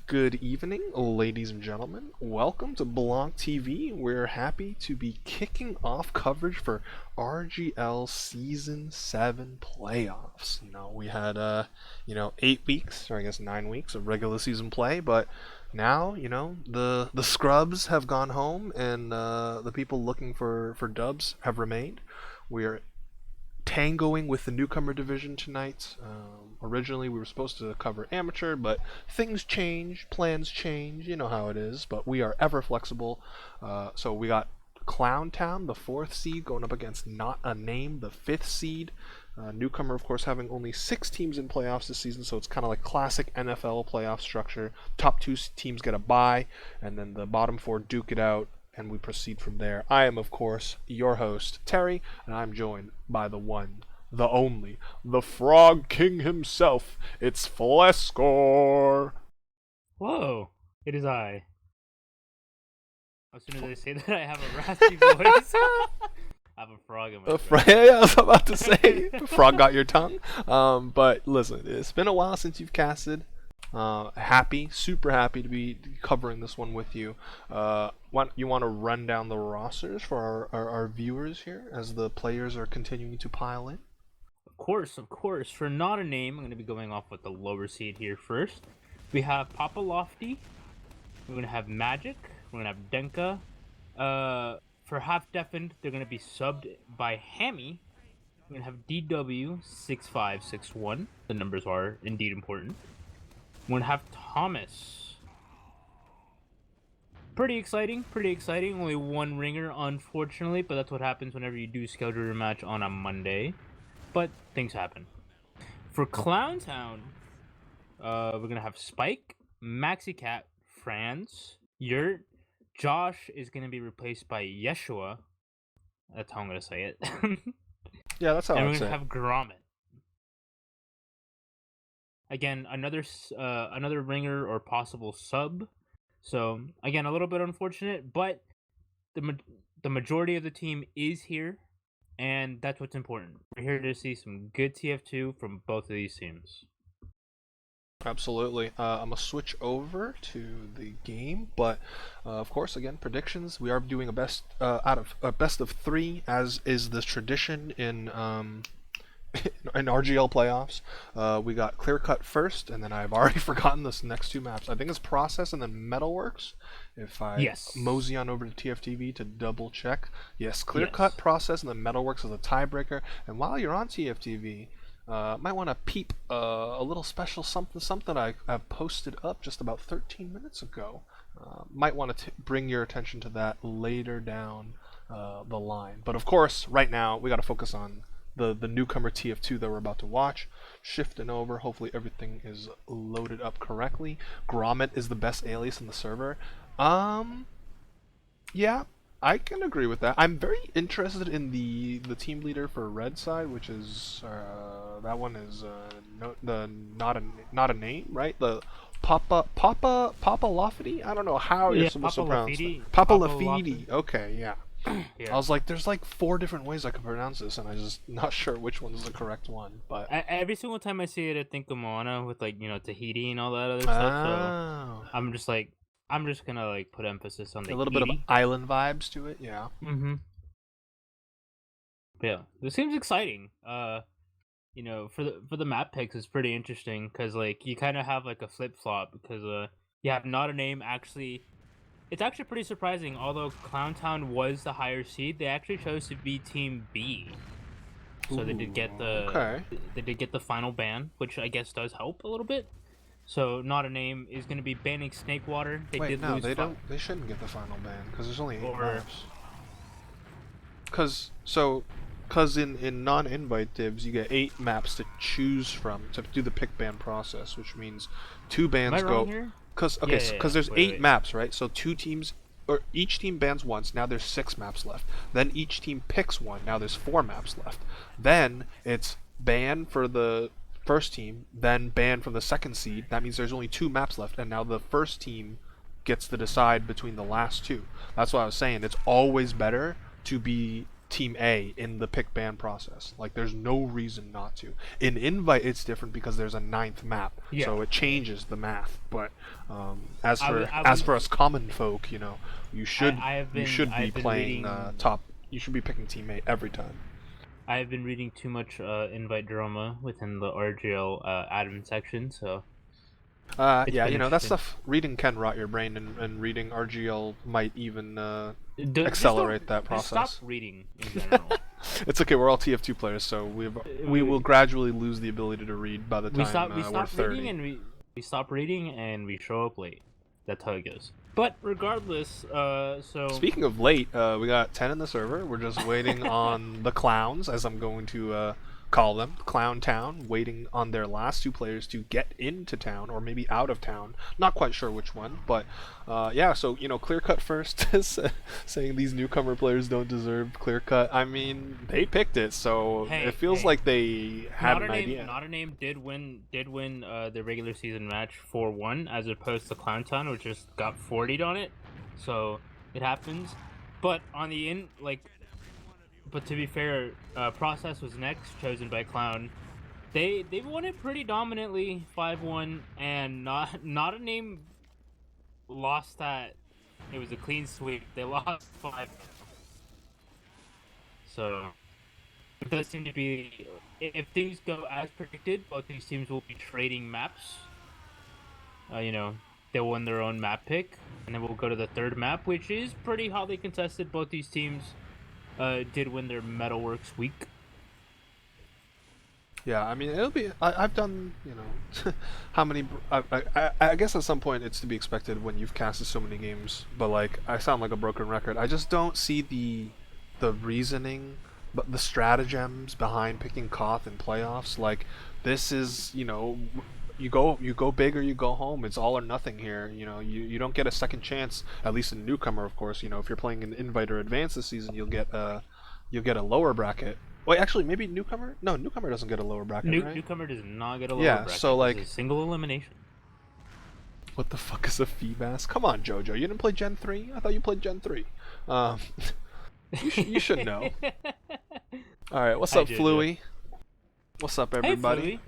Good evening, ladies and gentlemen. Welcome to BLANCTV. We're happy to be kicking off coverage for RGL Season 7 playoffs. We had, 8 weeks, or I guess 9 weeks of regular season play, but now, the scrubs have gone home and the people looking for dubs have remained. We are tangoing with the newcomer division tonight. Originally, we were supposed to cover amateur, but things change, plans change. You know how it is. But we are ever flexible. So we got Clown Town, the 4th seed, going up against Not a Name, the 5th seed. Newcomer, of course, having only 6 teams in playoffs this season, so it's kind of like classic NFL playoff structure. Top 2 teams get a bye, and then the bottom 4 duke it out, and we proceed from there. I am, of course, your host, Terry, and I'm joined by the one, the only, the Frog King himself. It's Flescore. Whoa, it is I. As soon as I say that, I have a raspy voice. I have a frog in my throat. Yeah, I was about to say, frog got your tongue. But listen, it's been a while since you've casted. Super happy to be covering this one with you. You want to run down the rosters for our viewers here as the players are continuing to pile in? Of course. For Not a Name, I'm going to be going off with the lower seed here first. We have Papa Lofty. We're going to have Magic. We're going to have Denka. For Half Deafened, they're going to be subbed by Hammy. We're going to have DW6561. The numbers are indeed important. We're going to have Thomas. Pretty exciting. Only one ringer, unfortunately, but that's what happens whenever you do schedule your match on a Monday. But things happen. For Clown Town, we're going to have Spike, Maxi Cat, Franz, Yurt. Josh is going to be replaced by Yeshua. That's how I'm going to say it. Yeah, that's how and I we're say going to it. have Gromit. Again, another ringer or possible sub. So again, a little bit unfortunate, but the majority of the team is here, and that's what's important. We're here to see some good TF2 from both of these teams. Absolutely. I'm gonna switch over to the game, but of course, again, predictions. We are doing a best of 3, as is the tradition in RGL playoffs. We got Clear Cut first, and then I've already forgotten this next 2 maps. I think it's Process and then Metalworks. If I mosey on over to TFTV to double check. Yes, Clear Cut, Process, and then Metalworks is a tiebreaker. And while you're on TFTV, might want to peep a little special something I posted up just about 13 minutes ago. Might want to bring your attention to that later down the line. But of course, right now, we got to focus on the newcomer TF2 that we're about to watch. Shifting over, hopefully everything is loaded up correctly. Gromit is the best alias in the server. Yeah, I can agree with that. I'm very interested in the team leader for red side, which is that one is not a name, right? The Papa Lafferty? I don't know how you're supposed to pronounce it. Papa Lafferty. Okay, yeah. Yeah. I was like, there's like 4 different ways I could pronounce this, and I'm just not sure which one is the correct one. But every single time I see it, I think of Moana with Tahiti and all that other stuff. So I'm just gonna put emphasis on the a little bit of island vibes to it, yeah. Yeah, this seems exciting. For the map picks, it's pretty interesting because you kind of have a flip flop because you have Not a Name actually. It's actually pretty surprising. Although Clown Town was the higher seed, they actually chose to be Team B. So they did get the final ban, which I guess does help a little bit. So Not a Name is going to be banning Snakewater. They shouldn't get the final ban because there's only 8 maps. Because in non-invite divs, you get 8 maps to choose from to do the pick ban process, which means 2 bans go. Here? Because there's 8 maps, right? So 2 teams, or each team bans once. Now there's 6 maps left. Then each team picks one. Now there's 4 maps left. Then it's ban for the first team, then ban from the second seed. That means there's only 2 maps left, and now the first team gets to decide between the last 2. That's what I was saying. It's always better to be Team A in the pick ban process. Like, there's no reason not to. In invite, it's different because there's a ninth map, Yeah. so it changes the math. But as I for was us common folk, you should be I've been playing reading top. You should be picking Team A every time. I have been reading too much invite drama within the RGL admin section, so it's Yeah, been that interesting. stuff. Reading can rot your brain, and reading RGL might even Just don't accelerate that just stop process. reading in general. It's okay. We're all TF2 players, so we will gradually lose the ability to read by the time We we're stop reading 30. and we stop reading and we show up late. That's how it goes. But regardless, so Speaking of late, we got 10 in the server. We're just waiting on the clowns, as I'm going to call them, Clown Town, waiting on their last two players to get into town, or maybe out of town. Not quite sure which one, but yeah, so, Clear Cut first, saying these newcomer players don't deserve Clear Cut. I mean, they picked it, so it feels like they had an idea. Not a name did win the regular season match 4-1 as opposed to Clown Town, which just got 40'd on it. So it happens. But on the but to be fair, Process was next, chosen by Clown. They won it pretty dominantly, 5-1, and not a name lost that. It was a clean sweep. They lost 5. So it does seem to be, if things go as predicted, both these teams will be trading maps. They'll win their own map pick, and then we'll go to the third map, which is pretty hotly contested. Both these teams did win their Metalworks week. Yeah, I mean, it'll be. I've done, how many. I guess at some point it's to be expected when you've casted so many games. But like, I sound like a broken record. I just don't see the reasoning, but the stratagems behind picking Koth in playoffs. Like, this is, you go big or you go home. It's all or nothing here. You don't get a second chance. At least in Newcomer, of course. If you're playing in Invite or Advance this season, you'll get a lower bracket. Wait, actually, maybe Newcomer? No, Newcomer doesn't get a lower bracket, right? Newcomer does not get a lower bracket. So like, it's a single elimination. What the fuck is a Feebas? Come on, JoJo, you didn't play Gen 3? I thought you played Gen 3. You should know. Alright, what's up, Fluey? What's up, everybody? Hey, Fluey.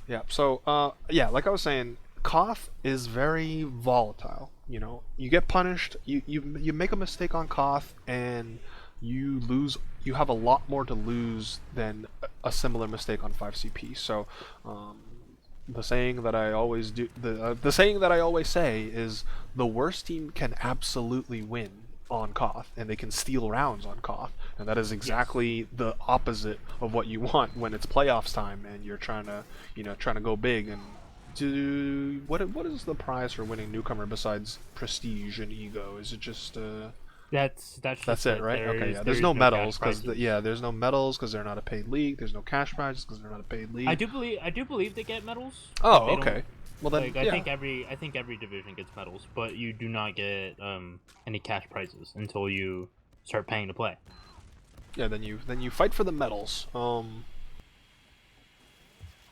Yeah, so, yeah, like I was saying, Koth is very volatile. You get punished, you make a mistake on Koth, and you lose. You have a lot more to lose than a similar mistake on 5CP. So, the saying that I always do, the saying that I always say is, the worst team can absolutely win on Koth, and they can steal rounds on Koth, and that is exactly the opposite of what you want when it's playoffs time and you're trying to go big. And what is the prize for winning Newcomer besides prestige and ego? Is it just That's it, right? Okay, yeah. There's no medals because there's no medals because they're not a paid league. There's no cash prizes because they're not a paid league. I do believe they get medals. Oh, okay. Well then, I think every division gets medals, but you do not get any cash prizes until you start paying to play. Yeah, then you fight for the medals.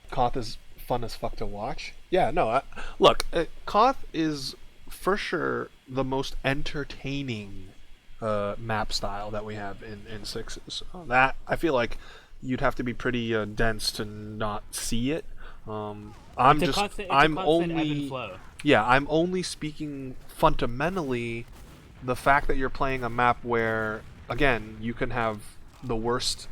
Koth is fun as fuck to watch. Yeah, no, look, Koth is for sure the most entertaining map style that we have in sixes. That I feel like you'd have to be pretty dense to not see it. I'm only speaking fundamentally the fact that you're playing a map where, again, you can have the worst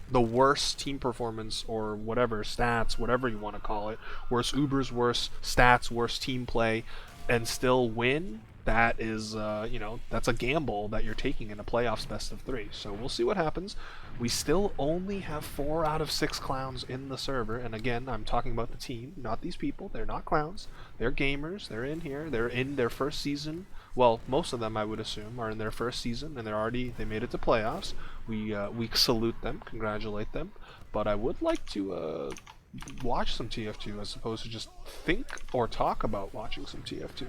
team performance or whatever stats, whatever you want to call it, worst Ubers, worst stats, worst team play, and still win. That is, that's a gamble that you're taking in a playoffs best of 3. So we'll see what happens. We still only have 4 out of 6 clowns in the server, and again, I'm talking about the team, not these people. They're not clowns. They're gamers. They're in here. They're in their first season. Well, most of them, I would assume, are in their first season, and they made it to playoffs. We salute them, congratulate them. But I would like to watch some TF2 as opposed to just think or talk about watching some TF2.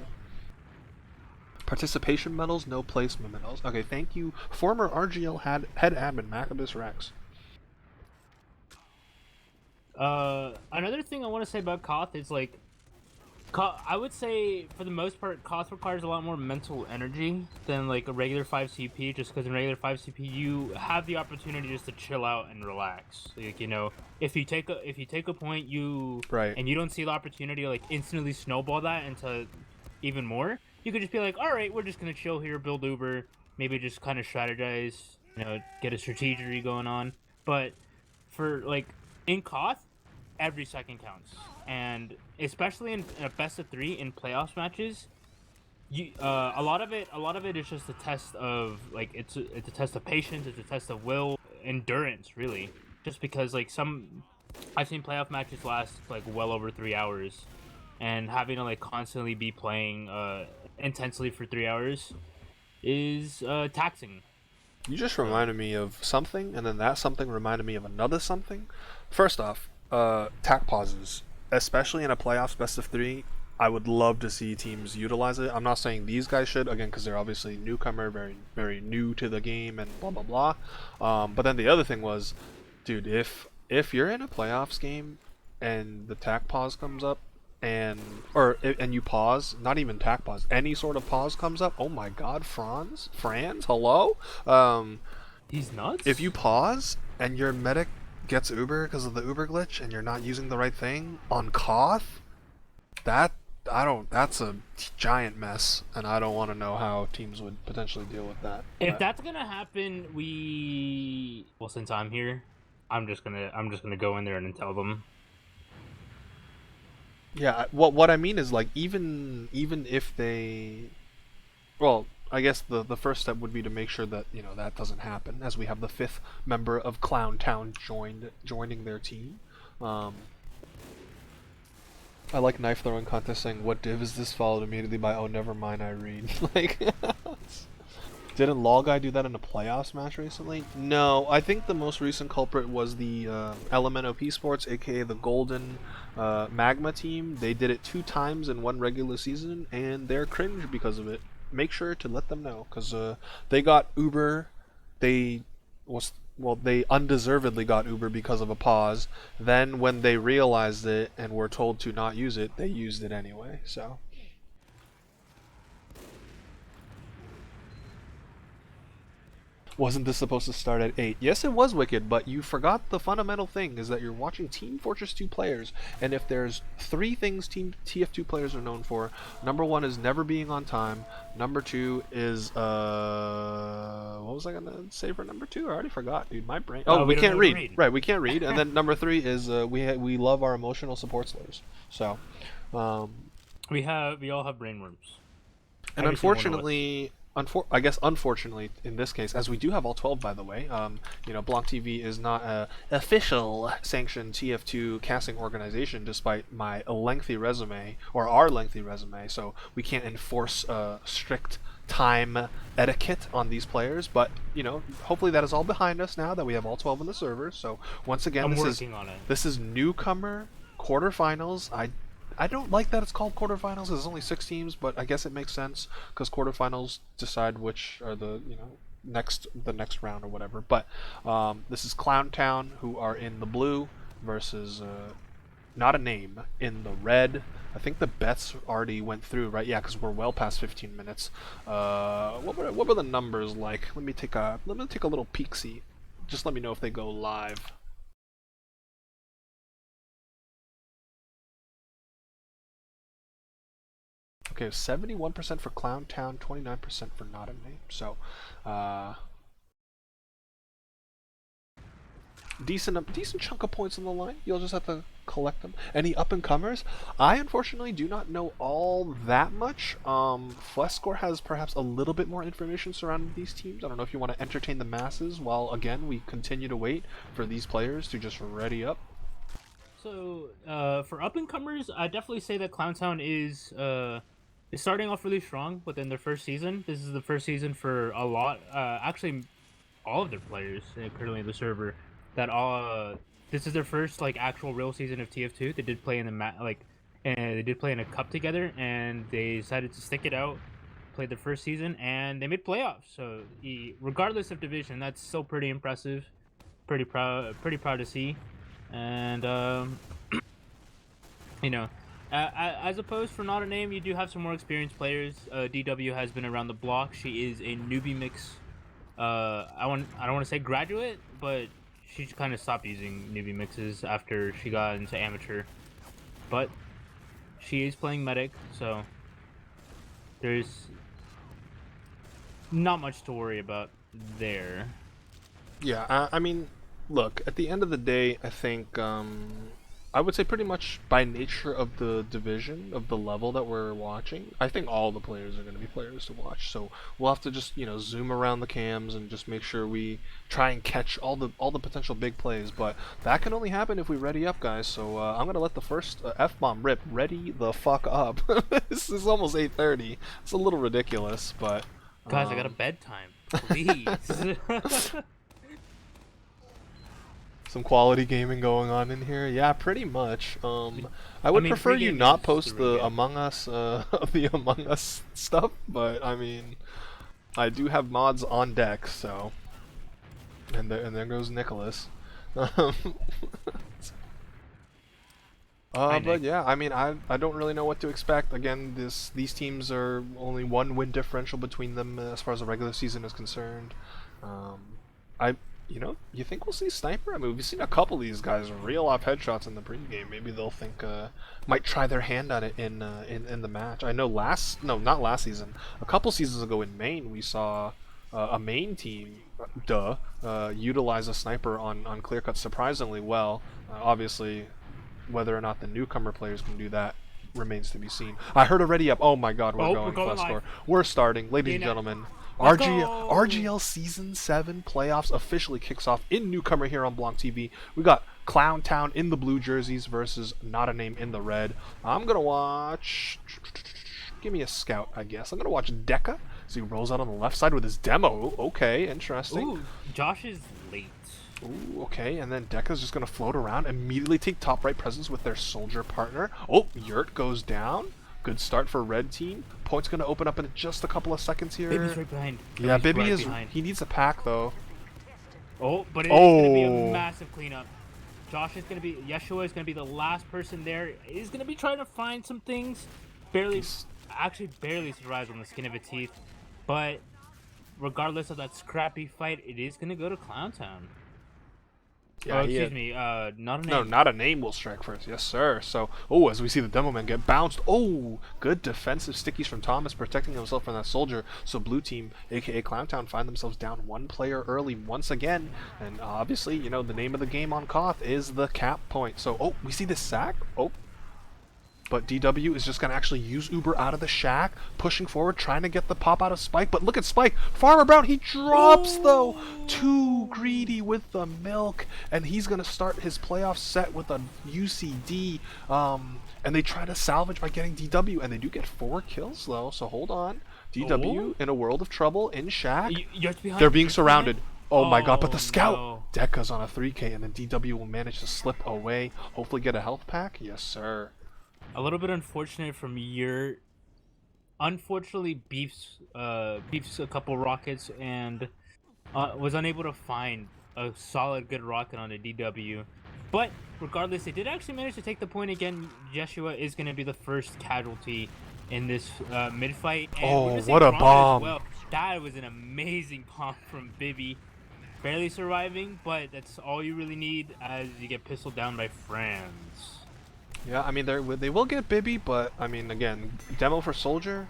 Participation medals, no placement medals. Okay, thank you, former RGL head admin Macabus Rex. Another thing I want to say about Koth is, like, I would say for the most part, Koth requires a lot more mental energy than like a regular 5 CP. Just because in regular 5 CP, you have the opportunity just to chill out and relax. Like, you know, if you take a point, Right. and you don't see the opportunity to like instantly snowball that into even more, you could just be like, all right, we're just gonna chill here, build Uber, maybe just kind of strategize, you know, get a strategy going on. But for like in Koth, every second counts, and especially in a best of three in playoffs matches, you a lot of it is just a test of like it's a test of patience, it's a test of will, endurance, really. Just because like some I've seen playoff matches last like well over 3 hours, and having to like constantly be playing intensely for 3 hours is taxing. You just So reminded me of something, and then that something reminded me of another something. First off, tack pauses, especially in a playoffs best of three. I would love to see teams utilize it. I'm not saying these guys should, again, because they're obviously newcomer, very very new to the game, and blah blah blah. But then the other thing was, dude, if you're in a playoffs game and the tack pause comes up, and you pause, not even tack pause, any sort of pause comes up, oh my god, Franz, hello. he's If you nuts. pause and your medic gets Uber because of the Uber glitch and you're not using the right thing on Koth, that I don't. That's a giant mess, and I don't want to know how teams would potentially deal with that. If But that's gonna happen, well, since I'm here, I'm just gonna go in there and tell them. yeah, what I mean is like even if they, well, I guess the first step would be to make sure that that doesn't happen, as we have the fifth member of Clown Town joining their team. Um, I like knife throwing contest saying, "What div is this?" Followed immediately by, "Oh, never mind, I read." Like, didn't Law Guy do that in a playoffs match recently? No, I think the most recent culprit was the LMNOP Sports, aka the Golden Magma team. They did it 2 times in one regular season, and they're cringe because of it. Make sure to let them know, because they got Uber. They was well, they undeservedly got Uber because of a pause. Then when they realized it and were told to not use it, they used it anyway. So. Wasn't this supposed to start at 8? Yes, it was Wicked, but you forgot the fundamental thing is that you're watching Team Fortress 2 players, and if there's 3 things Team TF2 players are known for, number 1 is never being on time, number 2 is, what was I gonna say for number 2? I already forgot, dude, my brain. Oh, we We don't know can't what to read. read. Right, we can't read, and then number 3 is, we love our emotional support slurs. So, um, We all have brain worms. and Every single one of us. unfortunately, I guess unfortunately in this case, as we do have all 12, by the way, BlancTV is not a official sanctioned TF2 casting organization, despite my lengthy resume or our lengthy resume. So we can't enforce strict time etiquette on these players. But hopefully that is all behind us now that we have all 12 on the server. So once again, I'm this is working on it. this is newcomer quarterfinals. I don't like that it's called quarterfinals. There's only 6 teams, but I guess it makes sense because quarterfinals decide which are the next round or whatever. But this is Clown Town, who are in the blue, versus not a name in the red. I think the bets already went through, right? Yeah, because we're well past 15 minutes. What were the numbers like? Let me take a little peek see. Just let me know if they go live. Okay, 71% for Clown Town, 29% for Not a Name. So, uh, decent chunk of points on the line. You'll just have to collect them. Any up and comers? I unfortunately do not know all that much. Flescore has perhaps a little bit more information surrounding these teams. I don't know if you want to entertain the masses while again we continue to wait for these players to just ready up. So, for up and comers, I definitely say that Clowntown is starting off really strong within their first season. This is the first season for a lot, actually, all of their players currently in the server. That all, this is their first like actual real season of TF2. They did play in and they did play in a cup together, and they decided to stick it out. Played their first season, and they made playoffs. So, regardless of division, that's still pretty impressive. Pretty proud to see, and you know, As opposed for not a name, you do have some more experienced players. DW has been around the block. She is a newbie mix. I don't want to say graduate, but she kind of stopped using newbie mixes after she got into amateur. But she is playing medic, so there's not much to worry about there. Yeah, I mean, look, at the end of the day, I think I would say pretty much by nature of the division, of the level that we're watching, I think all the players are going to be players to watch. So we'll have to just, zoom around the cams and just make sure we try and catch all the potential big plays. But that can only happen if we ready up, guys. So I'm going to let the first F-bomb rip. Ready the fuck up. This is almost 8:30. It's a little ridiculous, but... Guys, I got a bedtime. Please. Some quality gaming going on in here. Yeah, pretty much. I would prefer you not post the Among Us, the Among Us stuff, but I mean, I do have mods on deck, so. And there goes Nicholas. But yeah, I mean, I don't really know what to expect. Again, these teams are only one win differential between them as far as the regular season is concerned. You think we'll see Sniper? I mean, we've seen a couple of these guys reel off headshots in the pregame. Maybe they'll think, might try their hand on it in the match. I know not last season. A couple seasons ago in Maine, we saw a Maine team, utilize a Sniper on clear cuts surprisingly well. Obviously, whether or not the newcomer players can do that remains to be seen. I heard a ready up. Oh my God, we're going plus score. We're starting, ladies and gentlemen. RGL Season 7 playoffs officially kicks off in Newcomer here on BLANCTV. We got Clown Town in the blue jerseys versus Not a Name in the red. I'm going to watch... Give me a scout, I guess. I'm going to watch Deca as he rolls out on the left side with his demo. Okay, interesting. Ooh, Josh is late. Ooh, okay, and then Deca's just going to float around, immediately take top right presence with their soldier partner. Oh, Yurt goes down. Good start for red team. Point's going to open up in just a couple of seconds here. Bibby's right behind. Yeah, Bibby is. He needs a pack though. Oh, but it's going to be a massive cleanup. Josh is going to be. Yeshua is going to be the last person there. He's going to be trying to find some things. Barely survives on the skin of its teeth. But regardless of that scrappy fight, it is going to go to Clown Town. Yeah, excuse me, not a name. No, Not a Name will strike first. Yes, sir. So, as we see the demo man get bounced. Good defensive stickies from Thomas, protecting himself from that soldier. So blue team, aka Clowntown, find themselves down one player early once again. And obviously, the name of the game on Koth is the cap point. So, we see this sack. But DW is just going to actually use Uber out of the shack, pushing forward, trying to get the pop out of Spike. But look at Spike. Farmer Brown, he drops, though. Too greedy with the milk. And he's going to start his playoff set with a UCD. And they try to salvage by getting DW. And they do get 4 kills, though. So hold on. DW in a world of trouble in shack. They're being surrounded. Oh my God, but the scout! No. Deca's on a 3K, and then DW will manage to slip away. Hopefully get a health pack. Yes, sir. A little bit unfortunate from Yurt. Unfortunately, beefs a couple rockets and was unable to find a solid good rocket on a DW. But regardless, they did actually manage to take the point again. Yeshua is going to be the first casualty in this mid fight. And what a bomb! Well, that was an amazing bomb from Bibby. Barely surviving, but that's all you really need as you get pistoled down by friends. Yeah, I mean they will get Bibby, but I mean again, demo for soldier,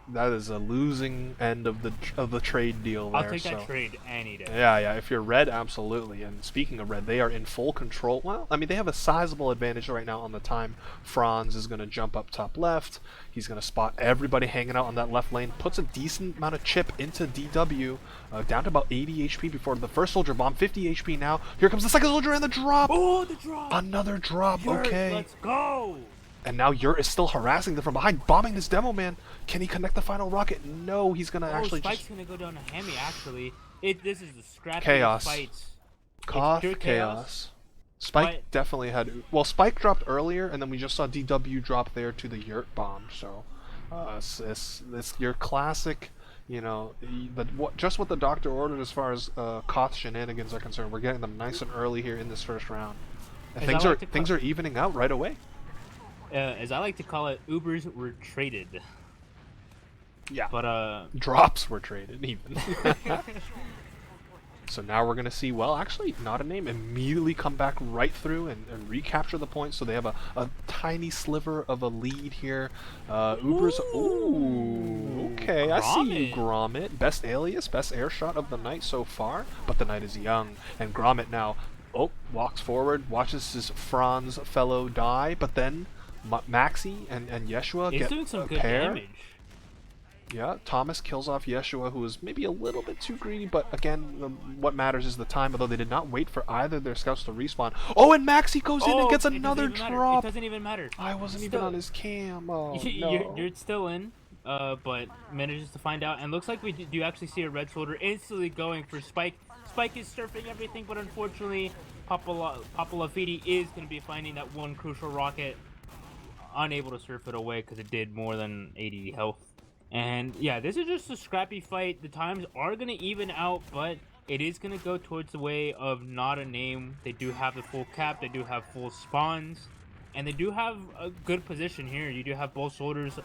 that is a losing end of the trade deal there. I'll take that trade any day. Yeah. If you're red, absolutely. And speaking of red, they are in full control. Well, I mean they have a sizable advantage right now on the time. Franz is going to jump up top left. He's going to spot everybody hanging out on that left lane. Puts a decent amount of chip into DW, down to about 80 HP before the first soldier bomb. 50 HP now. Here comes the second soldier and the drop. Oh, the drop! Another drop. Yurt, okay. Let's go. And now Yurt is still harassing them from behind, bombing this demo man. Can he connect the final rocket? No, he's gonna actually Spike's gonna go down to Hemi. Actually, this is the scrappy chaos. Fights. Koth chaos. Spike definitely had. Well, Spike dropped earlier, and then we just saw DW drop there to the Yurt bomb. So, it's your classic. Just what the doctor ordered as far as Koth shenanigans are concerned. We're getting them nice and early here in this first round. And things are evening out right away. As I like to call it, Ubers were traded. Yeah. But Drops were traded even. So now we're going to see, well, actually, Not a Name immediately come back right through and recapture the point. So they have a tiny sliver of a lead here. Uber's, ooh, okay, I see you, Gromit. Best alias, best air shot of the night so far. But the night is young. And Gromit now, walks forward, watches his Franz fellow die. But then Maxi and Yeshua he's get doing some a good pair. damage. Yeah, Thomas kills off Yeshua, who is maybe a little bit too greedy, but again, what matters is the time, although they did not wait for either of their scouts to respawn. Oh, and Maxi goes in and gets another drop! It doesn't even matter. I wasn't even on his cam, oh no. You're still in, but manages to find out, and looks like we do actually see a red shoulder instantly going for Spike. Spike is surfing everything, but unfortunately, Papa Lafiti is going to be finding that one crucial rocket, unable to surf it away because it did more than 80 health. And yeah, this is just a scrappy fight. The times are going to even out, but it is going to go towards the way of Not a Name. They do have the full cap, they do have full spawns, and they do have a good position here. You do have both shoulders,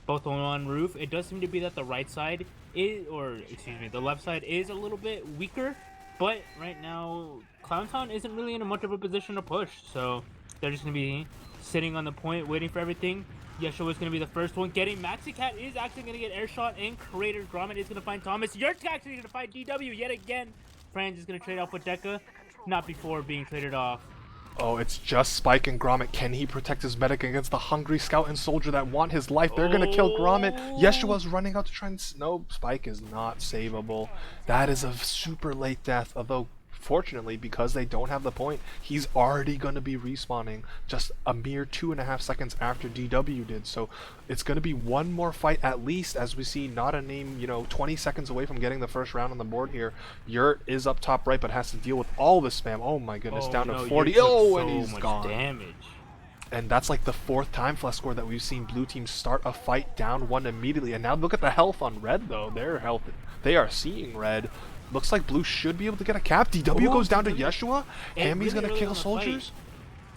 both on roof. It does seem to be that the right side is, or excuse me, the left side is a little bit weaker, but right now, Clowntown isn't really in much of a position to push, so they're just going to be sitting on the point, waiting for everything. Yeshua is going to be the first one getting. Maxi Cat is actually going to get air shot and Crater. Gromit is going to find Thomas. Yurt's actually going to find DW yet again. Franz is going to trade off with Deca. Not before being traded off. Oh, it's just Spike and Gromit. Can he protect his medic against the hungry scout and soldier that want his life? They're going to kill Gromit. Yeshua's running out to try and... No, Spike is not savable. That is a super late death, although... Fortunately, because they don't have the point, he's already going to be respawning just a mere 2.5 seconds after DW did. So it's going to be one more fight at least, as we see Not a Name, 20 seconds away from getting the first round on the board here. Yurt is up top right, but has to deal with all the spam. Oh my goodness, down to 40. Oh, and he's gone. Damage. And that's like the 4th time flash score that we've seen blue team start a fight down one immediately. And now look at the health on red, though. Their health, they are seeing red. Looks like blue should be able to get a cap. DW goes down to Yeshua. Hammy's gonna kill soldiers.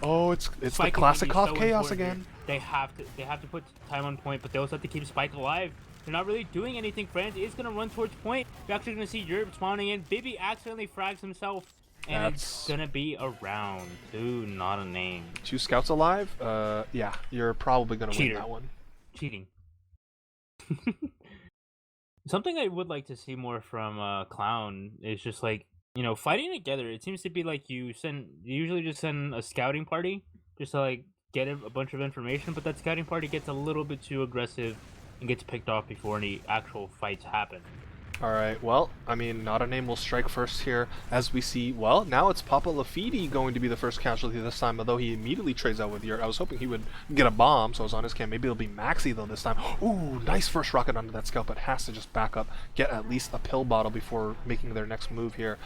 Oh, it's the classic Hoth chaos again. They have to put time on point, but they also have to keep Spike alive. They're not really doing anything. Franz is gonna run towards point. You're actually gonna see Europe spawning in. Bibby accidentally frags himself, and it's gonna be a round. Two, Not a Name. 2 scouts alive. Yeah, you're probably gonna win that one. Cheating. Something I would like to see more from Clown is just like, fighting together. It seems to be like you usually just send a scouting party just to like get a bunch of information, but that scouting party gets a little bit too aggressive and gets picked off before any actual fights happen. Alright, well, I mean, Not a Name will strike first here, as we see, well, now it's Papa Lafiti going to be the first casualty this time, although he immediately trades out with Yurt. I was hoping he would get a bomb, so I was on his cam. Maybe it'll be Maxi, though, this time. Ooh, nice first rocket onto that scout, but has to just back up, get at least a pill bottle before making their next move here.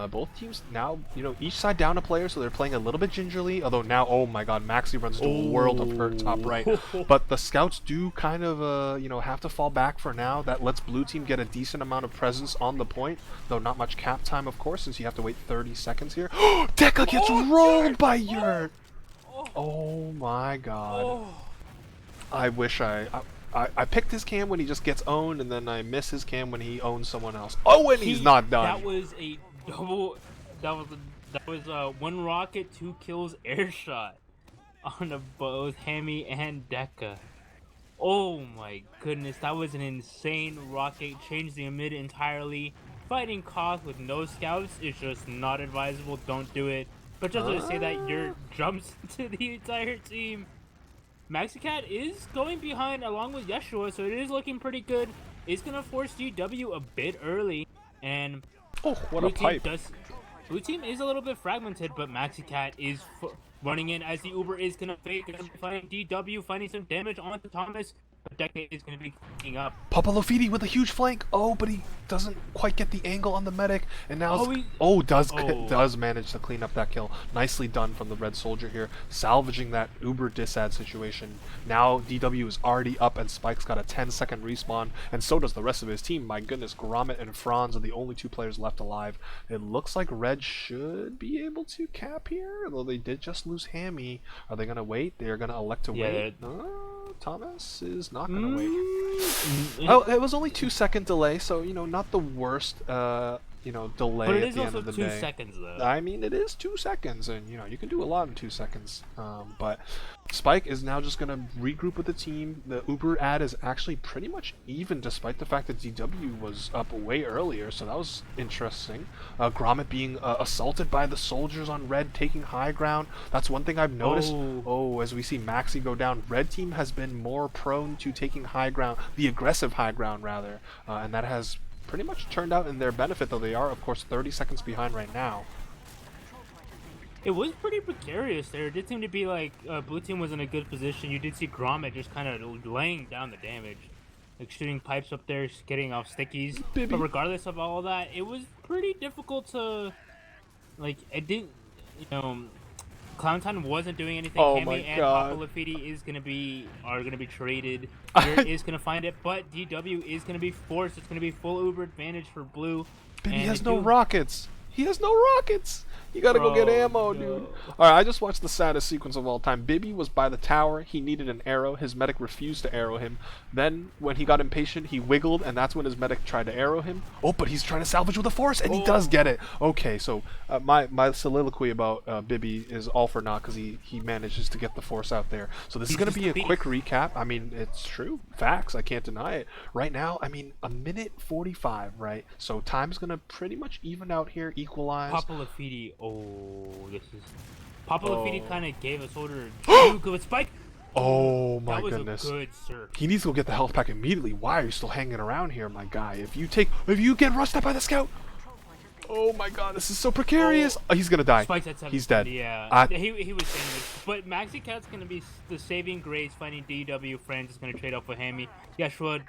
Both teams now, each side down a player, so they're playing a little bit gingerly, although now, oh my god, Maxi runs into a world of hurt top right. But the scouts do kind of, have to fall back for now. That lets blue team get a decent amount of presence on the point, though not much cap time, of course, since you have to wait 30 seconds here. Deca gets rolled by Yurt. Oh my god. I wish I picked his cam when he just gets owned, and then I miss his cam when he owns someone else. Oh, and he's not done. That was a double. That was one rocket, 2 kills air shot on both Hammy and Deca. Oh my goodness, that was an insane rocket. Changed the mid entirely. Fighting Koth with no scouts is just not advisable. Don't do it. But just to say that Yurt jumps to the entire team. Maxicat is going behind along with Yeshua, so it is looking pretty good. It's going to force GW a bit early. And what a pipe. Blue team is a little bit fragmented, but Maxicat is running in as the Uber is going to fake. Going to be finding DW, finding some damage onto Thomas. but Deca is going to be cleaning up. Papalofidi with a huge flank. Oh, but he doesn't quite get the angle on the medic, and now does manage to clean up that kill. Nicely done from the red soldier here, salvaging that uber disad situation. Now DW is already up, and Spike's got a 10-second respawn, and so does the rest of his team. My goodness, Gromit and Franz are the only two players left alive. It looks like Red should be able to cap here, although they did just lose Hammy. Are they gonna wait? They are gonna elect to wait. Thomas is not gonna wait. Oh, it was only 2-second delay, so not the worst delay but it at is the end also of the 2 day. seconds though. I mean, it is 2 seconds, and you can do a lot in 2 seconds. But Spike is now just gonna regroup with the team. The Uber ad is actually pretty much even, despite the fact that DW was up way earlier, so that was interesting. Gromit being assaulted by the soldiers on red, taking high ground. That's one thing I've noticed. Oh, as we see Maxi go down, red team has been more prone to taking high ground, the aggressive high ground rather, and that has pretty much turned out in their benefit, though they are, of course, 30 seconds behind right now. It was pretty precarious there. It did seem to be like blue team was in a good position. You did see Gromit just kind of laying down the damage, like shooting pipes up there, getting off stickies. Bibby. But regardless of all of that, it was pretty difficult to, like, it didn't, Clowntown wasn't doing anything. Oh Hammy and God. Papa Lafiti are gonna be traded. Here is gonna find it, but DW is gonna be forced. It's gonna be full Uber advantage for blue. Bibby has no rockets. He has no rockets. You gotta go get ammo, dude. Alright, I just watched the saddest sequence of all time. Bibby was by the tower. He needed an arrow. His medic refused to arrow him. Then, when he got impatient, he wiggled, and that's when his medic tried to arrow him. Oh, but he's trying to salvage with a force, and he does get it. Okay, so my soliloquy about Bibby is all for naught, because he manages to get the force out there. So this is going to be a quick recap. I mean, it's true. Facts. I can't deny it. Right now, I mean, a minute 45, right? So time's going to pretty much even out here, equalize. Papa Lafiti, this is... Papa Lafiti kind of gave us order to go with Spike. Oh my goodness. goodness. That was a good search. He needs to go get the health pack immediately. Why are you still hanging around here, my guy? If you get rushed at by the scout. Oh my god, this is so precarious. Oh, he's gonna die. Spike's at 7. He's dead. Yeah. He was saying this. But Maxi Cat's gonna be the saving grace finding DW. Friends is gonna trade off with Hammy. Yeshua,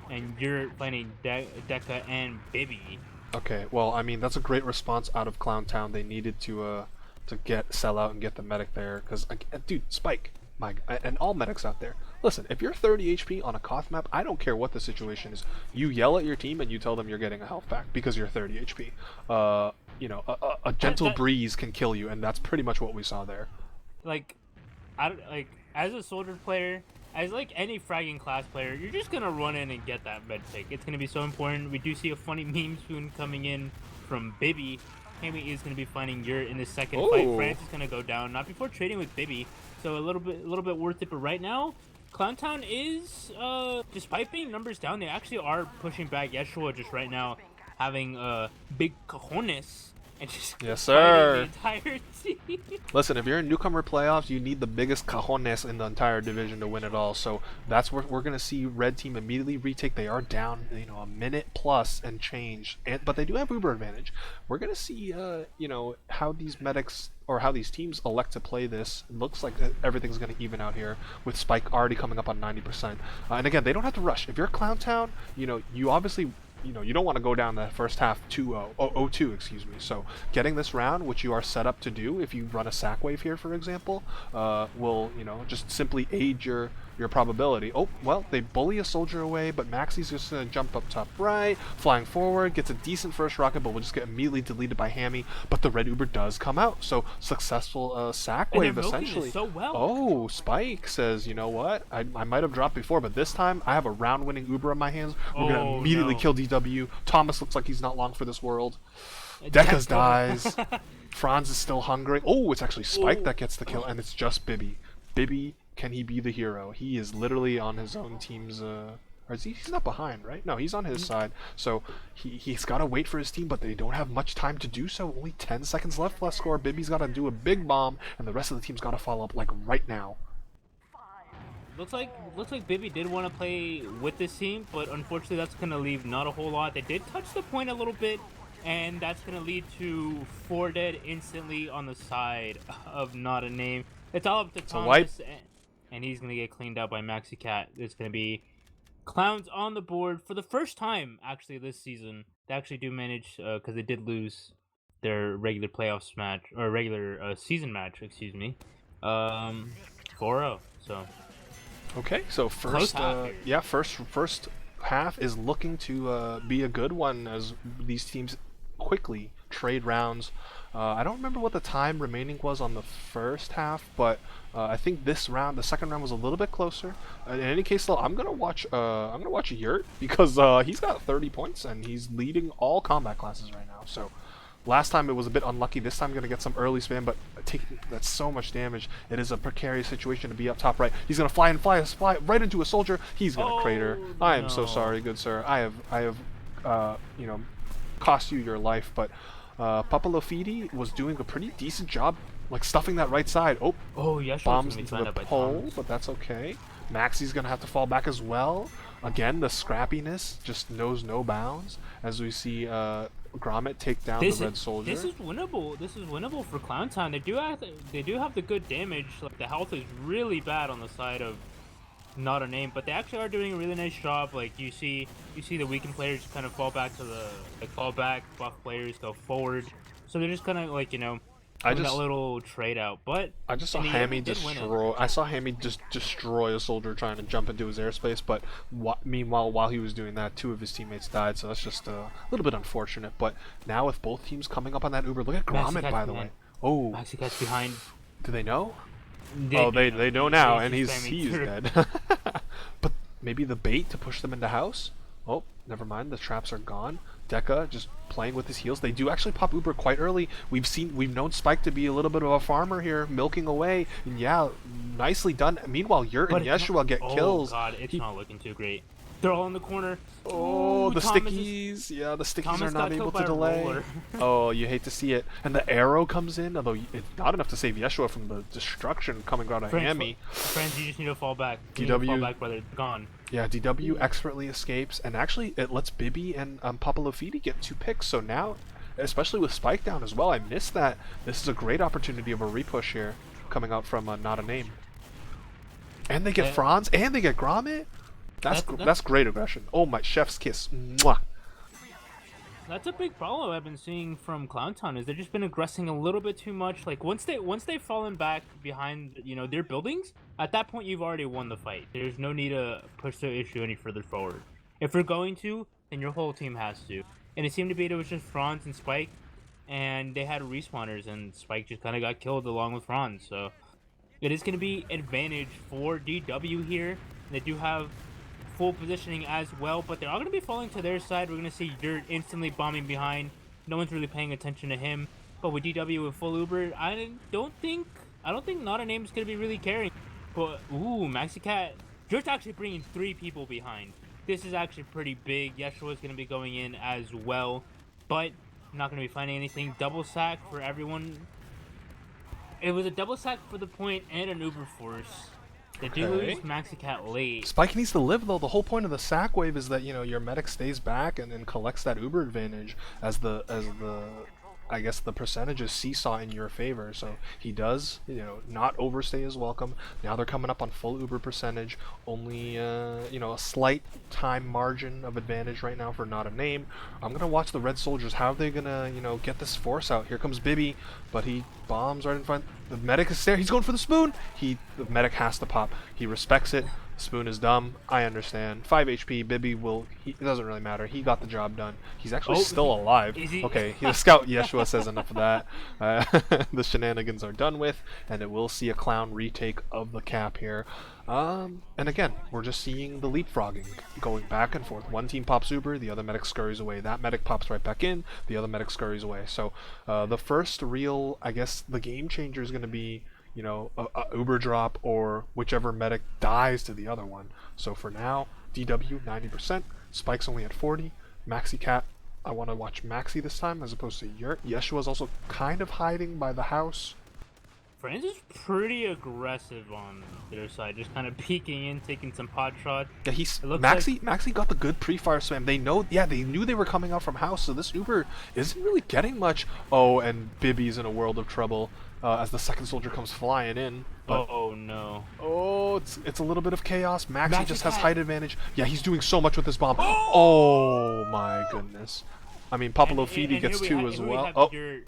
and you're finding Deca and Bibby. Okay, well, I mean, that's a great response out of Clowntown. They needed to sell out and get the medic there, because, dude, Spike, and all medics out there, listen, if you're 30 HP on a Koth map, I don't care what the situation is. You yell at your team and you tell them you're getting a health pack because you're 30 HP. A gentle breeze can kill you, and that's pretty much what we saw there. As a soldier player, as like any fragging class player, you're just gonna run in and get that med pick. It's gonna be so important. We do see a funny meme soon coming in from Bibby. Hammy is gonna be finding Yurt in the second fight. France is gonna go down, not before trading with Bibby. So a little bit worth it. But right now, Clowntown is despite being numbers down, they actually are pushing back. Yeshua just right now having big cojones. And just yes, sir. The entire team. Listen, if you're in Newcomer playoffs, you need the biggest cajones in the entire division to win it all. So that's what we're going to see Red Team immediately retake. They are down, a minute plus and change, but they do have Uber advantage. We're going to see, how these medics or how these teams elect to play this. It looks like everything's going to even out here with Spike already coming up on 90%. And again, they don't have to rush. If you're Clowntown, you obviously... you don't want to go down the first half 0-2, excuse me. So getting this round, which you are set up to do if you run a sack wave here, for example, will, just simply aid your probability. Oh, well, they bully a soldier away, but Maxi's just going to jump up top right, flying forward, gets a decent first rocket, but will just get immediately deleted by Hammy. But the red Uber does come out, so successful sack wave, essentially. So well. Oh, Spike says, you know what? I might have dropped before, but this time I have a round-winning Uber in my hands. We're going to immediately kill DW. Thomas looks like he's not long for this world. Deca's dies. Franz is still hungry. Oh, it's actually Spike that gets the kill, and it's just Bibby. Bibby, can he be the hero? He is literally on his own team's... or is he's not behind, right? No, he's on his side. So he's got to wait for his team, but they don't have much time to do so. Only 10 seconds left score. Bibby's got to do a big bomb, and the rest of the team's got to follow up like right now. Looks like Bibby did want to play with this team, but unfortunately that's going to leave not a whole lot. They did touch the point a little bit, and that's going to lead to 4 dead instantly on the side of not a name. It's all up to Thomas. and he's gonna get cleaned out by Maxi Cat. It's gonna be Clowns on the board for the first time actually this season. They actually do manage because they did lose their regular playoffs match or regular season match, excuse me. 4-0. So Okay, so close first, half here. yeah, first half is looking to be a good one as these teams quickly trade rounds. I don't remember what the time remaining was on the first half, but I think this round, the second round, was a little bit closer. In any case, though, I'm gonna watch. I'm gonna watch Yurt because he's got 30 points and he's leading all combat classes right now. So last time it was a bit unlucky. This time I'm gonna get some early spam, but that's so much damage. It is a precarious situation to be up top right. He's gonna fly right into a soldier. He's gonna crater. I am so sorry, good sir. I have, you know, cost you your life, but Papalofidi was doing a pretty decent job, like stuffing that right side. Oh, Yeshua's Bombs gonna be into lined the up by pole, Thomas. but that's okay. Maxi's gonna have to fall back as well. Again, the scrappiness just knows no bounds as we see Gromit take down the red soldier. This is winnable. This is winnable for Clown Town. They do have the good damage. Like the health is really bad on the side of Not a Name, but they actually are doing a really nice job. Like you see the weakened players kind of fall back to the fall back. Buff players go forward. So they're just kind of like doing that little trade out. But I just saw Hammy destroy. I saw Hammy just destroy a soldier trying to jump into his airspace. But meanwhile, while he was doing that, 2 of his teammates died. So that's just a little bit unfortunate. But now with both teams coming up on that Uber, look at Gromit, by the way. Oh, Maxi Cat's behind. Do they know? They know now, and he's dead. But maybe the bait to push them into house. Oh, never mind. The traps are gone. Deca just playing with his heals. They do actually pop Uber quite early. We've known Spike to be a little bit of a farmer here, milking away. And yeah, nicely done. Meanwhile, Yurt and Yeshua get kills. Oh god, it's not looking too great. They're all in the corner. Oh, the stickies. Yeah, the stickies are not able to delay. Oh, you hate to see it. And the arrow comes in, although it's not enough to save Yeshua from the destruction coming out of Hammy. Friends, you just need to fall back. DW. Fall back, brother. Gone. Yeah, DW expertly escapes, and actually it lets Bibi and Papalofidi get 2 picks, so now, especially with Spike down as well, I missed that. This is a great opportunity of a repush here, coming out from Not a Name. And they get Franz, and they get Gromit? That's great aggression. Oh, my chef's kiss. Mwah. That's a big problem I've been seeing from Clowntown is they've just been aggressing a little bit too much. Like once they've fallen back behind their buildings, at that point you've already won the fight. There's no need to push the issue any further forward. If you're going to, then your whole team has to. And it seemed to be it was just Franz and Spike, and they had respawners, and Spike just kind of got killed along with Franz. So it is going to be advantage for DW here. They do have full positioning as well, but they're all going to be falling to their side. We're going to see Dirt instantly bombing behind. No one's really paying attention to him. But with DW with full Uber, I don't think Not a Name is going to be really carrying. But ooh, Maxi Cat, Dirt's actually bringing 3 people behind. This is actually pretty big. Yeshua is going to be going in as well, but not going to be finding anything. Double sack for everyone. It was a double sack for the point and an Uber force. They do lose Maxi Cat late. Spike needs to live, though. The whole point of the sack wave is that your medic stays back and then collects that Uber advantage as the I guess the percentages seesaw in your favor. So he does not overstay his welcome. Now they're coming up on full Uber percentage. Only a slight time margin of advantage right now for Not a Name. I'm gonna watch the red soldiers. How are they gonna get this force out? Here comes Bibi, but he bombs right in front. The medic is there. He's going for the spoon. The medic has to pop. He respects it. Spoon is dumb. I understand. 5 HP. Bibi it doesn't really matter. He got the job done. He's actually still alive. Okay, the scout Yeshua says enough of that. The shenanigans are done with, and it will see a clown retake of the cap here. And again, we're just seeing the leapfrogging going back and forth. One team pops Uber, the other medic scurries away. That medic pops right back in, the other medic scurries away. So the first real, I guess, the game changer is going to be a Uber drop or whichever medic dies to the other one. So for now, DW 90%, Spike's only at 40, Maxi Cat, I want to watch Maxi this time as opposed to Yurt. Yeshua's also kind of hiding by the house. Franz is pretty aggressive on their side, just kind of peeking in, taking some pot shots. Yeah, Maxi got the good pre-fire spam. They knew they were coming out from house, so this Uber isn't really getting much. Oh, and Bibi's in a world of trouble as the second soldier comes flying in. but Oh no. oh, it's a little bit of chaos. Maxi just has Magic height advantage. Yeah, he's doing so much with his bomb. Oh my goodness. I mean, Popolo Fidi gets two as here we well. have Oh, your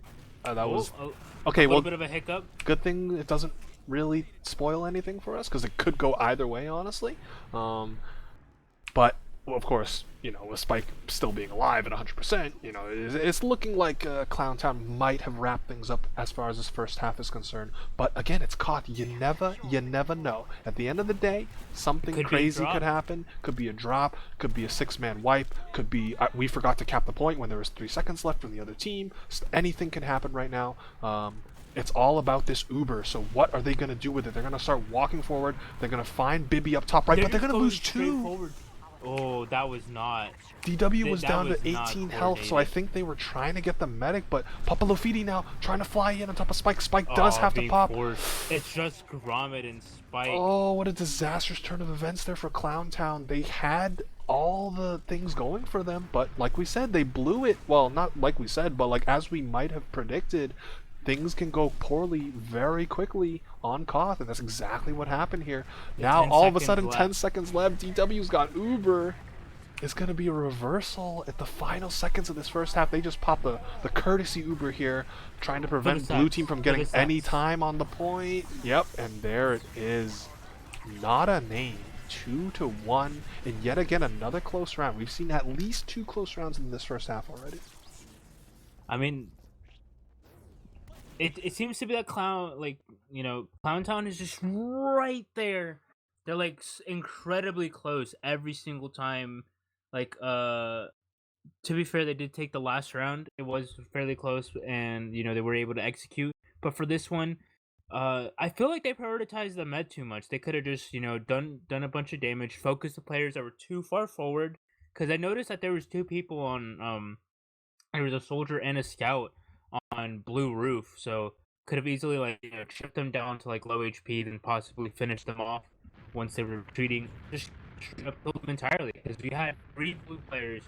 that was a okay. little Well, bit of a hiccup. good thing it doesn't really spoil anything for us because it could go either way, honestly. But well, of course, with Spike still being alive at 100%, it's looking like Clowntown might have wrapped things up as far as this first half is concerned. But again, it's caught. You never know. At the end of the day, something Could be a crazy could drop. happen. Could be a drop. Could be a six-man wipe. Could be we forgot to cap the point when there was 3 seconds left from the other team. Anything can happen right now. It's all about this Uber. So what are they going to do with it? They're going to start walking forward. They're going to find Bibby up top right, but they're going to lose two. Forward. Oh, that was not. DW was down to was not 18 health, so I think they were trying to get the medic, but Popolo Fidi now trying to fly in on top of Spike. Spike does have to being pop. forced. It's just Gromit and Spike. Oh, what a disastrous turn of events there for Clowntown. They had all the things going for them, but like we said, they blew it. Well, not like we said, but like as we might have predicted, things can go poorly very quickly on Koth, and that's exactly what happened here. Now, all of a sudden, 10 seconds left. DW's got Uber. It's going to be a reversal at the final seconds of this first half. They just popped the courtesy Uber here, trying to prevent blue team from getting any time on the point. Yep, and there it is. Not a name. 2-1, and yet again, another close round. We've seen at least 2 close rounds in this first half already. I mean, it seems to be that Clowntown is just right there. They're like incredibly close every single time. Like, to be fair, they did take the last round. It was fairly close, and they were able to execute. But for this one, I feel like they prioritized the med too much. They could have just done a bunch of damage, focused the players that were too far forward. Because I noticed that there was 2 people on there was a soldier and a scout on blue roof, so could have easily chipped them down to low HP, then possibly finish them off once they were retreating. Just straight up killed them entirely because we had 3 blue players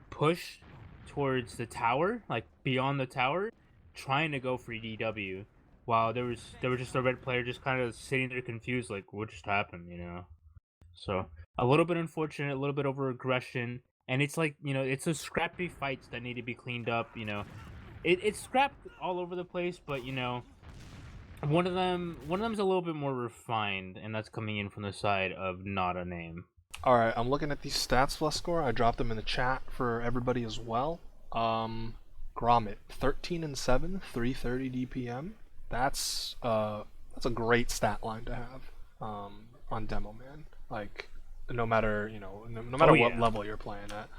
push towards the tower, beyond the tower, trying to go for DW, while there was just a red player just kind of sitting there confused, like what just happened, So a little bit unfortunate, a little bit over aggression. And it's it's those scrappy fights that need to be cleaned up. It's scrapped all over the place, but one of them's a little bit more refined, and that's coming in from the side of not a name. All right, I'm looking at these stats plus score. I dropped them in the chat for everybody as well. Gromit, 13-7, 330 DPM. That's a great stat line to have on Demo Man. No matter what level you're playing at.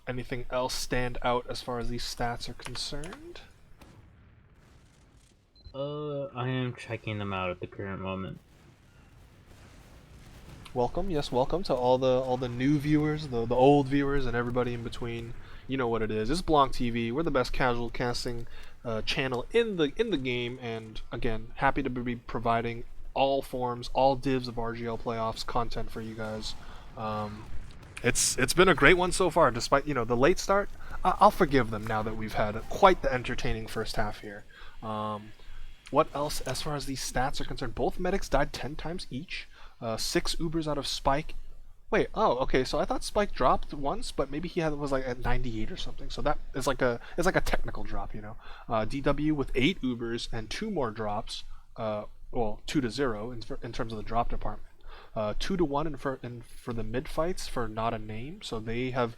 Anything else stand out as far as these stats are concerned? I am checking them out at the current moment. Welcome, yes, welcome to all the new viewers, the old viewers, and everybody in between. You know what it is. It's BLANCTV. We're the best casual casting channel in the game, and again, happy to be providing all forms, all divs of RGL playoffs content for you guys. It's been a great one so far, despite the late start. I'll forgive them now that we've had quite the entertaining first half here. What else as far as these stats are concerned? Both medics died 10 times each. 6 Ubers out of Spike. Wait, oh, okay. So I thought Spike dropped once, but maybe he was at 98 or something. So that is like a technical drop, DW with 8 Ubers and 2 more drops. Well, 2-0 in terms of the drop department. 2-1 for the mid fights for not a name. So they have,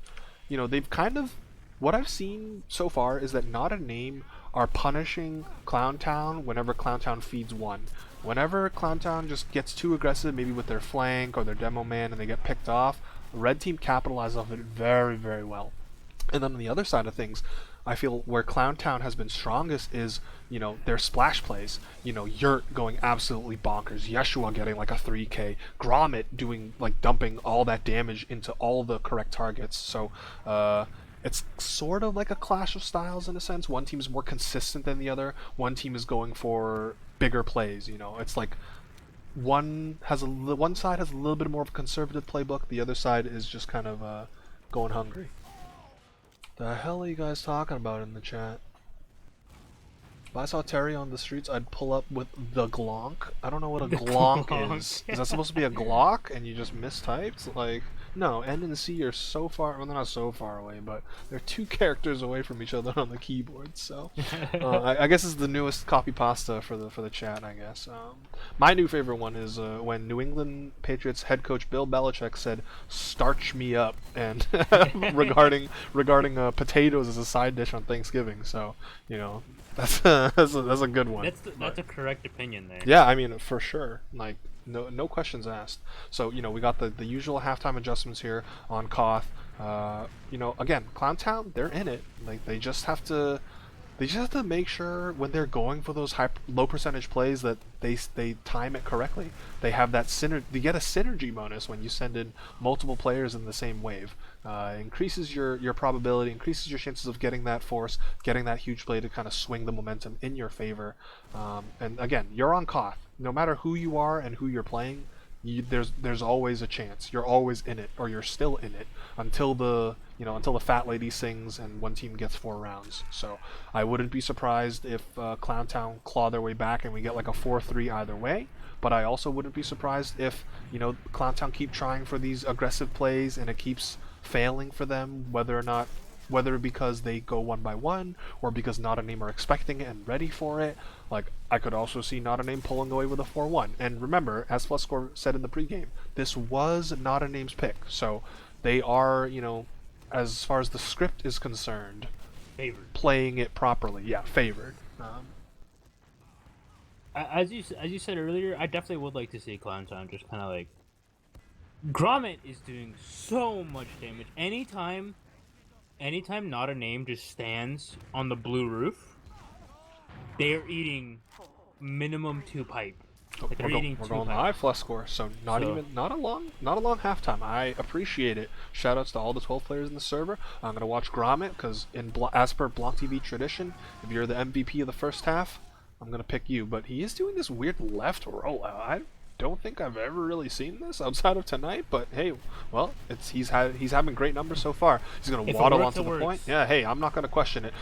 they've kind of, what I've seen so far is that not a name are punishing Clowntown whenever Clowntown feeds one. Whenever Clowntown just gets too aggressive, maybe with their flank or their demo man, and they get picked off, red team capitalizes off it very, very well. And then on the other side of things, I feel where Clowntown has been strongest is, their splash plays. Yurt going absolutely bonkers, Yeshua getting like a 3k, Gromit doing dumping all that damage into all the correct targets. So it's sort of like a clash of styles in a sense. One team is more consistent than the other. One team is going for bigger plays. It's like one side has a little bit more of a conservative playbook. The other side is just kind of going hungry. The hell are you guys talking about in the chat? If I saw Terry on the streets, I'd pull up with the Glonk. I don't know what a The Glonk Gronk. is. Is that supposed to be a Glock and you just mistyped? Like, no, N and C are so far, well, they're not so far away, but they're 2 characters away from each other on the keyboard, so I guess it's the newest copy pasta for the chat, I guess. My new favorite one is when New England Patriots head coach Bill Belichick said, "Starch me up," and regarding potatoes as a side dish on Thanksgiving. So, you know, that's a good one. That's a correct opinion there. Yeah, I mean, for sure. Like, no questions asked. So, we got the usual halftime adjustments here on Koth. Again, Clowntown, they're in it. Like, they just have to make sure when they're going for those low percentage plays that they time it correctly. They have that they get a synergy bonus when you send in multiple players in the same wave. Increases your probability, increases your chances of getting that force, getting that huge play to kind of swing the momentum in your favor. And again, you're on Koth. No matter who you are and who you're playing, there's always a chance. You're always in it, or you're still in it until the fat lady sings and one team gets 4 rounds. So I wouldn't be surprised if Clowntown claw their way back and we get like a 4-3 either way. But I also wouldn't be surprised if Clowntown keep trying for these aggressive plays and it keeps failing for them, whether because they go 1 by 1 or because Not a Name are expecting it and ready for it. Like, I could also see Not a Name pulling away with a 4-1. And remember, as Fluscore said in the pregame, this was Not a Name's pick. So they are, as far as the script is concerned, Favored. playing it properly. Yeah, favored. As you said earlier, I definitely would like to see Clowntown just kind of like. Grommet is doing so much damage. Anytime Not a Name just stands on the blue roof, they are eating minimum 2 pipe. Like We're going live, Fluscore. So not a long halftime. I appreciate it. Shoutouts to all the 12 players in the server. I'm gonna watch Grommet because as per BLANCTV tradition, if you're the MVP of the first half, I'm gonna pick you. But he is doing this weird left rollout. I don't think I've ever really seen this outside of tonight. But hey, well, he's having great numbers so far. He's gonna waddle onto the point. Yeah, hey, I'm not gonna question it.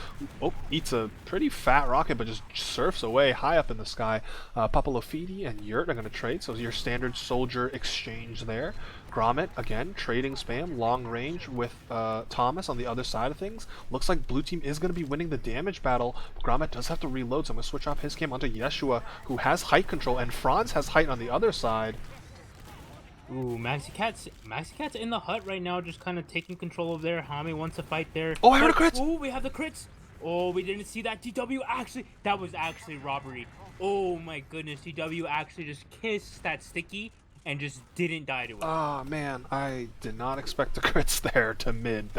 Oh, eats a pretty fat rocket, but just surfs away high up in the sky. Papalofidi and Yurt are gonna trade. So your standard soldier exchange there. Grommet, again, trading spam, long range with Thomas on the other side of things. Looks like blue team is going to be winning the damage battle. Grommet does have to reload, so I'm going to switch off his cam onto Yeshua, who has height control, and Franz has height on the other side. Ooh, Maxi Cat's in the hut right now, just kind of taking control of there. Hami wants to fight there. Oh, I heard a crit! Oh, we have the crits! Oh, we didn't see that. DW that was actually robbery. Oh my goodness, DW actually just kissed that sticky and just didn't die to it. Oh man, I did not expect the crits there to mid.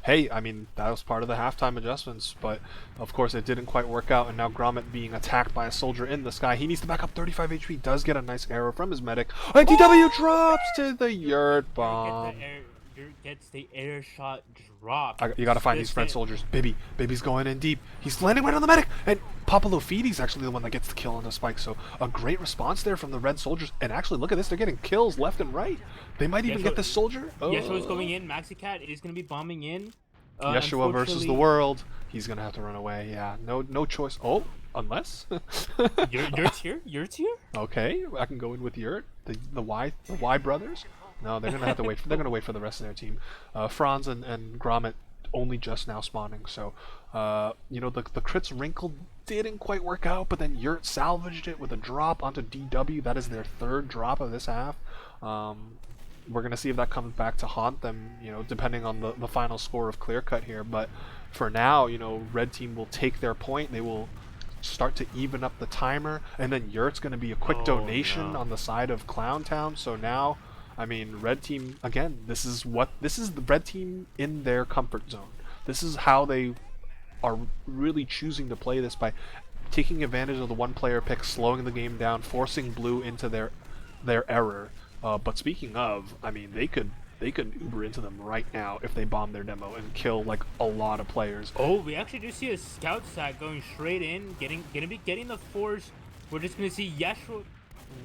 Hey, I mean, that was part of the halftime adjustments, but of course it didn't quite work out, and now Grommet being attacked by a soldier in the sky. He needs to back up 35 HP, does get a nice arrow from his medic, and DW drops to the Yurt bomb. Gets the air shot drop. You gotta find these friend soldiers. Baby's going in deep. He's landing right on the medic, and Papalofidi's actually the one that gets the kill on the spike. So a great response there from the red soldiers. And actually, look at this, they're getting kills left and right. They might even get this soldier. Yeshua's going in. Maxi Cat is gonna be bombing in. Yeshua versus the world. He's gonna have to run away. Yeah, no choice. Oh, unless Yurt's here. Yurt's here. Okay, I can go in with Yurt. The Y brothers. No, they're gonna have to wait. They're gonna wait for the rest of their team. Franz and Grommet only just now spawning, so the crits wrinkle didn't quite work out, but then Yurt salvaged it with a drop onto DW. That is their 3rd drop of this half. We're gonna see if that comes back to haunt them, depending on the final score of Clear Cut here. But for now, red team will take their point. They will start to even up the timer, and then Yurt's gonna be a quick donation on the side of Clowntown. So now, I mean, red team, again, this is the red team in their comfort zone. This is how they are really choosing to play this, by taking advantage of the 1-player pick, slowing the game down, forcing blue into their error. But speaking of, I mean, they could Uber into them right now if they bomb their demo and kill like a lot of players. Oh, we actually do see a scout sack going straight in, gonna be getting the force. We're just gonna see Yeshua.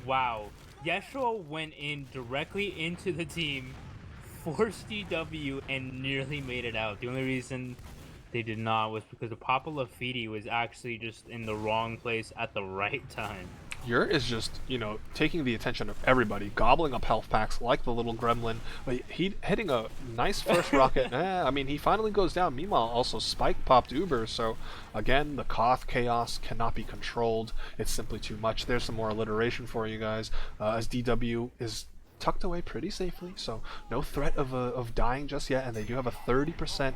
Wow. Yeshua went in directly into the team, forced DW, and nearly made it out. The only reason They did not, was because the Papa Lafiti was actually just in the wrong place at the right time. Yurt is just, taking the attention of everybody, gobbling up health packs like the little gremlin. But he hitting a nice first rocket. I mean, he finally goes down. Meanwhile, also Spike popped Uber. So, again, the Koth chaos cannot be controlled. It's simply too much. There's some more alliteration for you guys. As DW is tucked away pretty safely, so no threat of dying just yet. And they do have a 30%,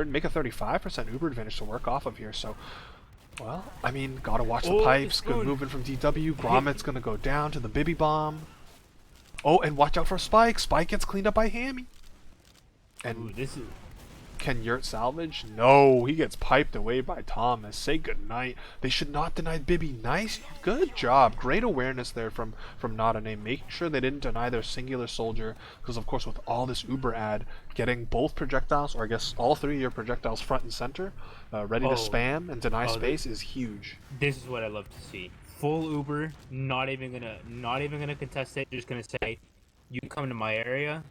make a 35% Uber advantage to work off of here. So, well, I mean, gotta watch the pipes. Good movement from DW. Gromit's gonna go down to the Bibby Bomb. Oh, and watch out for Spike. Spike gets cleaned up by Hammy. And this is... Can Yurt salvage? No, he gets piped away by Thomas. Say goodnight. They should not deny Bibby. Nice, good job. Great awareness there from Not a Name, making sure they didn't deny their singular soldier. Because of course, with all this Uber ad, getting both projectiles, or I guess all three of your projectiles front and center, ready to spam and deny space is huge. This is what I love to see. Full Uber, not even gonna contest it. Just gonna say, you come to my area.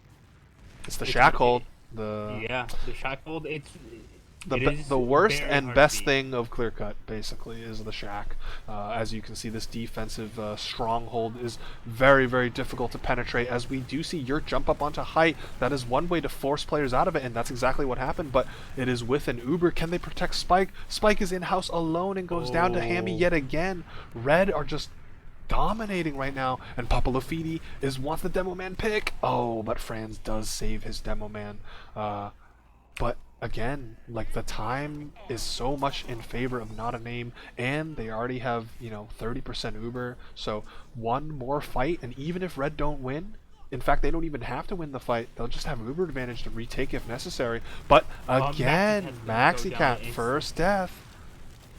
It's the shackle. The shackle. The worst and best thing of clear cut basically is the shack. As you can see, this defensive stronghold is very, very difficult to penetrate. As we do see Yurt jump up onto height, that is one way to force players out of it, and that's exactly what happened. But it is with an Uber. Can they protect Spike? Spike is in house alone and goes down to Hammy yet again. Red are just dominating right now, and Papa Lafiti wants the Demo Man pick. Oh, but Franz does save his Demo Man. But again, like, the time is so much in favor of Not a Name, and they already have 30% Uber. So one more fight, and even if Red don't win, in fact, they don't even have to win the fight. They'll just have Uber advantage to retake if necessary. But again, MaxiCat first death.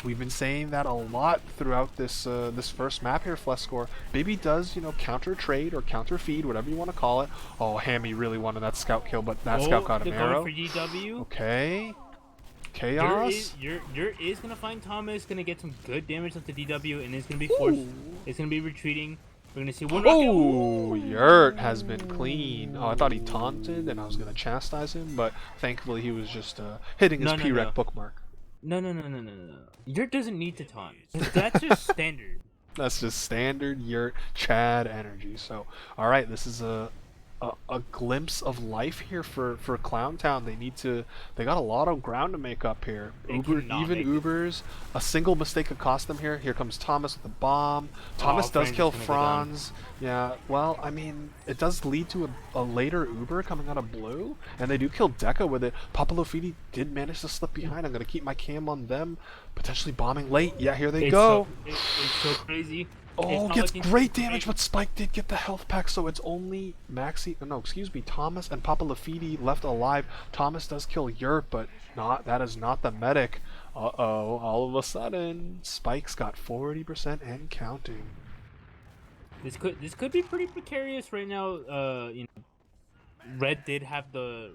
We've been saying that a lot throughout this this first map here, Flescore. Baby does, counter trade or counter feed, whatever you want to call it. Oh, Hammy really wanted that scout kill, but that scout got an arrow. For DW. Okay. Chaos. Yurt is gonna find Thomas, gonna get some good damage onto DW, and it's gonna be forced. It's gonna be retreating. We're gonna see one. Oh, Yurt has been clean. Oh, I thought he taunted, and I was gonna chastise him, but thankfully he was just hitting his P-Rec bookmark. No. Yurt doesn't need to taunt. That's just standard. That's just standard Yurt Chad energy. So, all right, this is a glimpse of life here for Clowntown. They got a lot of ground to make up here. Ubers, a single mistake could cost them here. Here comes Thomas with the bomb. Thomas does kill Franz. Yeah, well, I mean, it does lead to a later Uber coming out of blue, and they do kill Deca with it. Papa Lafiti did manage to slip behind. I'm gonna keep my cam on them, potentially bombing late. Yeah, here they go. It's so crazy. Oh, gets great damage, but Spike did get the health pack, so it's only Thomas and Papa Lafiti left alive. Thomas does kill Yurt, but that is not the medic. Uh-oh, all of a sudden, Spike's got 40% and counting. This could be pretty precarious right now. Red did have the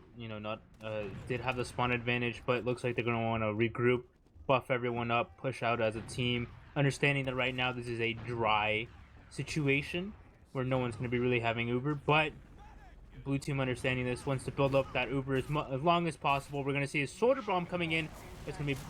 did have the spawn advantage, but it looks like they're gonna want to regroup, buff everyone up, push out as a team. Understanding that right now this is a dry situation where no one's going to be really having Uber, but blue team understanding this wants to build up that Uber as long as possible. We're going to see a Soldier Bomb coming in. It's going to be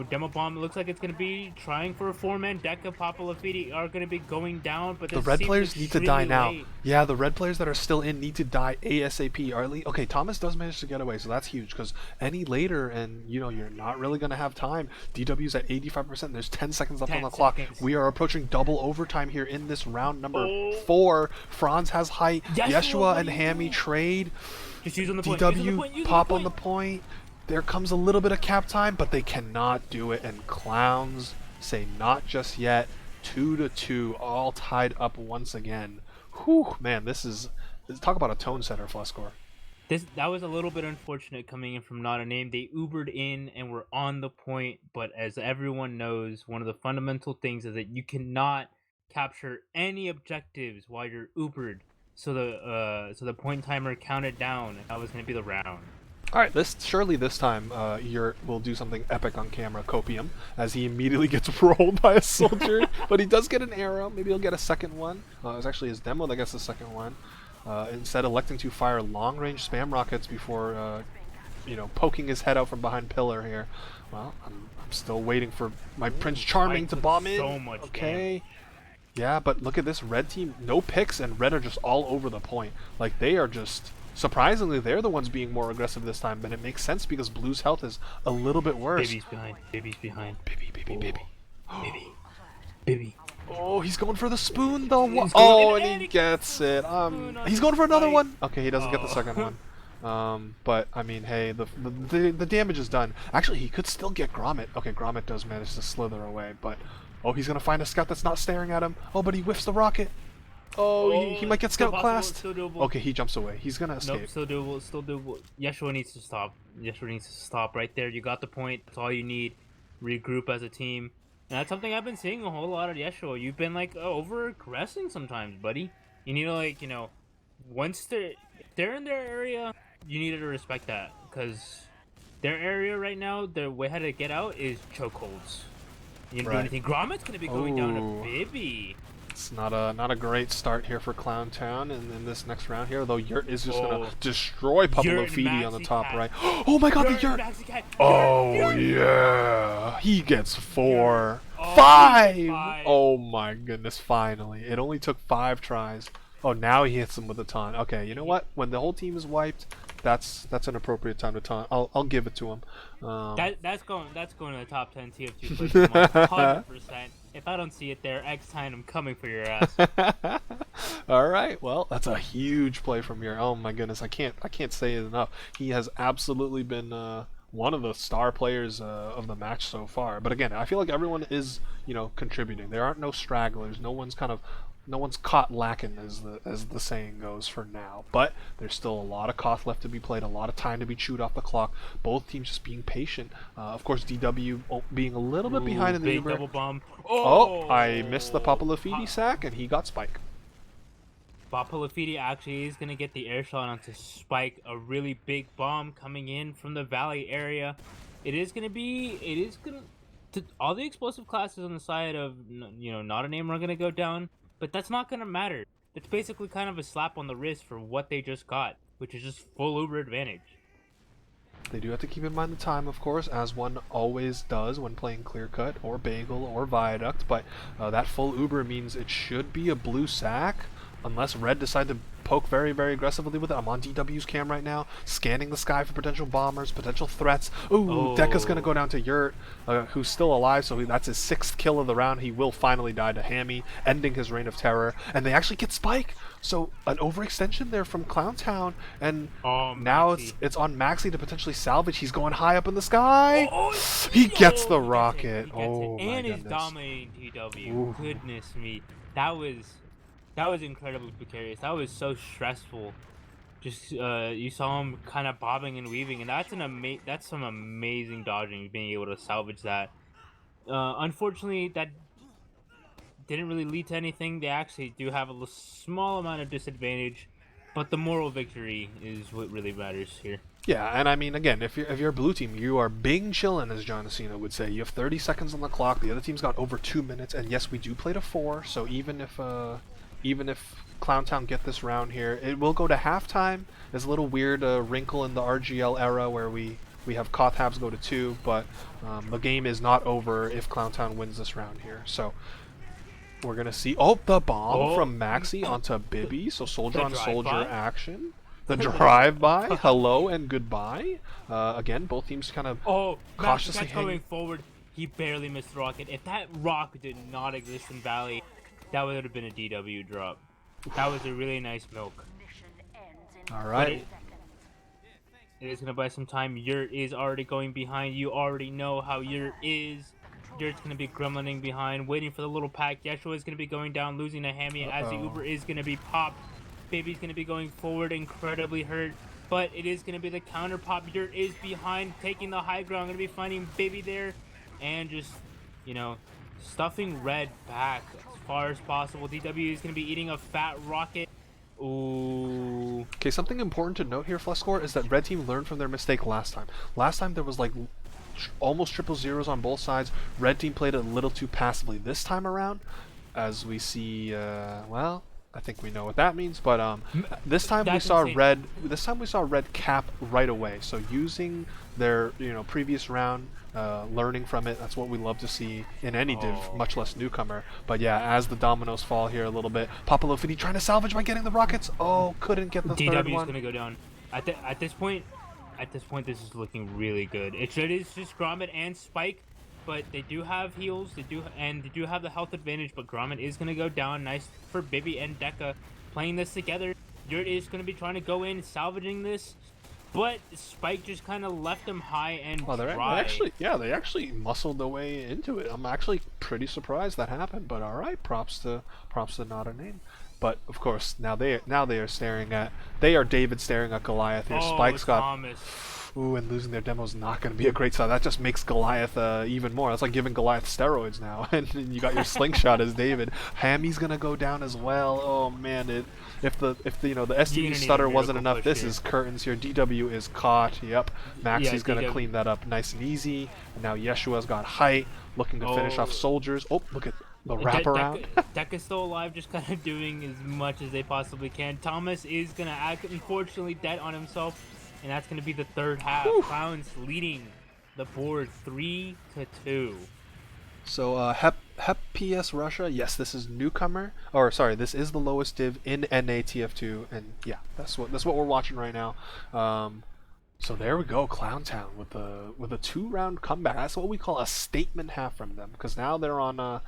Demo Bomb. It looks like it's going to be trying for a 4-man. Deca, Papa Lafiti are going to be going down, but the red players need to die now. Yeah, the red players that are still in need to die ASAP. Okay, Thomas does manage to get away, so that's huge, because any later and you're not really going to have time. DW's at 85%. There's 10 seconds left on the clock. We are approaching double overtime here in this round number 4. Franz has height. Yeshua and Hammy trade. Just use on the point. DW pop on the point. There comes a little bit of cap time, but they cannot do it, and Clowns say not just yet. 2-2, all tied up once again. Whew, man, this is talk about a tone setter, Flescore. That was a little bit unfortunate coming in from Not a Name. They Ubered in and were on the point, but as everyone knows, one of the fundamental things is that you cannot capture any objectives while you're Ubered. So the point timer counted down, and that was going to be the round. Alright, surely this time Yurt will do something epic on camera, Copium, as he immediately gets rolled by a soldier, but he does get an arrow. Maybe he'll get a second one. It was actually his demo that gets the second one. Instead electing to fire long-range spam rockets before poking his head out from behind pillar here. Well, I'm still waiting for my Prince Charming Spike to took bomb in. so much Okay. damage. Yeah, but look at this red team. No picks, and red are just all over the point. Like, they are just... Surprisingly, they're the ones being more aggressive this time, but it makes sense because blue's health is a little bit worse. Baby's behind. Baby's behind. Baby. Baby. Baby. Oh, he's going for the spoon, though. Oh, And he gets it. He's going for another one. Okay, he doesn't get the second one. But I mean, hey, the damage is done. Actually, he could still get Grommet. Okay, Grommet does manage to slither away, but he's gonna find a scout that's not staring at him. Oh, but he whiffs the rocket. Oh, he might get scout classed. Okay, he jumps away. He's gonna escape. Nope, still doable. Still doable. Yeshua needs to stop. Yeshua needs to stop right there. You got the point. That's all you need. Regroup as a team. And that's something I've been seeing a whole lot of Yeshua. You've been like over aggressing sometimes, buddy. You need to once they're in their area, you need to respect that, because their area right now, their way how to get out is chokeholds. You didn't do anything. Grommet's gonna be going down to Bibby. It's not a great start here for Clown Town, and in this next round here, though, Yurt is just gonna destroy Papalofidi on the top right. Oh my God, the Yurt! Oh yeah, he gets 4, 5. Oh my goodness, finally! It only took 5 tries. Oh, now he hits him with a taunt. Okay, you know what? When the whole team is wiped, that's an appropriate time to taunt. I'll give it to him. That's going to the top 10 TF2 players 100%. If I don't see it there, X-Time, I'm coming for your ass. All right, well, that's a huge play from here. Oh my goodness, I can't say it enough. He has absolutely been one of the star players of the match so far. But again, I feel like everyone is contributing. There aren't no stragglers. No one's caught lacking, as the saying goes, for now. But there's still a lot of Koth left to be played, a lot of time to be chewed off the clock. Both teams just being patient. Of course, DW being a little bit behind in the Uber. Double bomb. Oh, I missed the Papalofidi sack, and he got Spike. Papalofidi actually is going to get the air shot onto Spike. A really big bomb coming in from the valley area. All the explosive classes on the side of, not a name are going to go down. But that's not going to matter. It's basically kind of a slap on the wrist for what they just got, which is just full Uber advantage. They do have to keep in mind the time, of course, as one always does when playing Clear Cut or Bagel or Viaduct, but that full Uber means it should be a blue sack, unless Red decide to poke very, very aggressively with it. I'm on DW's cam right now, scanning the sky for potential bombers, potential threats. Ooh, Dekka's going to go down to Yurt, who's still alive, so that's his 6th kill of the round. He will finally die to Hammy, ending his reign of terror. And they actually get Spike! So, an overextension there from Clowntown, and now it's on Maxi to potentially salvage. He's going high up in the sky! He gets the rocket! Oh, my and goodness. is dominating DW. Ooh. Goodness me. That was incredibly precarious. That was so stressful. Just you saw him kind of bobbing and weaving, and that's some amazing dodging, being able to salvage that. Unfortunately, that didn't really lead to anything. They actually do have a small amount of disadvantage, but the moral victory is what really matters here. Yeah, and I mean, again, if you're a blue team, you are bing chillin', as John Cena would say. You have 30 seconds on the clock. The other team's got over 2 minutes, and yes, we do play to 4. So even if Clowntown get this round here, it will go to halftime. There's a little weird wrinkle in the RGL era where we have Koth halves go to 2, but the game is not over if Clowntown wins this round here. So we're gonna see the bomb from Maxi onto Bibby. So soldier on soldier action. The drive-by, hello and goodbye. Again, both teams kind of cautiously going forward. He barely missed the rocket. If that rock did not exist in Valley, that would have been a DW drop. That was a really nice milk. All right. It is going to buy some time. Yurt is already going behind. You already know how Yurt is. Yurt's going to be gremlining behind, waiting for the little pack. Yeshua is going to be going down, losing to Hammy, as the Uber is going to be popped. Baby's going to be going forward, incredibly hurt. But it is going to be the counter pop. Yurt is behind, taking the high ground. Going to be finding Baby there. And just, stuffing Red back as far as possible. DW is going to be eating a fat rocket. Ooh. Okay, something important to note here, Flescore, is that Red Team learned from their mistake last time. Last time there was like almost triple zeros on both sides. Red Team played a little too passively. This time around, as we see, I think we know what that means. But M- this time we That's saw insane. red. This time we saw red cap right away. So using their previous round, learning from it. That's what we love to see in any div, Oh, much less newcomer. But yeah, as the dominoes fall here a little bit, Papalofini trying to salvage by getting the rockets. Oh, couldn't get the third DW is one. gonna go down. At this point, this is looking really good. It is just Gromit and Spike, but they do have heals. They do have the health advantage. But Gromit is gonna go down. Nice for Bibi and Deca playing this together. Yurt is gonna be trying to go in, salvaging this, but Spike just kind of left him high and Oh, they dry. actually, yeah, they actually muscled their way into it. I'm actually pretty surprised that happened, but all right, props to not a name. But of course, now they are staring at they are David staring at Goliath here. Oh, Spike's got Thomas. ooh, and losing their demo is not going to be a great sign. That just makes Goliath even more. That's like giving Goliath steroids now, and you got your slingshot as David. Hammy's gonna go down as well. Oh man, if the the You're STD gonna need a stutter wasn't miracle enough, push this here. is curtains here. DW is caught. Yep, Yeah, Maxi's gonna DW. clean that up nice and easy. And now Yeshua's got height, looking to finish off Oh, soldiers. Oh, look at the wraparound. Deck is still alive, just kind of doing as much as they possibly can. Thomas is gonna act, unfortunately, dead on himself, and that's gonna be the third half. Whew. Clowns leading the board 3-2. So Hep PS Russia, yes, this is newcomer. Or sorry, this is the lowest div in NATF2, and yeah, that's what we're watching right now. So there we go, Clowntown with a 2-round comeback. That's what we call a statement half from them, because now they're on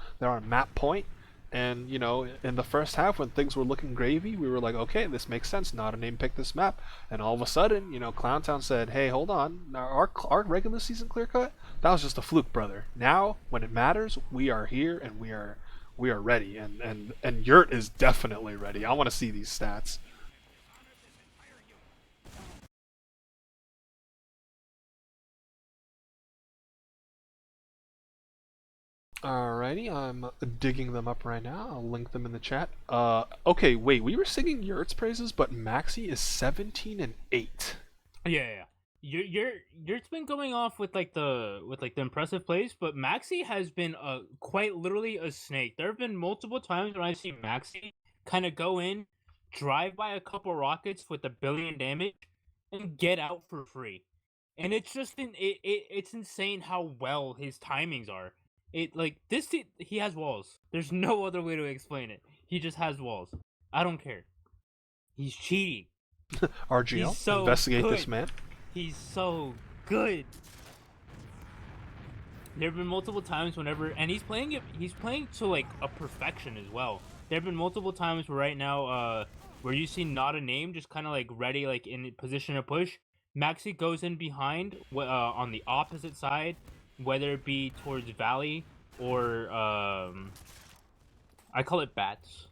map point. And in the first half, when things were looking gravy, we were like, okay, this makes sense. Not a name picked this map, and all of a sudden, Clowntown said, hey, hold on, our regular season clear cut, that was just a fluke, brother. Now, when it matters, we are here and we are ready. And Yurt is definitely ready. I want to see these stats. Alrighty, I'm digging them up right now. I'll link them in the chat. Okay, wait, we were singing Yurt's praises, but Maxi is 17-8. Yeah. You're been going off with the impressive plays, but Maxi has been quite literally a snake. There have been multiple times when I've seen Maxi kind of go in, drive by a couple rockets with 1 billion damage, and get out for free. And it's just it's insane how well his timings are. He has walls. There's no other way to explain it. He just has walls. I don't care. He's cheating. He's RGL, so investigate this good. man. He's so good. There have been multiple times whenever, and he's playing it. He's playing to like a perfection as well. There have been multiple times where right now, where you see not a name, just kind of like ready, like in position to push. Maxi goes in behind, on the opposite side, whether it be towards Valley or I call it bats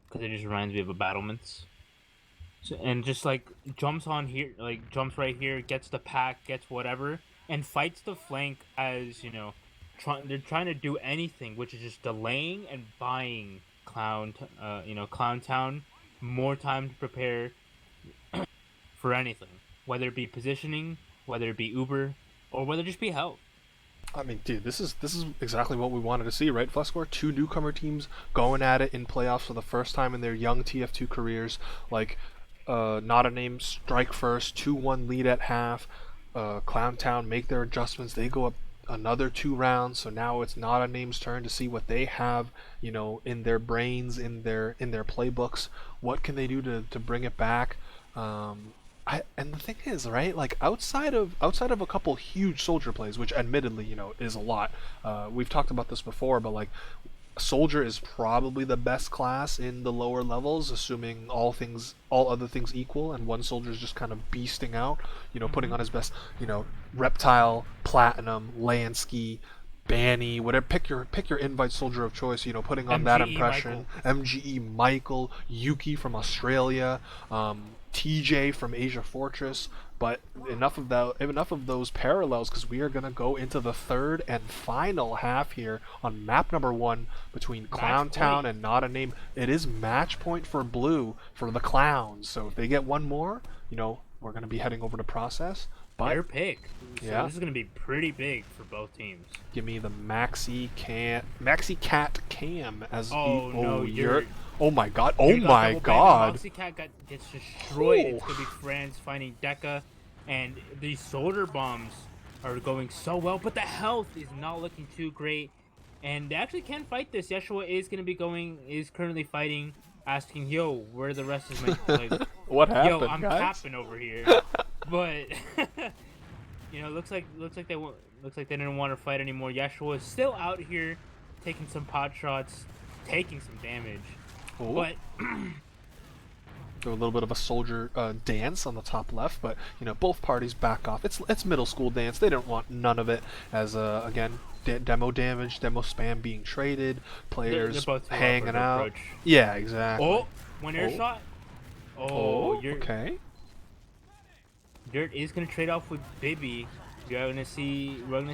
because it just reminds me of a battlements. So, and just like jumps on here, like jumps right here, gets the pack, gets whatever, and fights the flank as they're trying to do anything, which is just delaying and buying Clown Town more time to prepare for anything, whether it be positioning, whether it be Uber, or whether it just be health. I mean, dude, this is exactly what we wanted to see, right? Flexcore, two newcomer teams going at it in playoffs for the first time in their young TF2 careers. Like, not a name strike first, 2-1 lead at half. Clowntown make their adjustments. They go up another 2 rounds. So now it's not a name's turn to see what they have, in their brains, in their playbooks. What can they do to bring it back? And the thing is, right? Like outside of a couple huge soldier plays, which admittedly, is a lot. We've talked about this before, but like soldier is probably the best class in the lower levels, assuming all other things equal, and one soldier is just kind of beasting out, putting on his best, reptile, platinum, Lansky, Banny, whatever. Pick your invite soldier of choice. Putting on that MGE impression. MGE Michael, Yuki from Australia, TJ from Asia Fortress. But enough of those parallels, because we are gonna go into the third and final half here on map number 1 between Clowntown and Not a Name. It is match point for blue for the Clowns. So if they get one more, we're gonna be heading over to process. But their pick. So yeah, this is gonna be pretty big for both teams. give me the Maxi Cat Cam as Oh no, you're. you're Oh my god! Oh you got my double banned. god! Moxie Cat gets destroyed. Oh. It's gonna be Franz finding Deca, and these soldier bombs are going so well, but the health is not looking too great. And they actually can fight this. Yeshua is currently fighting, asking, "Yo, where the rest is my like?" What Yo, happened, I'm guys? capping over here, but looks like they didn't want to fight anymore. Yeshua is still out here taking some pot shots, taking some damage, Oh. but Do a little bit of a soldier dance on the top left, but both parties back off. It's middle school dance. They don't want none of it. As again, demo damage, demo spam being traded, they're players both too awkward hanging to out. approach. Yeah, exactly. Oh, one air Oh, shot. Oh, oh, okay. Dirt is gonna trade off with Bibby. We're gonna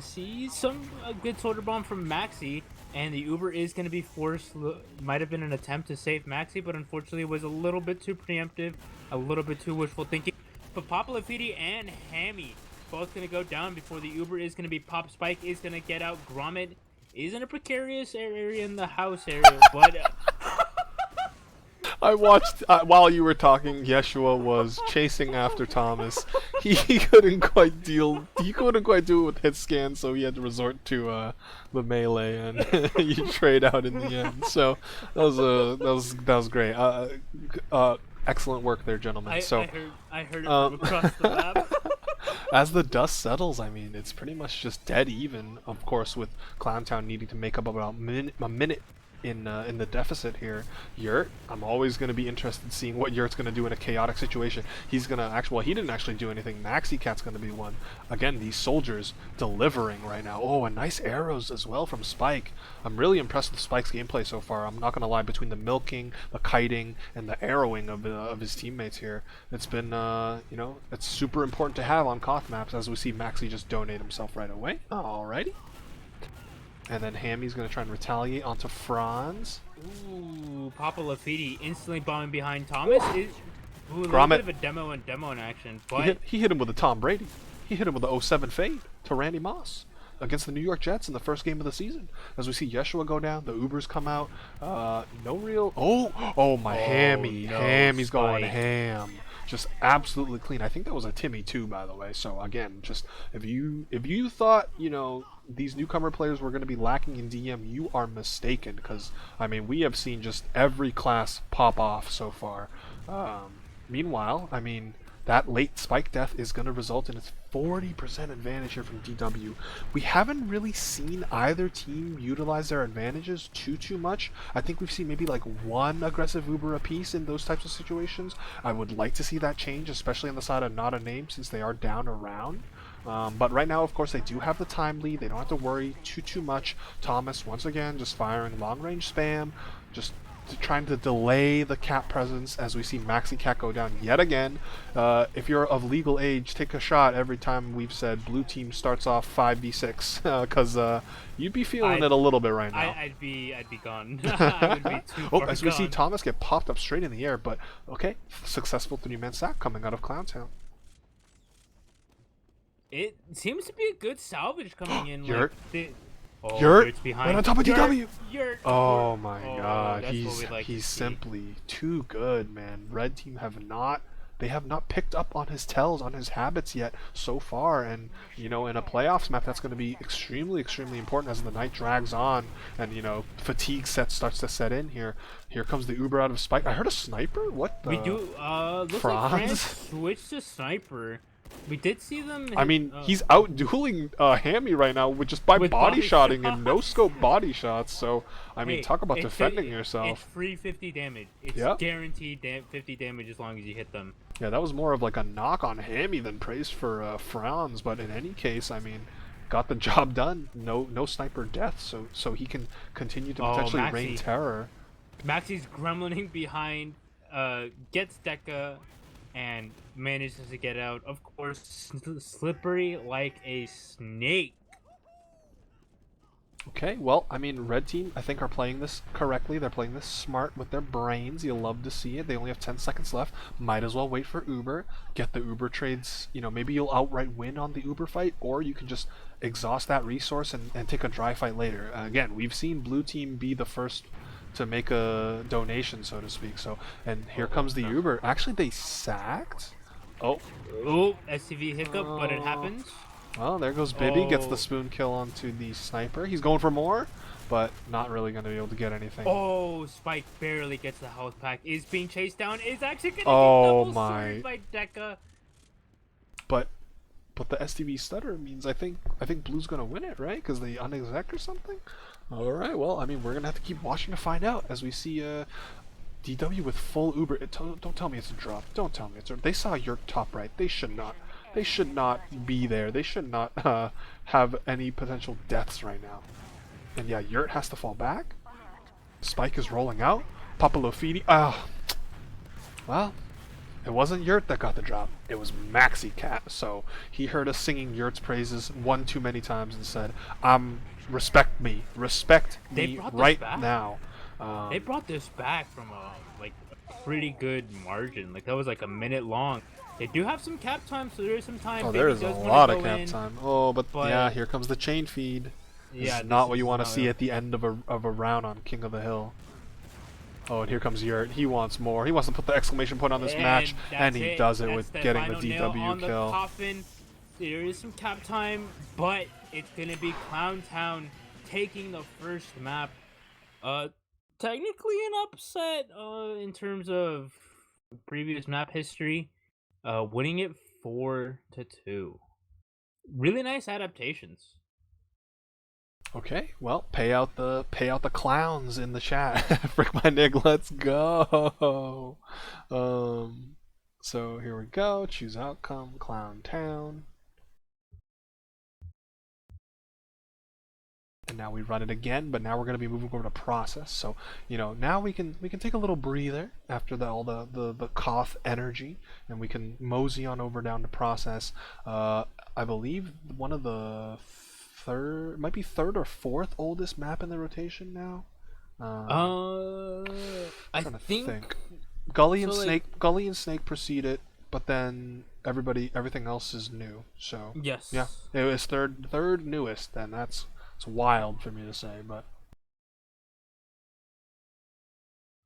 see some good soldier bomb from Maxi, and the Uber is gonna be forced. Might have been an attempt to save Maxi, but unfortunately was a little bit too preemptive, a little bit too wishful thinking. But Papa Lafiti and Hammy both gonna go down before the Uber is gonna be Pop Spike is gonna get out. Gromit is in a precarious area in the house area, but. I watched while you were talking. Yeshua was chasing after Thomas. He couldn't quite deal. He couldn't quite do it with hit scan, so he had to resort to the melee, and you trade out in the end. So that was great. Excellent work there, gentlemen. So I heard it from across the map. as the dust settles, I mean, it's pretty much just dead even. Of course, with Clowntown needing to make up about a minute in the deficit here. Yurt, I'm always going to be interested in seeing what Yurt's going to do in a chaotic situation. He's going to actually, well, he didn't actually do anything. Maxi Cat's going to be one. Again, these soldiers delivering right now. Oh, and nice arrows as well from Spike. I'm really impressed with Spike's gameplay so far. I'm not going to lie, between the milking, the kiting, and the arrowing of his teammates here, it's been, it's super important to have on Koth maps, as we see Maxi just donate himself right away. Alrighty. And then Hammy's going to try and retaliate onto Franz. Ooh, Papa Lafiti instantly bombing behind Thomas. Ooh, a little Gromit. bit of a demo in action, but He hit him with a Tom Brady. He hit him with a 07 fade to Randy Moss against the New York Jets in the first game of the season. As we see Yeshua go down, the Ubers come out. No real. Oh my Hammy. no, Hammy's going Spike. ham. Just absolutely clean. I think that was a Timmy too, by the way. So again, just if you thought these newcomer players were going to be lacking in DM, you are mistaken. Because I mean, we have seen just every class pop off so far. Meanwhile, I mean, that late spike death is going to result in its 40% advantage here from DW. We haven't really seen either team utilize their advantages too much. I think we've seen maybe like one aggressive Uber apiece in those types of situations. I would like to see that change, especially on the side of not a name, since they are down around. But right now, of course, they do have the time lead. They don't have to worry too much. Thomas, once again, just firing long-range spam, just trying to delay the cat presence, as we see Maxi Cat go down yet again. If you're of legal age, take a shot every time we've said blue team starts off 5v6, because you'd be feeling it a little bit right now. I'd be gone. I would be too far as we see gone. Thomas get popped up straight in the air, but okay, successful 3-man sack coming out of Clowntown. It seems to be a good salvage coming in. Yurt. Yurt's behind. Right on top of DW. Yurt. Oh my god, that's what we'd like to he's see. simply too good, man. Red team have not picked up on his tells, on his habits yet so far, and in a playoffs map that's going to be extremely important as the night drags on and fatigue starts to set in here. Here comes the Uber out of Spike. I heard a sniper. What the? We do. Looks Franz? like France switched to sniper. We did see them. I mean, he's out dueling Hammy right now with just by With body body shotting and shots. no scope body shots. So I mean, Hey, talk about it's defending It's yourself. free 50 damage. It's Yeah. guaranteed 50 damage as long as you hit them. Yeah, that was more of like a knock on Hammy than praise for Franz. But in any case, I mean, got the job done. No sniper death, so he can continue to potentially rain Maxi. terror. Maxi's gremlining behind, gets Deca, and manages to get out. Of course, slippery like a snake. Okay, well, I mean, red team, I think, are playing this correctly. They're playing this smart with their brains. You'll love to see it. They only have 10 seconds left. Might as well wait for Uber. Get the Uber trades. Maybe you'll outright win on the Uber fight, or you can just exhaust that resource and take a dry fight later. Again, we've seen blue team be the first to make a donation, so to speak. So, and here Oh comes the no. Uber. Actually, they sacked. Oh, Oh, SCV hiccup, but it uh, happens. well, there goes Bibby. Gets the Oh, spoon kill onto the sniper. He's going for more, but not really going to be able to get anything. oh, Spike barely gets the health pack. Is being chased down. Is actually gonna get Oh double sword my! by Deca. But the STV stutter means I think Blue's going to win it, right? Because they unexec or something. All right. Well, I mean, we're going to have to keep watching to find out as we see DW with full Uber. Don't tell me it's a drop. Don't tell me it's a. They saw your top right. They should not. They should not be there. They should not have any potential deaths right now. And yeah, Yurt has to fall back. Spike is rolling out. Papalofini. Well, it wasn't Yurt that got the drop. It was Maxi Cat. So he heard us singing Yurt's praises one too many times and said, respect me. Respect They me brought this right back. now. They brought this back from a pretty good margin. Like that was like a minute long. They do have some cap time, so there is some time. Oh, Baby there is a does wanna lot of go cap in, time. Oh, but yeah, but here comes the chain feed. This yeah, is not this what you is want to not. see at the end of a round on King of the Hill. Oh, and here comes Yurt. He wants more. He wants to put the exclamation point on this match, and he does it That's with the getting the final nail DW on the kill. coffin. There is some cap time, but it's gonna be Clown Town taking the first map. Uh, Technically an upset. In terms of previous map history. Winning it 4-2. Really nice adaptations. Okay, well, pay out the clowns in the chat. Frick my nig, let's go. Um, so here we go. Choose outcome, Clown Town, and now we run it again. But now we're gonna be moving over to process. So now we can take a little breather after all the cough energy, and we can mosey on over down to process. I believe one of the might be third or fourth oldest map in the rotation now. I Trying to think think. Gully so. and Like, Snake preceded, but then everything else is new. So yeah, yes, it was third newest. Then it's wild for me to say, but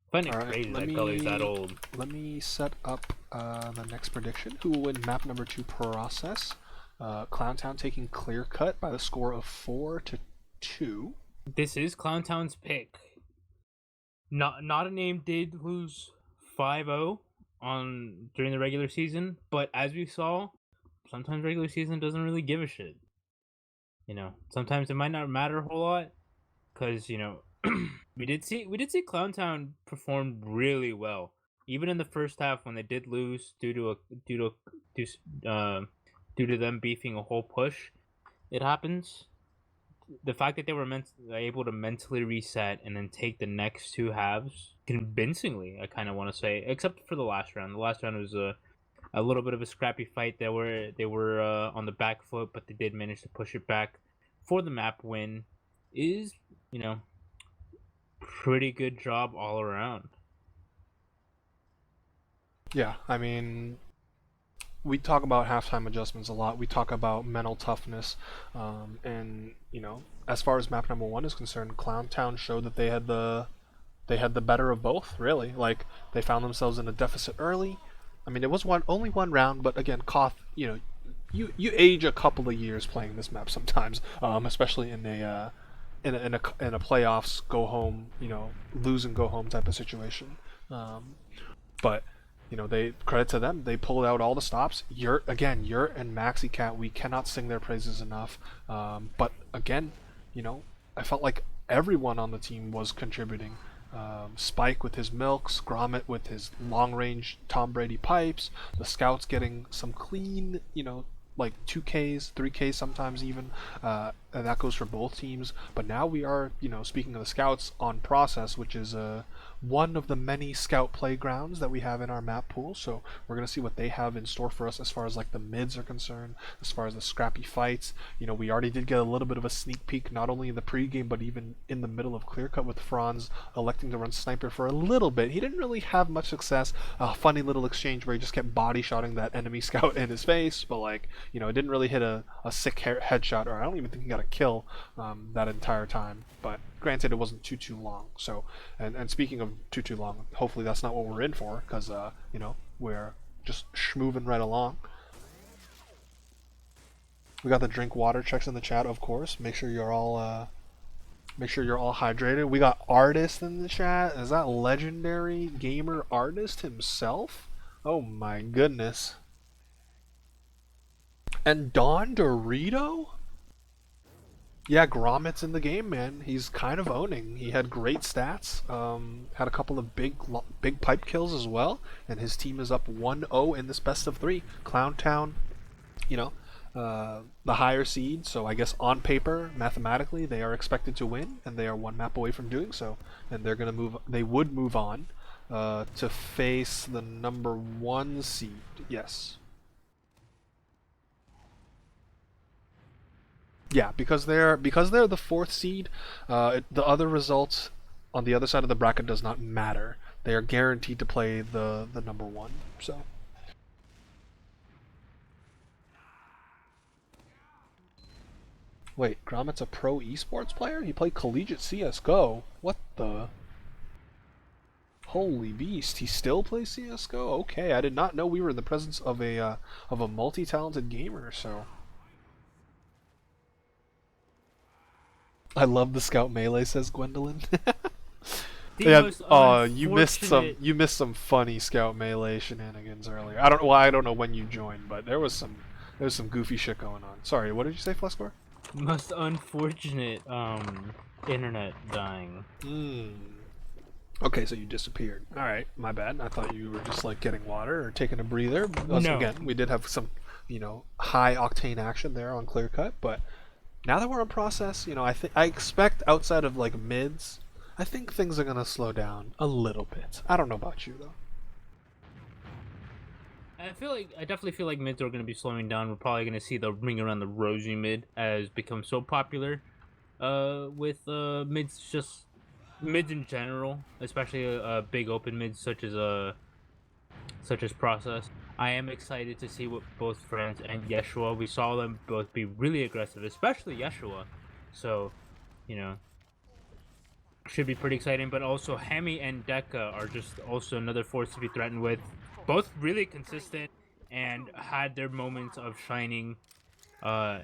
find all it right. crazy Let that Gully's that me old. let me set up the next prediction. Who will win map number 2 process? Clowntown taking clear cut by the score of 4-2. This is Clown Town's pick. Not a name did lose 5-0 on during the regular season, but as we saw, sometimes regular season doesn't really give a shit. Sometimes it might not matter a whole lot because we did see Clowntown perform really well, even in the first half when they did lose due to them beefing a whole push. It happens. The fact that they were able to mentally reset and then take the next two halves convincingly, I kind of want to say, except for the last round. The last round was a little bit of a scrappy fight. They were on the back foot, but they did manage to push it back for the map win. Is pretty good job all around. Yeah, I mean, we talk about halftime adjustments a lot. We talk about mental toughness, and as far as map number 1 is concerned, Clowntown showed that they had the better of both. Really, like they found themselves in a deficit early. I mean, it was only one round, but again, Koth, you age a couple of years playing this map sometimes, especially in a playoffs go home, lose and go home type of situation. But they credit to them. They pulled out all the stops. Yurt and Maxi Cat. We cannot sing their praises enough. But again, I felt like everyone on the team was contributing. Spike with his milks, Gromit with his long range Tom Brady pipes, the scouts getting some clean, like 2Ks, 3Ks sometimes even, and that goes for both teams. But now we are, speaking of the scouts, on process, which is one of the many scout playgrounds that we have in our map pool. So we're gonna see what they have in store for us as far as like the mids are concerned, as far as the scrappy fights. We already did get a little bit of a sneak peek, not only in the pregame but even in the middle of clear cut with Franz electing to run sniper for a little bit. He didn't really have much success. A funny little exchange where he just kept body shotting that enemy scout in his face, but like it didn't really hit a sick headshot, or I don't even think he got a kill that entire time. But granted, it wasn't too long. So, and speaking of too long, hopefully that's not what we're in for, because we're just schmoving right along. We got the drink water checks in the chat, of course. Make sure you're all hydrated. We got Artist in the chat. Is that legendary gamer Artist himself? Oh my goodness. And Don Dorito? Yeah, Gromit's in the game, man. He's kind of owning. He had great stats. Had a couple of big pipe kills as well, and his team is up 1-0 in this best of 3. Clowntown, the higher seed, so I guess on paper, mathematically, they are expected to win, and they are one map away from doing so. And they're gonna move. They would move on to face the number 1 seed. Yes. Yeah, because they're the 4th seed. The other results on the other side of the bracket does not matter. They are guaranteed to play the number 1. So. Wait, Gromit's a pro esports player? He played collegiate CS:GO. What the? Holy beast! He still plays CS:GO. Okay, I did not know we were in the presence of a multi-talented gamer. So. I love the scout melee, says Gwendolyn. Yeah, you missed some funny scout melee shenanigans earlier. I don't know when you joined, but there was some goofy shit going on. Sorry, what did you say, Flescore? Most unfortunate internet dying. Okay, so you disappeared. All right, my bad. I thought you were just like getting water or taking a breather. No. Again, we did have some, high octane action there on clear cut, but now that we're on process, I expect outside of like mids, I think things are gonna slow down a little bit. I don't know about you though. I definitely feel like mids are going to be slowing down. We're probably going to see the ring around the rosy mid as become so popular with mids in general, especially big open mids such as process. I am excited to see what both Franz and Yeshua, we saw them both be really aggressive, especially Yeshua. So, should be pretty exciting. But also Hemi and Deka are just also another force to be threatened with. Both really consistent and had their moments of shining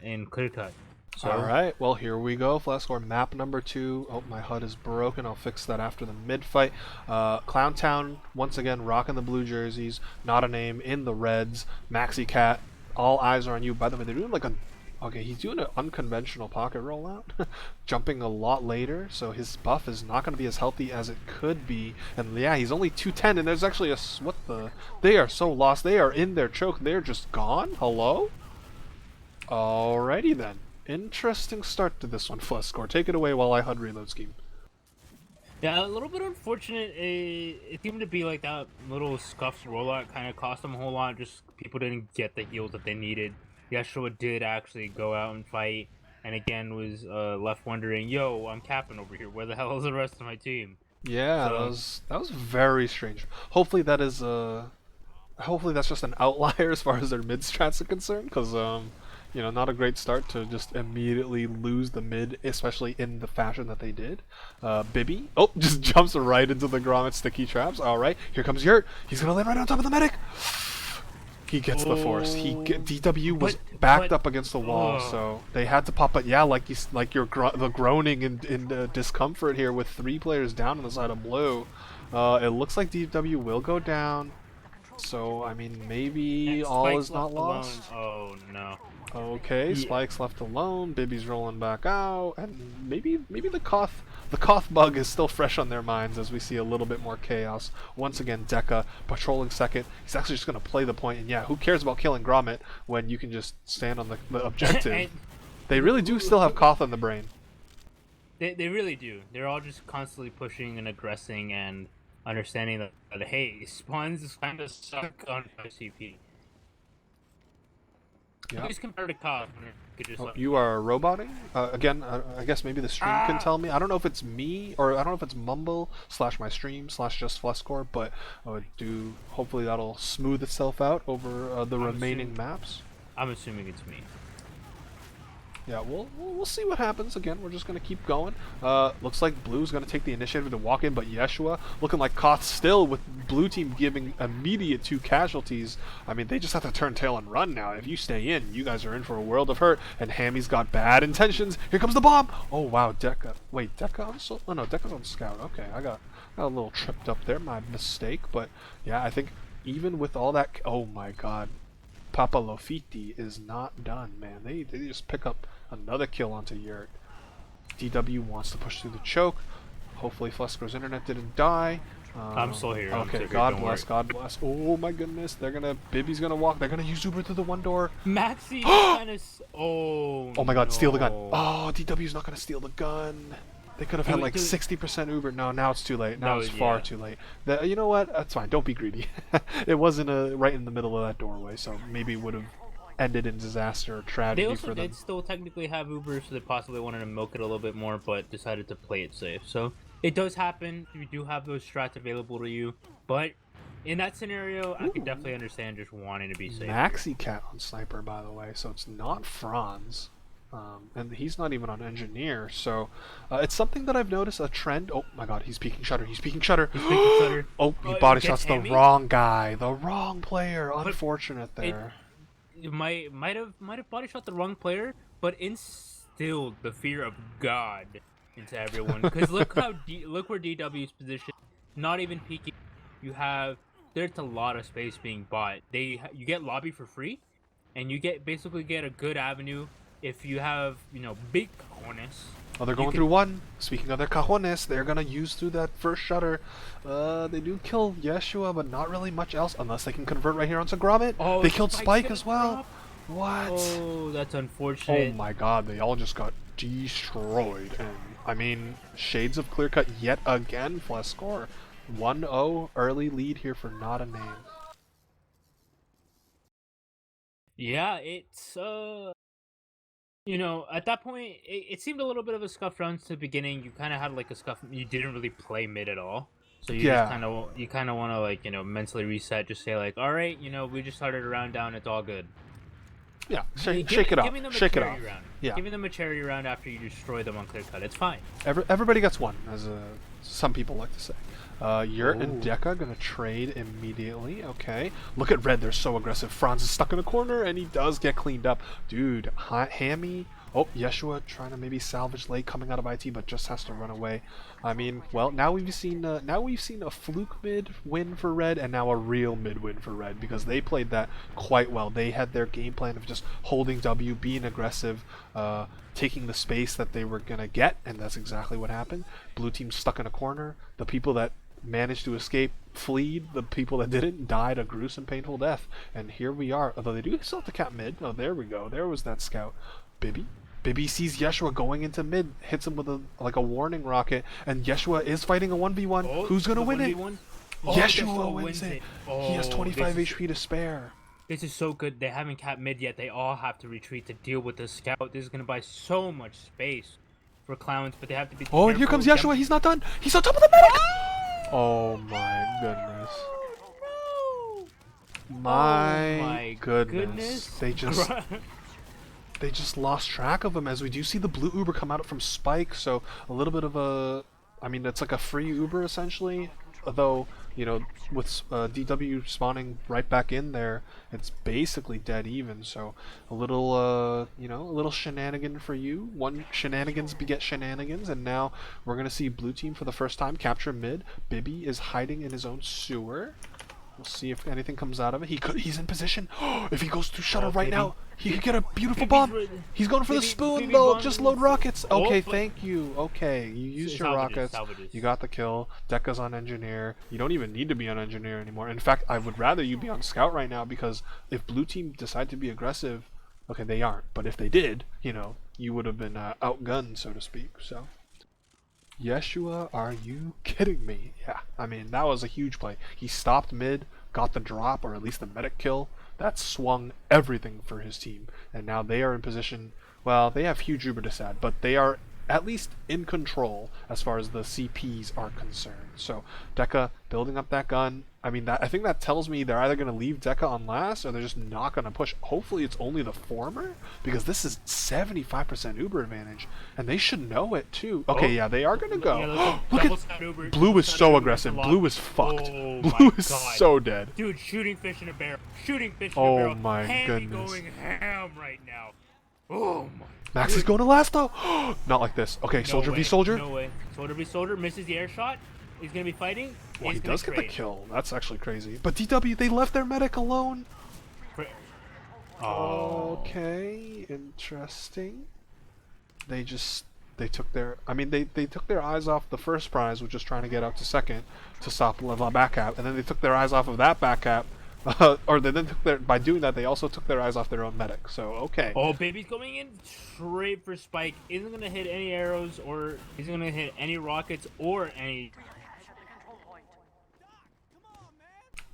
in clear cut. So. Alright, well here we go. Flescore map number 2. Oh, my HUD is broken. I'll fix that after the mid fight. Clowntown once again rocking the blue jerseys. Not a name in the reds. Maxi Cat, all eyes are on you. By the way, they're doing like a okay, he's doing an unconventional pocket rollout, jumping a lot later, so his buff is not going to be as healthy as it could be. And yeah, he's only 210, and there's actually what the? They are so lost. They are in their choke. They're just gone. Hello? Alrighty then. Interesting start to this one, Flescore. Take it away while I HUD reload scheme. Yeah, a little bit unfortunate. It seemed to be like that little scuffs rollout kind of cost them a whole lot. Just people didn't get the heals that they needed. Yeshua did actually go out and fight, and again was left wondering, "Yo, I'm capping over here. Where the hell is the rest of my team?" Yeah, that was very strange. Hopefully that is hopefully that's just an outlier as far as their mid strats are concerned, because not a great start to just immediately lose the mid, especially in the fashion that they did. Bibby, just jumps right into the Grommet sticky traps. All right, here comes Yurt. He's gonna land right on top of the medic. He gets the force. DW was backed up against the wall, so they had to pop it. Yeah, the groaning and discomfort here with 3 players down on the side of blue. It looks like DW will go down. So, I mean, maybe And all Spike's is not left alone. lost. Oh no. Okay, Yeah. Spike's left alone. Bibby's rolling back out, and maybe the Koth bug is still fresh on their minds as we see a little bit more chaos. Once again, Deca patrolling second. He's actually just gonna play the point, and yeah, who cares about killing Gromit when you can just stand on the objective? And They really do still have Koth on the brain. they really do. They're all just constantly pushing and aggressing and understanding that hey, spawns kind of suck on CP. Yeah. Please compare to COD. Could just Oh, you are roboting? Again, I guess maybe the stream can tell me. I don't know if it's me, or I don't know if it's Mumble / my stream / just Flescore, but hopefully that'll smooth itself out over the remaining maps. I'm assuming it's me. Yeah, we'll see what happens. Again, we're just gonna keep going. Looks like Blue's gonna take the initiative to walk in, but Yeshua looking like Koth still, with Blue team giving immediate 2 casualties. I mean, they just have to turn tail and run now. If you stay in, you guys are in for a world of hurt. And Hammy's got bad intentions. Here comes the bomb. Oh wow, Deca. Wait, Deca on oh no, Deca's on scout. Okay, I got a little tripped up there. My mistake. But yeah, I think even with all that, oh my God. Papa Lofiti is not done, man. They just pick up another kill onto Yurt. DW wants to push through the choke. Hopefully Flesco's internet didn't die. I'm still here. Okay, God bless, God bless. Oh my goodness, Bibby's gonna walk. They're gonna use Uber through the one door. Maxi kind of. Oh my God, steal the gun. Oh, DW's not gonna steal the gun. They could have had like 60% Uber. No, now it's too late. Now it's far too late. You know what? That's fine. Don't be greedy. It wasn't right in the middle of that doorway, so maybe it would have ended in disaster or tragedy for them. They also did still technically have Uber, so they possibly wanted to milk it a little bit more, but decided to play it safe. So it does happen. You do have those strats available to you, but in that scenario, I can definitely understand just wanting to be safe. Maxi Cat on Sniper, by the way, so it's not Franz. And he's not even on Engineer, so it's something that I've noticed, a trend. Oh my God, he's peeking Shutter. He's peeking Shutter. Oh, he body shots the wrong guy, the wrong player. Unfortunate there. It might have body shot the wrong player, but instilled the fear of God into everyone. Because look where DW's position. Not even peeking. There's a lot of space being bought. You get lobby for free, and you basically get a good avenue. If you have, big cojones. Oh, they're going through one. Speaking of their cojones, they're going to use through that first shutter. They do kill Yeshua, but not really much else, unless they can convert right here onto Gromit. Oh, they killed Spike as well. What? Oh, that's unfortunate. Oh my God, they all just got destroyed. And, I mean, shades of clear cut yet again, Flescore. 1-0 early lead here for Not a Name. Yeah, it's, at that point, it seemed a little bit of a scuffed round to the beginning. You kind of had like a scuff. You didn't really play mid at all, so you just kind of want to like mentally reset. Just say like, all right, we just started a round down. It's all good. Yeah, shake it off. Shake it off. Yeah, giving them a charity round after you destroy them on clear cut. It's fine. Everybody gets one, as some people like to say. Yurt and Deca gonna trade immediately. Okay. Look at Red. They're so aggressive. Franz is stuck in a corner, and he does get cleaned up. Dude, Hammy. Oh, Yeshua trying to maybe salvage late coming out of IT, but just has to run away. I mean, well, now we've seen a fluke mid win for Red, and now a real mid win for Red, because they played that quite well. They had their game plan of just holding W, being aggressive, taking the space that they were gonna get, and that's exactly what happened. Blue team stuck in a corner. The people that managed to escape fled. The people that didn't died a gruesome, painful death. And here we are. Although they do still have to cap mid. Oh, there we go. There was that scout. Bibby sees Yeshua going into mid, hits him with a warning rocket, and Yeshua is fighting a 1v1. Oh, who's gonna win it? Oh, Yeshua wins it. He has 25 HP to spare. This is so good. They haven't capped mid yet. They all have to retreat to deal with the scout. This is gonna buy so much space for clowns, but they have to be. Oh, and here comes Yeshua. He's not done. He's on top of the medic. Oh my goodness. My goodness. They just lost track of him, as we do see the blue Uber come out from Spike, so a little bit of it's like a free Uber essentially, although, with DW spawning right back in there, it's basically dead even, so a little shenanigan for you. One shenanigans beget shenanigans, and now we're going to see blue team for the first time capture mid. Bibby is hiding in his own sewer. We'll see if anything comes out of it. He's in position. If he goes through shutter Oh, right baby. now, he could get a beautiful Baby's bomb. ready. He's going for the Baby, spoon baby though. bomb Just is- load rockets. Oh, Okay, but- thank you. Okay, you used your rockets. Salvages. You got the kill. Dekka's on engineer. You don't even need to be on engineer anymore. In fact, I would rather you be on scout right now, because if blue team decide to be aggressive, okay, they aren't. But if they did, you know, you would have been outgunned, so to speak. So. Yeshua, are you kidding me? Yeah, I mean, that was a huge play. He stopped mid, got the drop, or at least the medic kill. That swung everything for his team. And now they are in position, well, they have huge Uber Desad, but they are at least in control as far as the CPs are concerned. So Dekka building up that gun. I mean, I think that tells me they're either going to leave Dekka on last, or they're just not going to push. Hopefully it's only the former, because this is 75% Uber advantage, and they should know it too. Okay, yeah, they are going to go. Yeah, Look at Blue is so aggressive. Blue is fucked. Oh, Blue my is God. so dead. Dude, shooting fish in a barrel. Shooting fish in a Oh barrel. my Hammy goodness. going ham right now. Oh my. Max is going to last though. Not like this. Okay, No soldier way, v soldier. No way. Soldier v soldier misses the air shot. He's gonna be fighting. Well, he He's gonna does get the trade. kill. That's actually crazy. But DW, they left their medic alone. Oh. Okay, interesting. They took their, I mean, they took their eyes off the first prize, which was trying to get up to second to stop level back cap, and then they took their eyes off of that back cap, or they then took their, by doing that, they also took their eyes off their own medic. So okay. Oh, baby's coming in straight for Spike. Isn't gonna hit any arrows, or isn't gonna hit any rockets or any.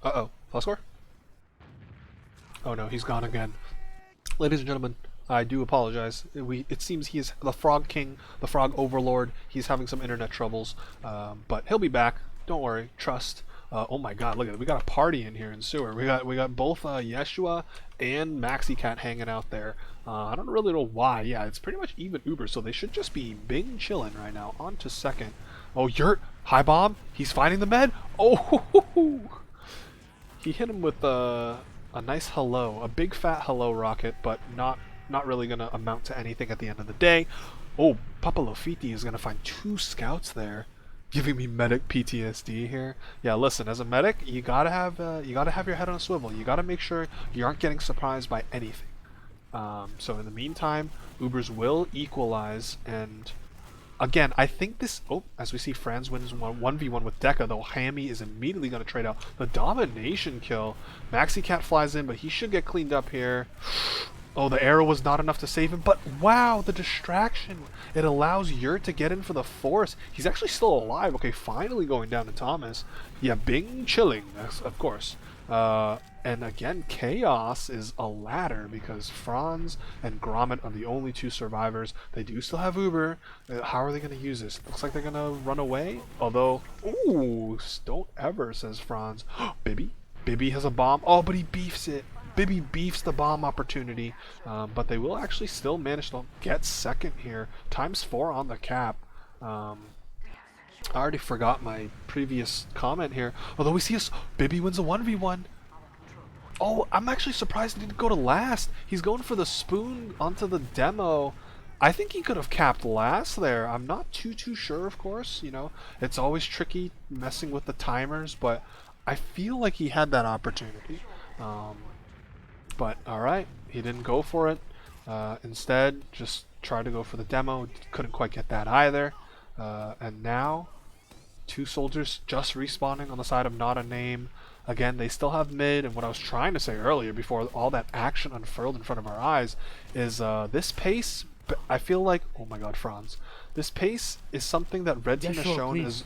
Uh-oh. Plus score? Oh no, he's gone again. Ladies and gentlemen, I do apologize. It seems he is the Frog King, the Frog Overlord. He's having some internet troubles, but he'll be back. Don't worry. Trust. Oh my God! Look at it. We got a party in here in sewer. We got both Yeshua and Maxi Cat hanging out there. I don't really know why. Yeah, it's pretty much even Uber, so they should just be bing chilling right now. On to second. Oh, Yurt high bomb. He's finding the med. Oh, he hit him with a nice hello, a big fat hello rocket, but not really gonna amount to anything at the end of the day. Oh, Papa Lofiti is gonna find 2 scouts there, giving me medic PTSD here. Yeah, listen, as a medic, you gotta have your head on a swivel. You gotta make sure you aren't getting surprised by anything. So in the meantime, Ubers will equalize, and again, I think this. Oh, as we see, Franz wins 1v1 with Dekka, though Hammy is immediately going to trade out the domination kill. Maxi Cat flies in, but he should get cleaned up here. Oh, the arrow was not enough to save him, but wow, the distraction. It allows Yurt to get in for the force. He's actually still alive. Okay, finally going down to Thomas. Yeah, Bing chilling, of course. And again, Chaos is a ladder because Franz and Gromit are the only 2 survivors. They do still have Uber. How are they going to use this? Looks like they're going to run away. Although, ooh, don't ever, says Franz. Bibby? Bibby has a bomb. Oh, but he beefs it. Bibby beefs the bomb opportunity, but they will actually still manage to get second here. ×4 on the cap. I already forgot my previous comment here. Although we see Bibby wins a 1v1. Oh, I'm actually surprised he didn't go to last. He's going for the spoon onto the demo. I think he could have capped last there. I'm not too sure, of course. You know, it's always tricky messing with the timers, but I feel like he had that opportunity. But alright, he didn't go for it. Instead, just tried to go for the demo. Couldn't quite get that either. And now, 2 soldiers just respawning on the side of not a name. Again, they still have mid, and what I was trying to say earlier before all that action unfurled in front of our eyes is this pace, I feel like, oh my God, Franz. This pace is something that Red Team has shown is,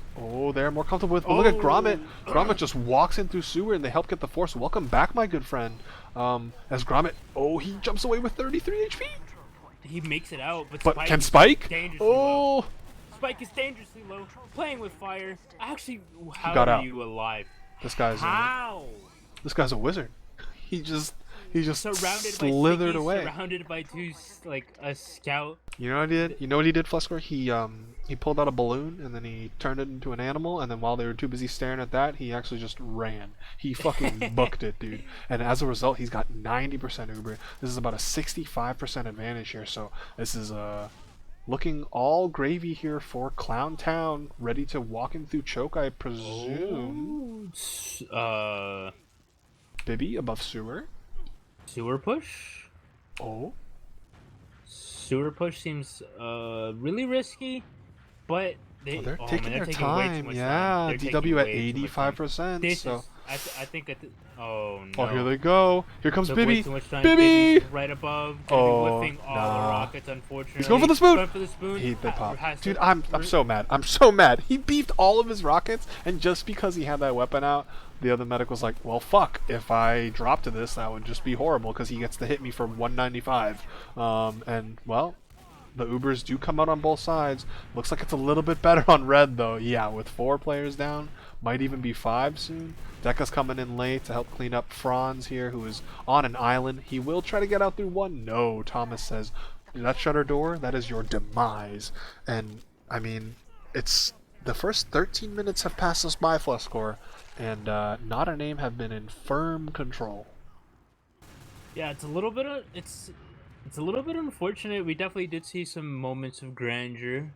they're more comfortable with. But look at Gromit. Gromit just walks in through sewer and they help get the force. Welcome back, my good friend. As Gromit, he jumps away with 33 HP. He makes it out, but But can Spike? Low. Spike is dangerously low. Playing with fire. Actually, how got are out. you alive? This guy's this guy's a wizard. He just slithered away. Surrounded by 2, like a scout. You know what he did? You know what he did, Flusker? He pulled out a balloon and then he turned it into an animal, and then while they were too busy staring at that, he actually just ran. He fucking booked it, dude. And as a result, he's got 90% Uber. This is about a 65% advantage here, so this is looking all gravy here for Clown Town, ready to walk in through choke, I presume. Bibby above Sewer. Sewer push. Oh. Sewer push seems really risky, but Oh, they're oh man, taking they're their taking way too time. much time. Yeah, They're taking DW at way too much time. 85%. This So, is I think oh oh, here no. they go. Here comes Took way Bibby. too much time. Bibby's Bibby! right above. Gonna be Oh, whiffing all the nah. rockets, He's going for unfortunately. the spoon. Going for the spoon. They popped. Has Dude, to, I'm so mad. I'm so mad. He beefed all of his rockets, and just because he had that weapon out, the other medic was like, well, fuck. If I drop to this, that would just be horrible because he gets to hit me for 195. And, well, the Ubers do come out on both sides. Looks like it's a little bit better on red, though. Yeah, with 4 players down. Might even be 5 soon. Dekka's coming in late to help clean up Franz here, who is on an island. He will try to get out through 1. No, Thomas says, that shutter door, that is your demise. And, I mean, it's the first 13 minutes have passed us by, Flescore, and Not a Name have been in firm control. Yeah, it's a little bit of it's a little bit unfortunate. We definitely did see some moments of grandeur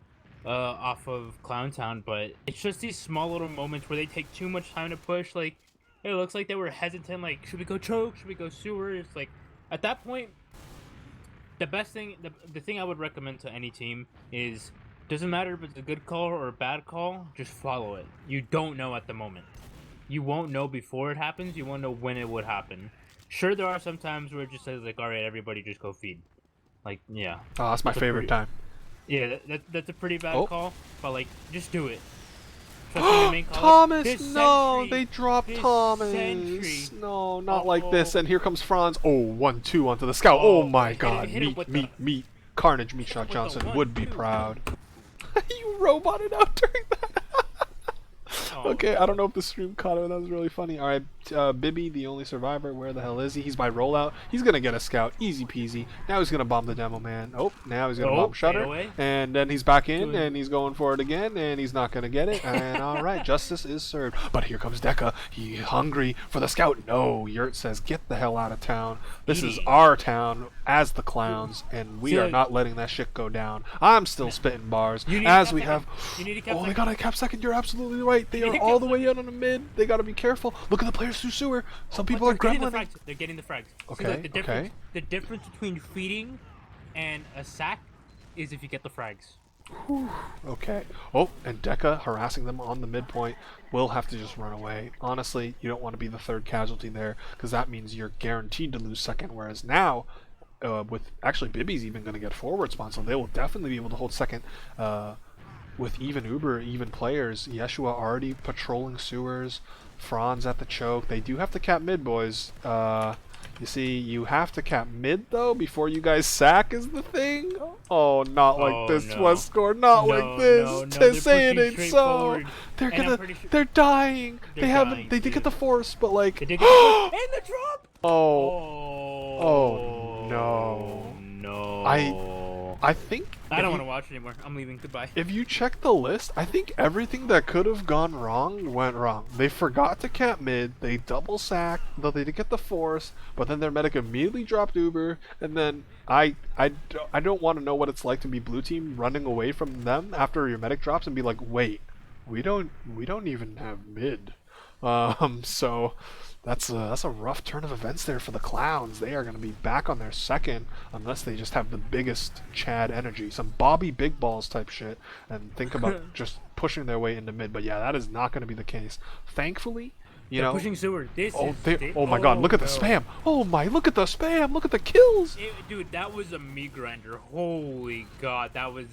off of Clowntown, but it's just these small little moments where they take too much time to push. Like, it looks like they were hesitant. Like, should we go choke? Should we go sewer? It's like, at that point, the best thing, the thing I would recommend to any team is, doesn't matter if it's a good call or a bad call, just follow it. You don't know at the moment. You won't know before it happens. You won't know when it would happen. Sure, there are some times where it just says like, all right, everybody just go feed. Like, yeah. Oh, that's my favorite time. Yeah, that's a pretty bad Oh. call, but like, just do it. Trust me, the main call. Thomas, This no, sentry, they dropped this Thomas. sentry. No, not like this. And here comes Franz. Oh, 1-2 onto the scout. Oh, my hit God. him with Meat. Carnage Meat Shot with the Johnson would be 1-2. proud. You roboted out during that. Okay, I don't know if the stream caught it. That was really funny. All right, Bibby, the only survivor. Where the hell is he? He's by rollout. He's gonna get a scout, easy peasy. Now he's gonna bomb the demo man. Oh, now he's gonna bomb Shutter, and then he's back in, and he's going for it again, and he's not gonna get it. And all right, justice is served. But here comes Dekka. He's hungry for the scout. No, Yurt says, get the hell out of town. This is our town as the clowns, and we are not letting that shit go down. I'm still spitting bars as we have. Oh, they got a cap second. You're absolutely right. They are all the way out on the mid. They gotta be careful. Look at the players through sewer. Some people are gremlining. They're getting the frags. Okay, So, like, okay. The difference between feeding and a sack is if you get the frags. Whew, okay. Oh, and Dekka harassing them on the midpoint will have to just run away. Honestly, you don't want to be the third casualty there because that means you're guaranteed to lose second. Whereas now, with actually Bibby's even going to get forward spawn, so they will definitely be able to hold second. With even Uber, even players, Yeshua already patrolling sewers, Franz at the choke. They do have to cap mid, boys. You see, you have to cap mid though before you guys sack is the thing. Oh, not like this, no. Westscore, not like this. No, To say it ain't so. forward. They're And gonna, sure they're dying. they're They haven't, dying, they did get dude. the force, but like, They did get the and the drop. oh, Oh no. no. I think I don't want to watch anymore. I'm leaving. Goodbye. if you check the list, I think everything that could have gone wrong went wrong. They forgot to cap mid, they double sacked, though they did get the force, but then their medic immediately dropped Uber, and then I don't want to know what it's like to be blue team running away from them after your medic drops and be like, wait, we don't even have mid. So that's a rough turn of events there for the clowns. They are going to be back on their second unless they just have the biggest Chad energy, some Bobby Big Balls type shit, and think about just pushing their way into mid. But yeah, that is not going to be the case. Thankfully, They're pushing sewer. Oh my God! Look at the spam! Oh my! Look at the spam! Look at the kills! Dude, that was a meat grinder. Holy God, that was.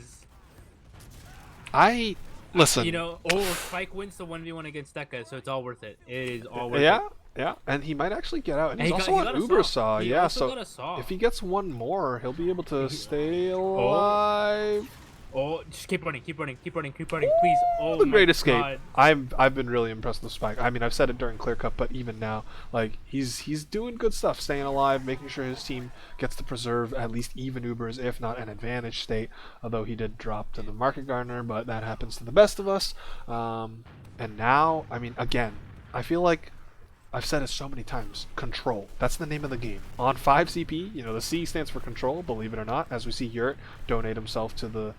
Listen. You know, Spike wins the 1v1 against Dekka, so it's all worth it. It is all worth it. Yeah, and he might actually get out. And he's he also got on a Uber saw. Saw. He Yeah, also so got a saw. if he gets one more, he'll be able to stay alive. Oh, just keep running, please. Oh, The Great my Escape. God. I've been really impressed with Spike. I mean, I've said it during Clear Cut, but even now, like he's doing good stuff, staying alive, making sure his team gets to preserve at least even Ubers, if not an advantage state. Although he did drop to the Market Gardener, but that happens to the best of us. And now, I mean, again, I feel like I've said it so many times. Control. That's the name of the game. On 5CP, you know, the C stands for control, believe it or not, as we see Yurt donate himself to the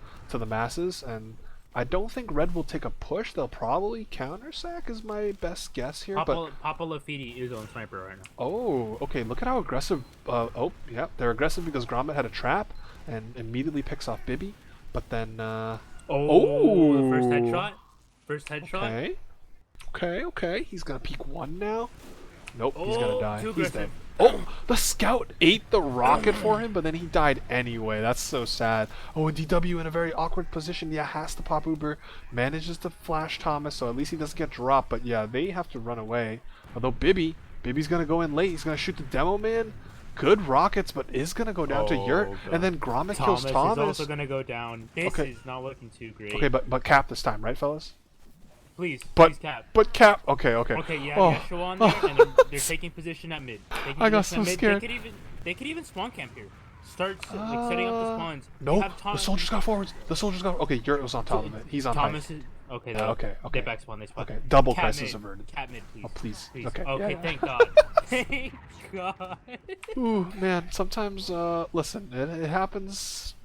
masses, and I don't think Red will take a push. They'll probably counter sack is my best guess here. But Papa Lafiti is on sniper right now. oh, okay. Look at how aggressive. Oh, yeah, they're aggressive because Grommet had a trap and immediately picks off Bibby. But then, Oh, the first headshot. First headshot. Okay, okay. He's gonna peek one now. Nope, he's gonna die. Too He's aggressive. dead. Oh, the scout ate the rocket for him, but then he died anyway. That's so sad. Oh, and DW in a very awkward position. Yeah, has to pop Uber. Manages to flash Thomas, so at least he doesn't get dropped. But yeah, they have to run away. Although Bibby's gonna go in late. He's gonna shoot the demo man. Good rockets, but is gonna go down to Yurt. God. And then Grommet kills Thomas. Is also gonna go down. This is not looking too great. Okay, but Cap this time, right, fellas? Please Cap. But Cap. Okay. Okay, yeah, Yeshua on there, and they're taking position at mid. I got so scared. They could even spawn camp here. Start like setting up the spawns. No, the soldiers got forwards. Okay, Yurt was on top of it. He's on Thomas height. is okay. Okay. They back spawn. They spawn. Okay, double Cat crisis mid. averted. Cat mid, please. Oh, please. Okay. Okay, Yeah. thank God. Thank God. Ooh, man. Sometimes, listen, it happens.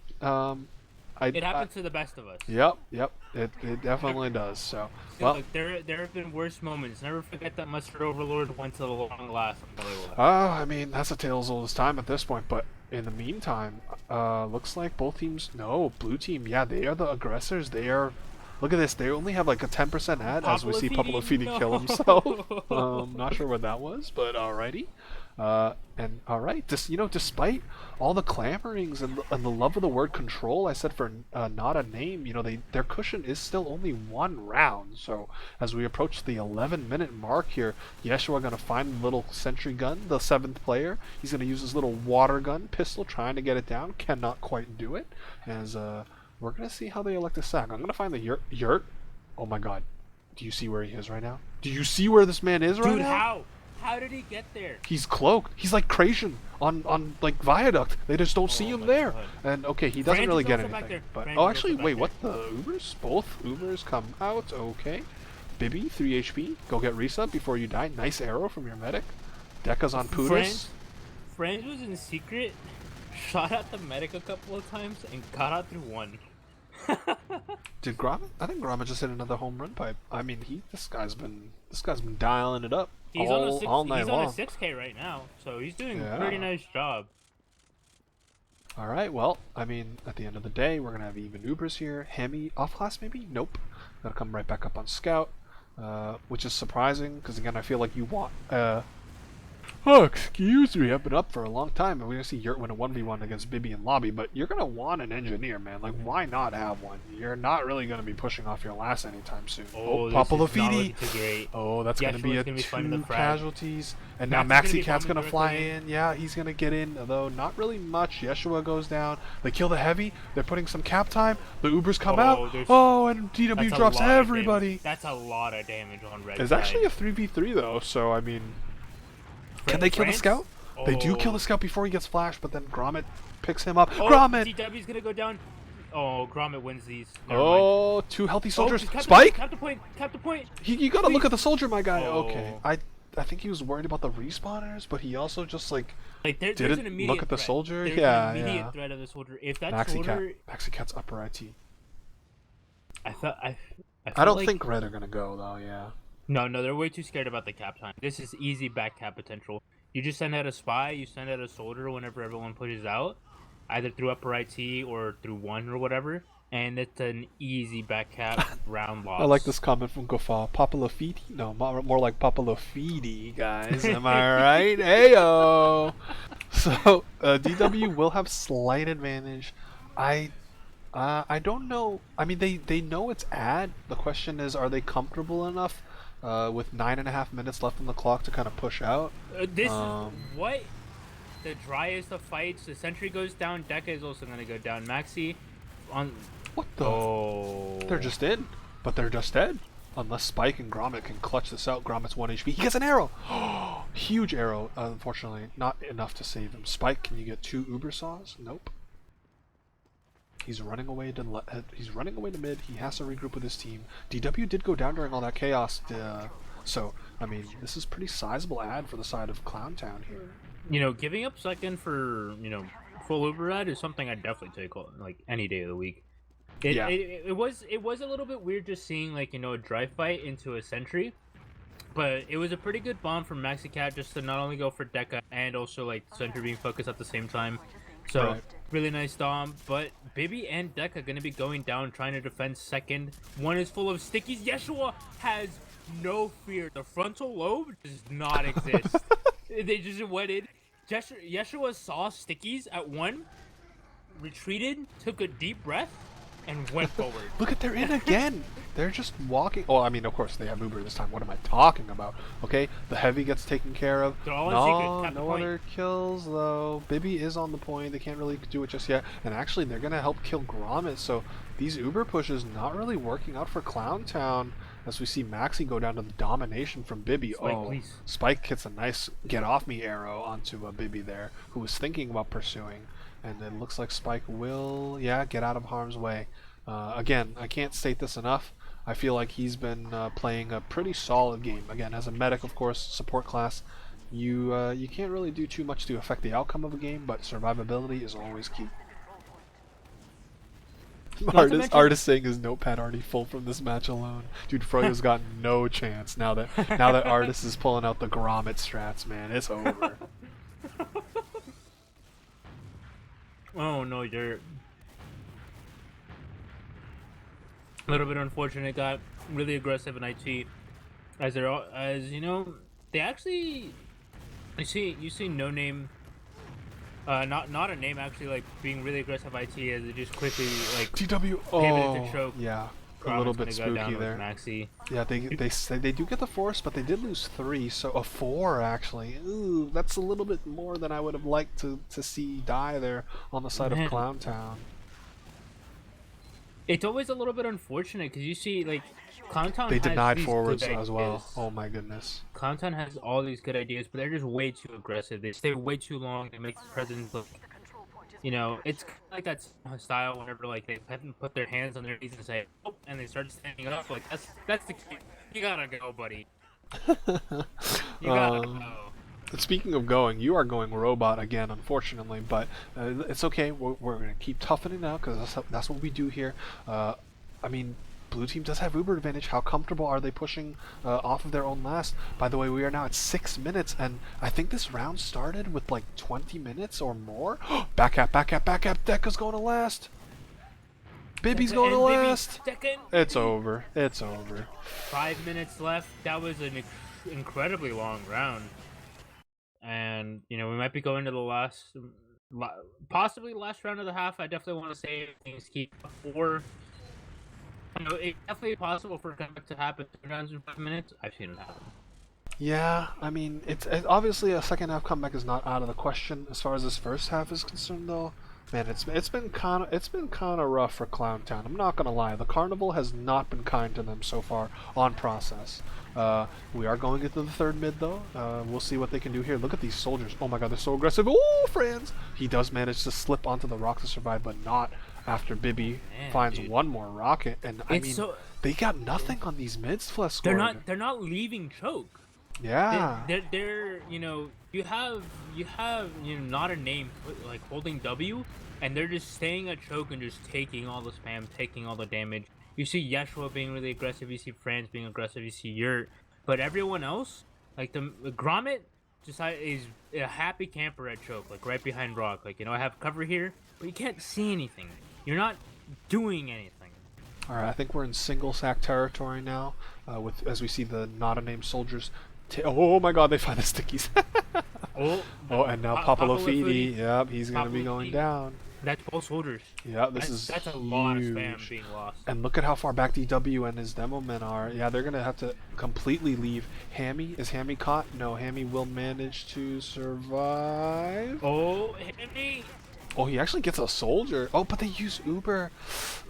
It happens to the best of us. Yep. It definitely does. So, well, Look, there have been worse moments. Never forget that Mustard Overlord went to the long last. I mean, that's a tale as old as time at this point. But in the meantime, looks like both teams. No, blue team. Yeah, they are the aggressors. They are. Look at this. They only have like a 10% ad as we see Papa Lafiti kill himself. Not sure what that was, but alrighty. And alright, despite all the clamorings and the love of the word control, I said for not a name, their cushion is still only one round. So as we approach the 11-minute mark here, Yeshua gonna find the little sentry gun, the 7th player. He's gonna use his little water gun pistol, trying to get it down. Cannot quite do it. As we're gonna see how they elect to sack. I'm gonna find the Yurt. Oh my God, do you see where he is right now? Do you see where this man is right now? Dude, how? How did he get there? He's cloaked. He's like Krajan on like Viaduct. They just don't see him there. God. And okay, he doesn't really get anything. But Frank oh, is actually, also wait, back what? The Ubers? Both Ubers come out. Okay. Bibby, 3 HP. Go get resub before you die. Nice arrow from your medic. Dekka's on Pudas. Franz was in secret, shot at the medic a couple of times, and got out through one. Did Grommet? I think Grommet just hit another home run pipe. I mean, this guy's been dialing it up all night long. He's on a 6K right now, so he's doing a pretty nice job. All right, well, I mean, at the end of the day, we're gonna have even Ubers here. Hemi off class maybe? Nope. Gotta come right back up on Scout, which is surprising because again, I feel like you want. Oh, excuse me, I've been up for a long time, and we're gonna see Yurt win a 1v1 against Bibby in lobby, but you're gonna want an engineer, man. Like, why not have one? You're not really gonna be pushing off your last anytime soon. Oh, Papa Lafiti. Oh, that's gonna be gonna be 2 casualties. And now Maxi Cat's gonna fly in. Yeah, he's gonna get in, although not really much. Yeshua goes down. They kill the heavy. They're putting some cap time. The Ubers come out. Oh, and DW drops everybody. That's a lot of damage on red. It's actually a 3v3 though, so I mean. Can they kill the scout? They do kill the scout before he gets flashed, but then Grommet picks him up. Grommet! DW's gonna go down. Oh, Grommet wins these. 2 healthy soldiers. Spike? Cap the point. You gotta look at the soldier, my guy. Okay. I think he was worried about the respawners, but he also just didn't look at the soldier. There's an immediate threat of the soldier. If that soldier... Maxi Cat's upper IT. I don't think Red are gonna go though, yeah. No, they're way too scared about the cap time. This is easy back cap potential. You just send out a spy, you send out a soldier whenever everyone pushes out, either through upper IT or through 1 or whatever, and it's an easy back cap round loss. I like this comment from Gofa. Papa Lafiti? No, more like Papa Lafiti, guys. Am I right? Heyo! So, DW will have slight advantage. I don't know. I mean, they know it's ad. The question is, are they comfortable enough with 9.5 minutes left on the clock to kind of push out? This is what? The driest of fights. The sentry goes down. Dekka is also going to go down. Maxi on... What the? Oh. They're just in. But they're just dead. Unless Spike and Grommet can clutch this out. Grommet's 1 HP. He gets an arrow! Huge arrow. Unfortunately, not enough to save him. Spike, can you get 2 Uber saws? Nope. He's running away to mid. He has to regroup with his team. DW did go down during all that chaos. So, I mean, this is pretty sizable ad for the side of Clowntown here. Giving up second for, full Uber ad is something I'd definitely take, like, any day of the week. Yeah. It was a little bit weird just seeing like a dry fight into a sentry, but it was a pretty good bomb from MaxiCat just to not only go for Deca and also like sentry being focused at the same time. So Right. really nice dom, but Bibi and Deca gonna be going down trying to defend second. One is full of stickies. Yeshua has no fear. The frontal lobe does not exist. They just went in. Yeshua saw stickies at one, retreated, took a deep breath, and went forward. Look at, they're in again. They're just walking. Oh, I mean, of course they have Uber this time. What am I talking about? Okay, the heavy gets taken care of. They're all in No, secret. Tap the no point. other kills though. Bibi is on the point. They can't really do it just yet. And actually, they're gonna help kill Gromit. So these Uber pushes not really working out for Clowntown. As we see Maxi go down to the domination from Bibi. Spike, oh, please. Spike hits a nice get off me arrow onto Bibi there, who was thinking about pursuing. And it looks like Spike will, yeah, get out of harm's way. Again, I can't state this enough. I feel like he's been playing a pretty solid game. Again, as a medic, of course, support class, you can't really do too much to affect the outcome of a game, but survivability is always key. Artist saying his notepad already full from this match alone. Dude, Froyo's got no chance now that Artist is pulling out the Gromit strats, man. It's over. Oh no, you're a little bit unfortunate. Got really aggressive in IT, as they're all, as you know, they actually you see no name, not a name actually like being really aggressive IT as they just quickly like TW. pivoted to choke. Yeah. A Gromit's little bit gonna go down spooky with there. Maxi. Yeah, they do get the force, but they did lose 3, so a 4 actually. Ooh, that's a little bit more than I would have liked to see die there on the side of Clowntown. It's always a little bit unfortunate because you see like Clowntown They has denied these forwards good as well. ideas. Oh my goodness. Clowntown has all these good ideas, but they're just way too aggressive. They stay way too long. They make the presence look. It's kind of like that style whenever like they haven't put their hands on their knees and say, "Oh," and they start standing up. Like that's the key. You gotta go, buddy. You gotta go. Speaking of going, you are going robot again, unfortunately, but it's okay. We're going to keep toughening out because that's what we do here. I mean, blue team does have Uber advantage. How comfortable are they pushing off of their own last? By the way, we are now at 6 minutes, and I think this round started with like 20 minutes or more. Back up. Deca's going to last. Bibi's going to last. It's over. It's over. 5 minutes left. That was an incredibly long round. And we might be going to the possibly last round of the half. I definitely want to say things keep up, or it's definitely possible for a comeback to happen 2 rounds in 5 minutes. I've seen it happen. Yeah, I mean, it's obviously a second half comeback is not out of the question as far as this first half is concerned, though. Man, it's been kind of rough for Clowntown. I'm not gonna lie, the Carnival has not been kind to them so far on process. We are going into the third mid though. We'll see what they can do here. Look at these soldiers. Oh my god, they're so aggressive. Oh, friends! He does manage to slip onto the rock to survive, but not after Bibi finds one more rocket. And I mean, they got nothing on these mids, Flesk. They're not leaving choke. Yeah. They're you have not a name like holding W, and they're just staying at choke and just taking all the spam, taking all the damage. You see Yeshua being really aggressive, you see Franz being aggressive, you see Yurt, but everyone else, like the Gromit, just is a happy camper at choke, like right behind rock. Like I have cover here, but you can't see anything. You're not doing anything. All right, I think we're in single sack territory now, as we see the not a name soldiers. Oh my god, they find the stickies. And now Papalofidi. Yep, he's gonna be going down. That's both soldiers. Yeah, that's a lot of spam being lost. And look at how far back DW and his demo men are. Yeah, they're gonna have to completely leave. Hammy, is Hammy caught? No, Hammy will manage to survive. Oh, Hammy! Oh, he actually gets a soldier. Oh, but they use Uber.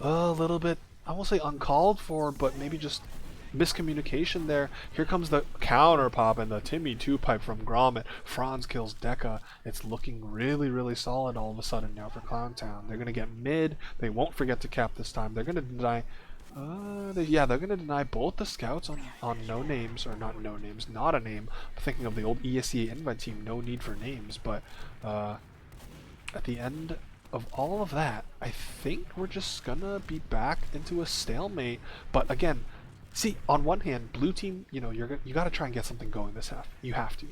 A little bit, I won't say uncalled for, but maybe just miscommunication there. Here comes the counter pop and the Timmy 2-pipe from Gromit. Franz kills Deca. It's looking really, really solid all of a sudden now for Clowntown. They're going to get mid. They won't forget to cap this time. They're going to deny... they're going to deny both the scouts on no names, or not no names, not a name. I'm thinking of the old ESEA invite team, no need for names, but at the end of all of that, I think we're just gonna be back into a stalemate. But again, see, on one hand, blue team, you got to try and get something going this half. You have to.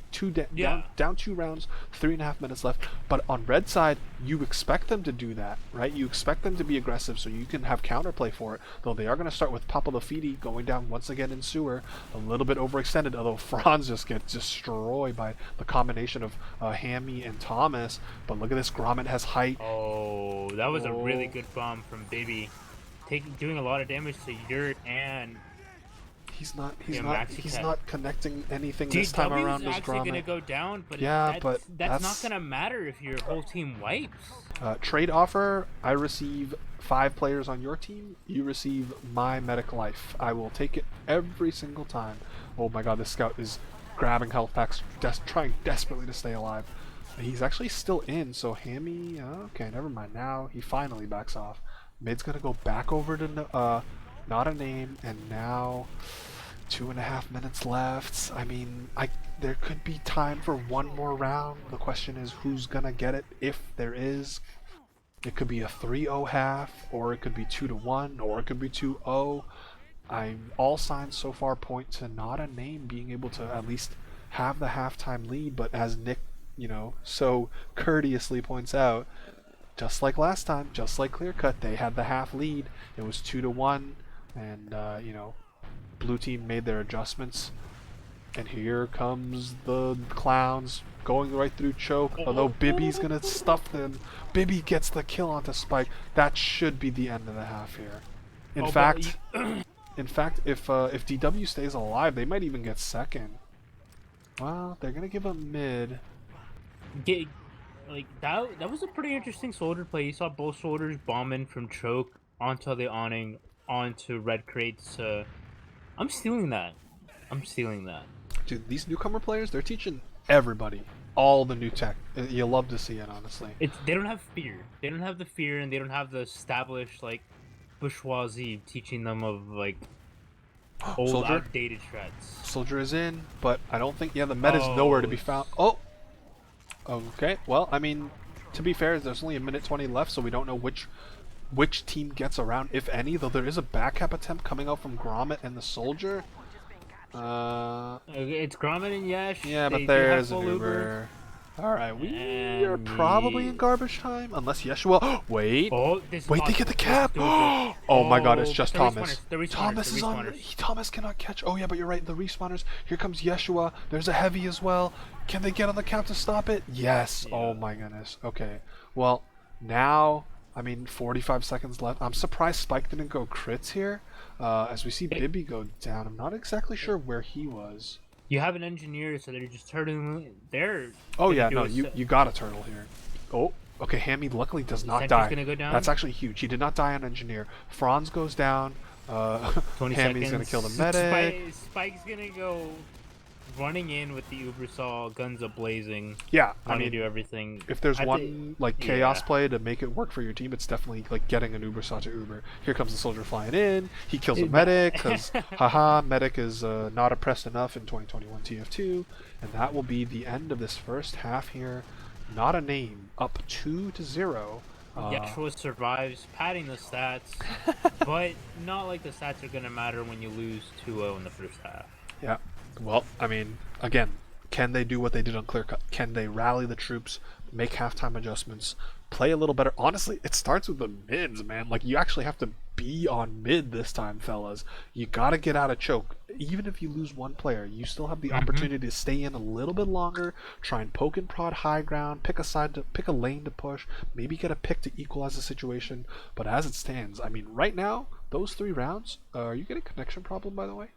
Yeah. Down 2 rounds, 3.5 minutes left. But on red side, you expect them to do that, right? You expect them to be aggressive so you can have counterplay for it. Though they are going to start with Papa Lafiti going down once again in sewer, a little bit overextended. Although Franz just gets destroyed by the combination of Hammy and Thomas. But look at this, Gromit has height. Oh, that was a really Oh. good bomb from Baby, doing a lot of damage to Yurt and He's MaxiCat. not connecting anything this time DW is around as actually gonna Gromit. go down, but Yeah, but that's not gonna matter if your whole team wipes. trade offer. I receive 5 players on your team. You receive my medic life. I will take it every single time. Oh my god, this scout is grabbing health packs, trying desperately to stay alive. He's actually still in, so Hammy. Okay, never mind. Now he finally backs off. Mid's gonna go back over to not a name, and now 2.5 minutes left. I mean, there could be time for one more round. The question is who's gonna get it, if there is. It could be a 3-0 half, or it could be 2-1, or it could be 2-0. All signs so far point to not a name being able to at least have the halftime lead, but as Nick, so courteously points out, just like last time, just like Clear Cut, they had the half lead. It was 2-1, and blue team made their adjustments. And here comes the clowns going right through choke. Although Bibby's gonna stuff them. Bibby gets the kill onto Spike. That should be the end of the half here. In fact, if DW stays alive, they might even get second. Well, they're gonna give up mid. Like that was a pretty interesting soldier play. You saw both soldiers bombing from choke onto the awning onto red crates. I'm stealing that. I'm stealing that. Dude, these newcomer players, they're teaching everybody all the new tech. You love to see it, honestly. They don't have fear. They don't have the fear, and they don't have the established like bourgeoisie teaching them of like old Soldier? outdated strats. Soldier is in, but I don't think, the med is nowhere to be found. Oh! Okay, well, I mean, to be fair, there's only 1:20 left, so we don't know which team gets around, if any, though there is a back cap attempt coming out from Gromit and the Soldier. It's Gromit and Yesh. Yeah, but there's an Uber. Alright, we are probably in garbage time, unless Yeshua. Wait! Wait, they get the cap! Oh my god, it's just Thomas. Thomas is on. Thomas cannot catch. Oh yeah, but you're right, the respawners. Here comes Yeshua. There's a heavy as well. Can they get on the cap to stop it? Yes. Yeah. Oh my goodness. Okay. Well, now, I mean, 45 seconds left. I'm surprised Spike didn't go crits here. As we see Bibby go down. I'm not exactly sure where he was. You have an engineer, so they're just turning. Oh yeah, no, you got a turtle here. Oh, okay. Hammy luckily does not die. Gonna go down? That's actually huge. He did not die on engineer. Franz goes down. 20 Hammy's seconds. gonna kill the medic. Spike's gonna go running in with the Uber Saw, guns ablazing. Yeah, I mean, mean, do everything. if there's one like chaos yeah. play to make it work for your team, it's definitely like getting an Uber Saw to Uber. Here comes the soldier flying in. He kills a medic because haha, medic is not oppressed enough in 2021 TF2, and that will be the end of this first half here. Not a name, up 2-0. Yeshua survives, padding the stats, but not like the stats are gonna matter when you lose 2-0 in the first half. Yeah. Well, I mean, again, can they do what they did on Clear Cut? Can they rally the troops, make halftime adjustments, play a little better? Honestly, it starts with the mids, man. Like, you actually have to be on mid this time, fellas. You gotta get out of choke. Even if you lose one player, you still have the opportunity to stay in a little bit longer, try and poke and prod high ground, pick a lane to push, maybe get a pick to equalize the situation. But as it stands, I mean, right now, those 3 rounds, are you getting a connection problem, by the way?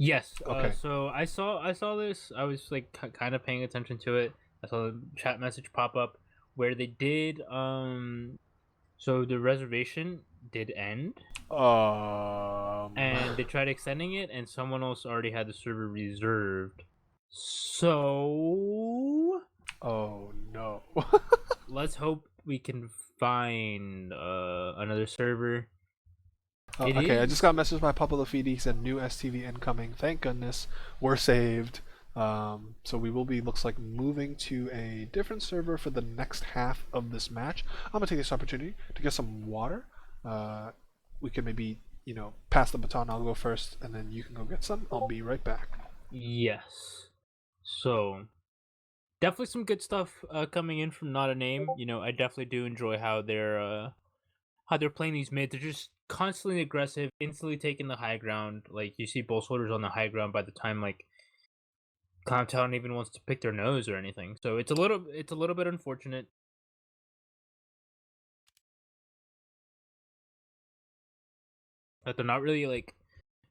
Yes. Okay. So I saw this. I was like kind of paying attention to it. I saw the chat message pop up where they did. So the reservation did end, and they tried extending it, and someone else already had the server reserved. So. Oh no. Let's hope we can find another server. Okay, I just got a message by Papa Lafiti. He said new STV incoming. Thank goodness we're saved. So we will be, looks like, moving to a different server for the next half of this match. I'm gonna take this opportunity to get some water. We can maybe, pass the baton. I'll go first, and then you can go get some. I'll be right back. Yes. So definitely some good stuff coming in from Not a Name. I definitely do enjoy how they're playing these mids. They're just constantly aggressive, instantly taking the high ground. Like you see both holders on the high ground by the time like Clowntown even wants to pick their nose or anything. So it's a little bit unfortunate that they're not really like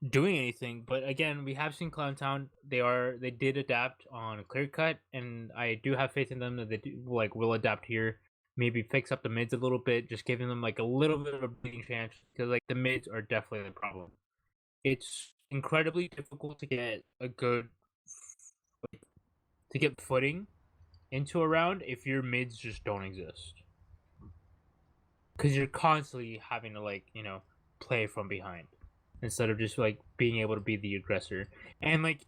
doing anything. But again, we have seen Clowntown. They did adapt on Clear Cut, and I do have faith in them that will adapt here. Maybe fix up the mids a little bit, just giving them like a little bit of a breathing chance because like the mids are definitely the problem. It's incredibly difficult to get a good to get footing into a round if your mids just don't exist because you're constantly having to play from behind instead of just like being able to be the aggressor. And like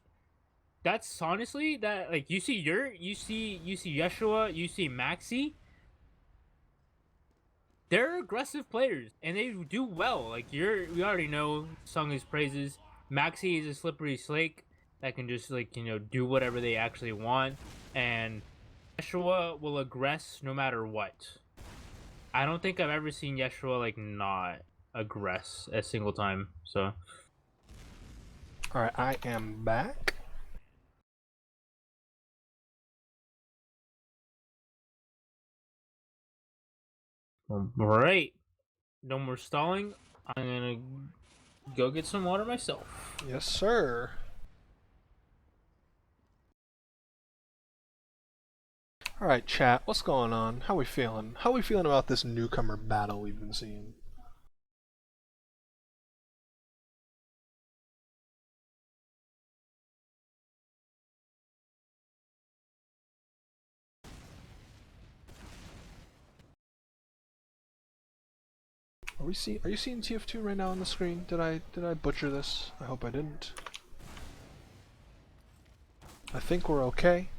that's honestly that like you see Yeshua, you see Maxi. They're aggressive players and they do well. Like we already know, sung his praises. Maxi is a slippery snake that can just do whatever they actually want, and Yeshua will aggress no matter what. I don't think I've ever seen Yeshua like not aggress a single time. So All right, I am back. right, no more stalling. I'm gonna go get some water myself. Yes, sir. All right, chat. What's going on? How we feeling? How we feeling about this newcomer battle we've been seeing? Are you seeing TF2 right now on the screen? Did I butcher this? I hope I didn't. I think we're okay.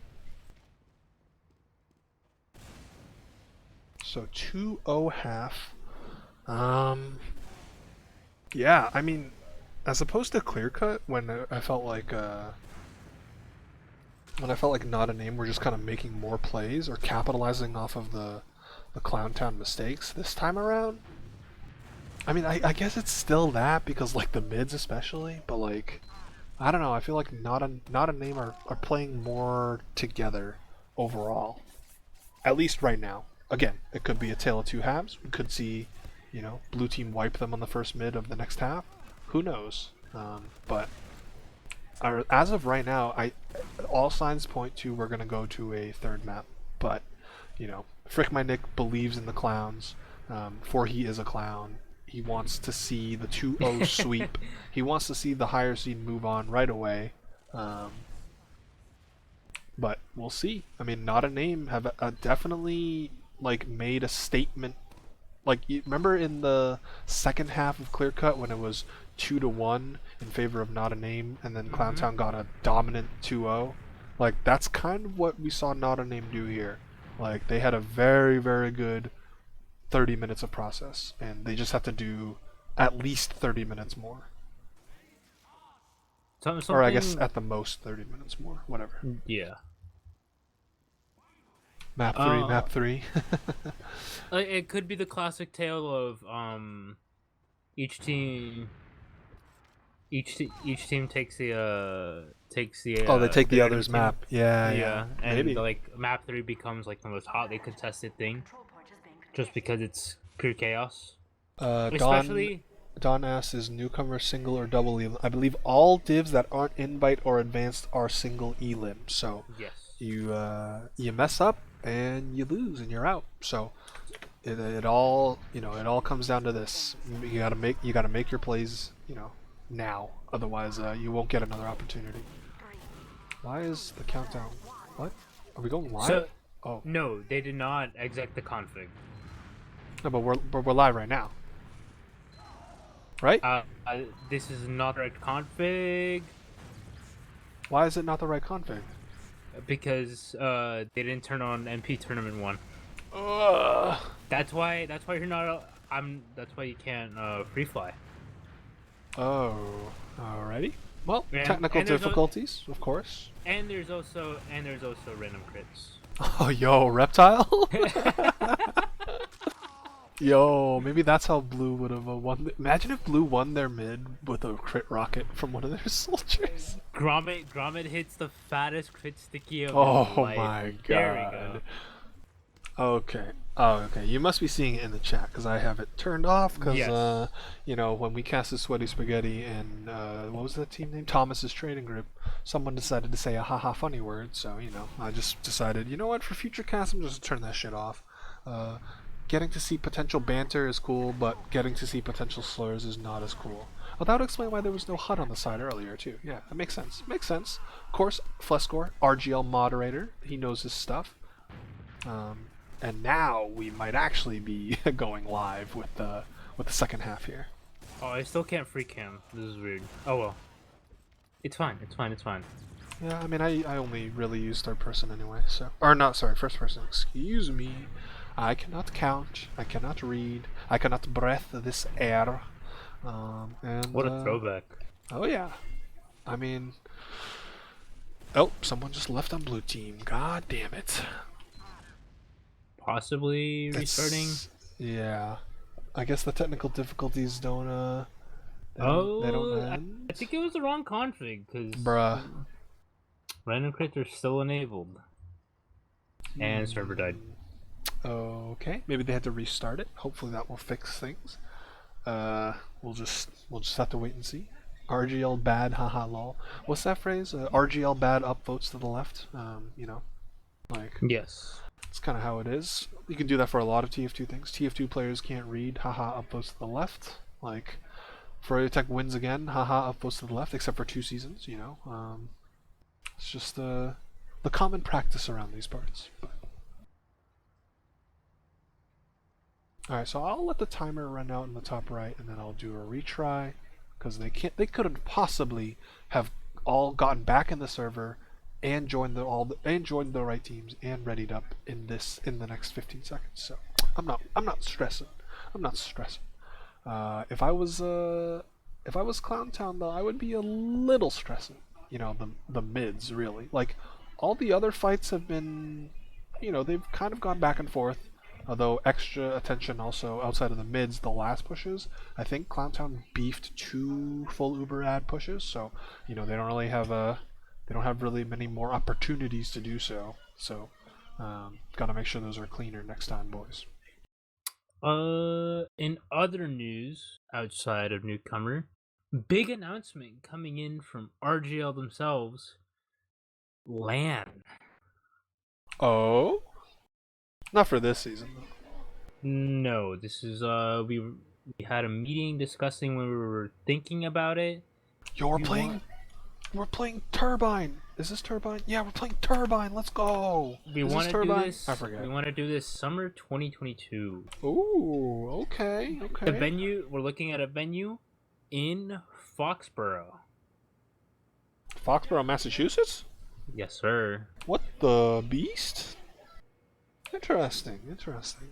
So 2-0 half. Yeah, I mean, as opposed to clear cut, when I felt like Not a Name were just kind of making more plays or capitalizing off of the Clowntown mistakes this time around. I mean, I guess it's still that because like the mids especially, but like I don't know. I feel like Not a Name are playing more together overall. At least right now. Again, it could be a tale of two halves. We could see, blue team wipe them on the first mid of the next half. Who knows? But as of right now, all signs point to we're gonna go to a third map. But Frick My Nick believes in the clowns, for he is a clown. He wants to see the 2-0 sweep. He wants to see the higher seed move on right away. But we'll see. I mean, Not a Name have definitely like made a statement. Like, remember in the second half of Clear Cut when it was 2-1 in favor of Not a Name, and then Clowntown got a dominant 2-0. Like, that's kind of what we saw Not a Name do here. Like, they had a very, very good 30 minutes of process, and they just have to do at least 30 minutes more. Something. Or I guess at the most 30 minutes more. Whatever. Yeah. Map 3, map 3. It could be the classic tale of each team each team takes the Oh, they take the their other's team. map. Yeah, and maybe. like map 3 becomes like the most hotly contested thing just because it's pure chaos. Especially Don asks, is newcomer single or double elim? I believe all divs that aren't invite or advanced are single elim. So yes. you mess up and you lose and you're out. So it all it all comes down to this. You gotta make your plays now. Otherwise you won't get another opportunity. Why is the countdown? What? Are we going live? So, oh no, they did not exec the config. no, but we're live right now. Right? This is not direct config. Why is it not the right config? because they didn't turn on MP Tournament 1. Ugh. That's why you're not. That's why you can't free fly. Oh, alrighty. Well, And technical and there's a, difficulties, of course. and there's also random crits. Oh, yo, reptile. Yo, maybe that's how Blue would have won. Imagine if Blue won their mid with a crit rocket from one of their soldiers. Grommet hits the fattest crit sticky of his Oh life. my There we god. go. Okay. Oh, okay. You must be seeing it in the chat because I have it turned off because, Yes. you know, when we casted Sweaty Spaghetti and, what was that team name? Thomas's Trading Group, someone decided to say a haha funny word, so, you know, I just decided, you know what, for future casts, I'm just turn that shit off. Getting to see potential banter is cool, but getting to see potential slurs is not as cool. Well, that would explain why there was no HUD on the side earlier, too. Yeah, that makes sense. Makes sense. Of course, Flescore, RGL moderator, he knows his stuff. And now we might actually be going live with the second half here. Oh, I still can't free cam. This is weird. Oh well. It's fine. It's fine. It's fine. Yeah, I mean, I only really use third person anyway, so... Or not, sorry, first person, excuse me. I cannot count, I cannot read, I cannot breath this air. What a throwback. Oh yeah. I mean... Oh, someone just left on blue team. God damn it. Possibly restarting. Yeah. I guess the technical difficulties don't, they don't end. I think it was the wrong config because Bruh. random crits are still enabled. And server died. Okay, maybe they had to restart it. Hopefully that will fix things. We'll just have to wait and see. RGL bad, haha lol. What's that phrase? RGL bad, upvotes to the left. You know, like Yes. it's kind of how it is. You can do that for a lot of TF2 things. TF2 players can't read, haha upvotes to the left. Like Furry Tech wins again, haha upvotes to the left. Except for 2 seasons, you know. It's just the common practice around these parts. Alright, so I'll let the timer run out in the top right, and then I'll do a retry, because they couldn't possibly have all gotten back in the server and joined the right teams and readied up in the next 15 seconds. So I'm not stressing. I'm not stressing. If I was Clowntown though, I would be a little stressing. You know, the mids really. Like all the other fights have been, you know, they've kind of gone back and forth. Although extra attention also outside of the mids, the last pushes. I think Clowntown beefed 2 full Uber ad pushes, so you know they don't have really many more opportunities to do so. So gotta make sure those are cleaner next time, boys. In other news outside of Newcomer, big announcement coming in from RGL themselves. LAN. Oh, not for this season though. No, this is we had a meeting discussing when we were thinking about it. Yo, we're playing Turbine. Is this Turbine? Yeah, we're playing Turbine. Let's go. We Is want this to do Turbine? this. I forget. We want to do this summer 2022. Ooh, okay, okay. The venue, we're looking at a venue in Foxborough. Foxborough, Massachusetts? Yes, sir. What the beast? Interesting, interesting.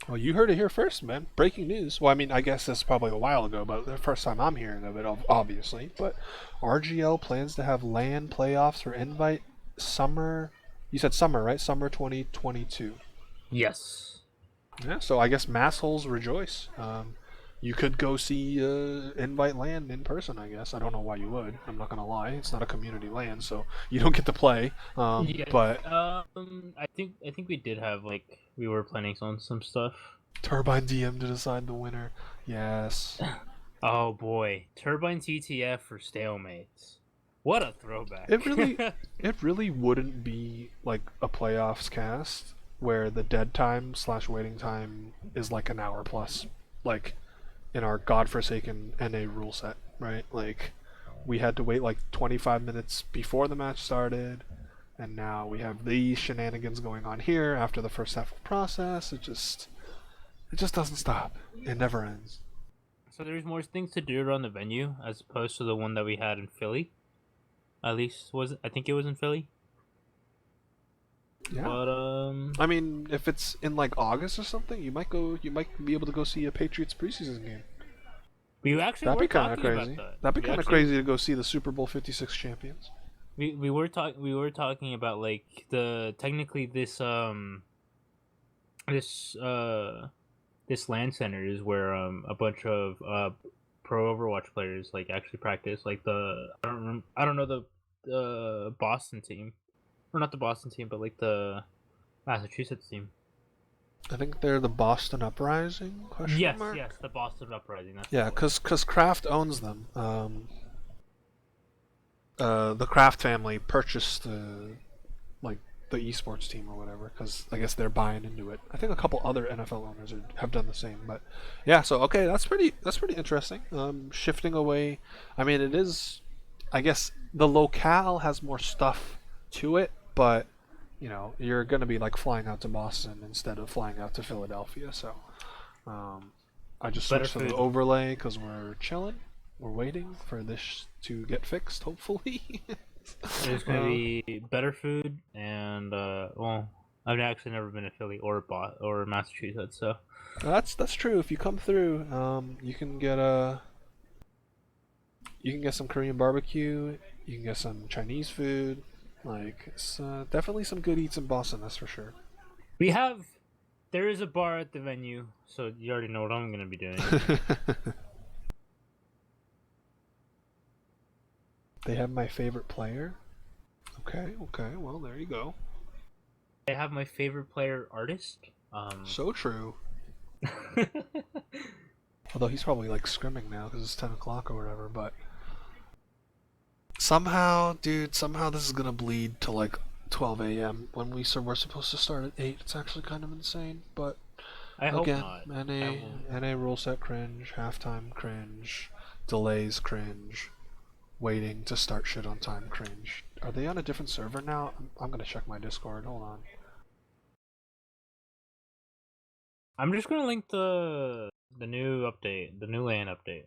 Well, you heard it here first, man. Breaking news. Well, I mean, I guess that's probably a while ago, but the first time I'm hearing of it, obviously. But RGL plans to have LAN playoffs for Invite summer. You said summer, right? Summer 2022. Yes. Yeah, so I guess massholes rejoice. You could go see Invite LAN in person, I guess. I don't know why you would. I'm not gonna lie. It's not a community LAN, so you don't get to play. Yeah, But I think we did have we were planning on some stuff. Turbine DM to decide the winner. Yes. Oh boy, Turbine TTF for stalemates. What a throwback! It really wouldn't be like a playoffs cast where the dead time / waiting time is like an hour plus, like in our godforsaken NA rule set, right? Like we had to wait like 25 minutes before the match started, and now we have these shenanigans going on here after the first half of the process. It just doesn't stop. It never ends. So there's more things to do around the venue as opposed to the one that we had in Philly. At least I think it was in Philly. Yeah. But I mean, if it's in like August or something, you might go. You might be able to go see a Patriots preseason game. we actually That'd were be kind of talking about crazy. that. That'd be We kind of actually crazy to go see the Super Bowl 56 champions. we were talking about like the technically this this land center is where a bunch of pro Overwatch players like actually practice. Like I don't know the Boston team, or not the Boston team, but like the Massachusetts team. I think they're the Boston Uprising? Question Yes, mark. yes, the Boston Uprising. That's Yeah, the one. cause Kraft owns them. The Kraft family purchased like the esports team or whatever, because I guess they're buying into it. I think a couple other NFL owners have done the same, but yeah. So okay, that's pretty interesting. Shifting away, I mean, it is. I guess the locale has more stuff to it, but you know, you're gonna be like flying out to Boston instead of flying out to Philadelphia. So um, I just Better switched to the food. overlay because we're chilling. We're waiting for this to get fixed, hopefully. There's gonna uh, be better food and well, I've actually never been to Philly or Massachusetts, so that's true. If you come through, you can get some Korean barbecue. You can get some Chinese food. Like it's definitely some good eats in Boston. That's for sure. we have. There is a bar at the venue, so you already know what I'm gonna be doing. They have my favorite player. Okay, okay. Well, there you go. I have my favorite player artist. So true. Although he's probably like scrimming now because it's 10 o'clock or whatever. But somehow, dude, somehow this is gonna bleed to like 12 a.m. when we're supposed to start at 8. It's actually kind of insane. But I hope again, not. I NA won't. NA rule set cringe, halftime cringe, delays cringe, waiting to start shit on time cringe. Are they on a different server now? I'm gonna check my Discord. Hold on. I'm just gonna link the new update, the new LAN update.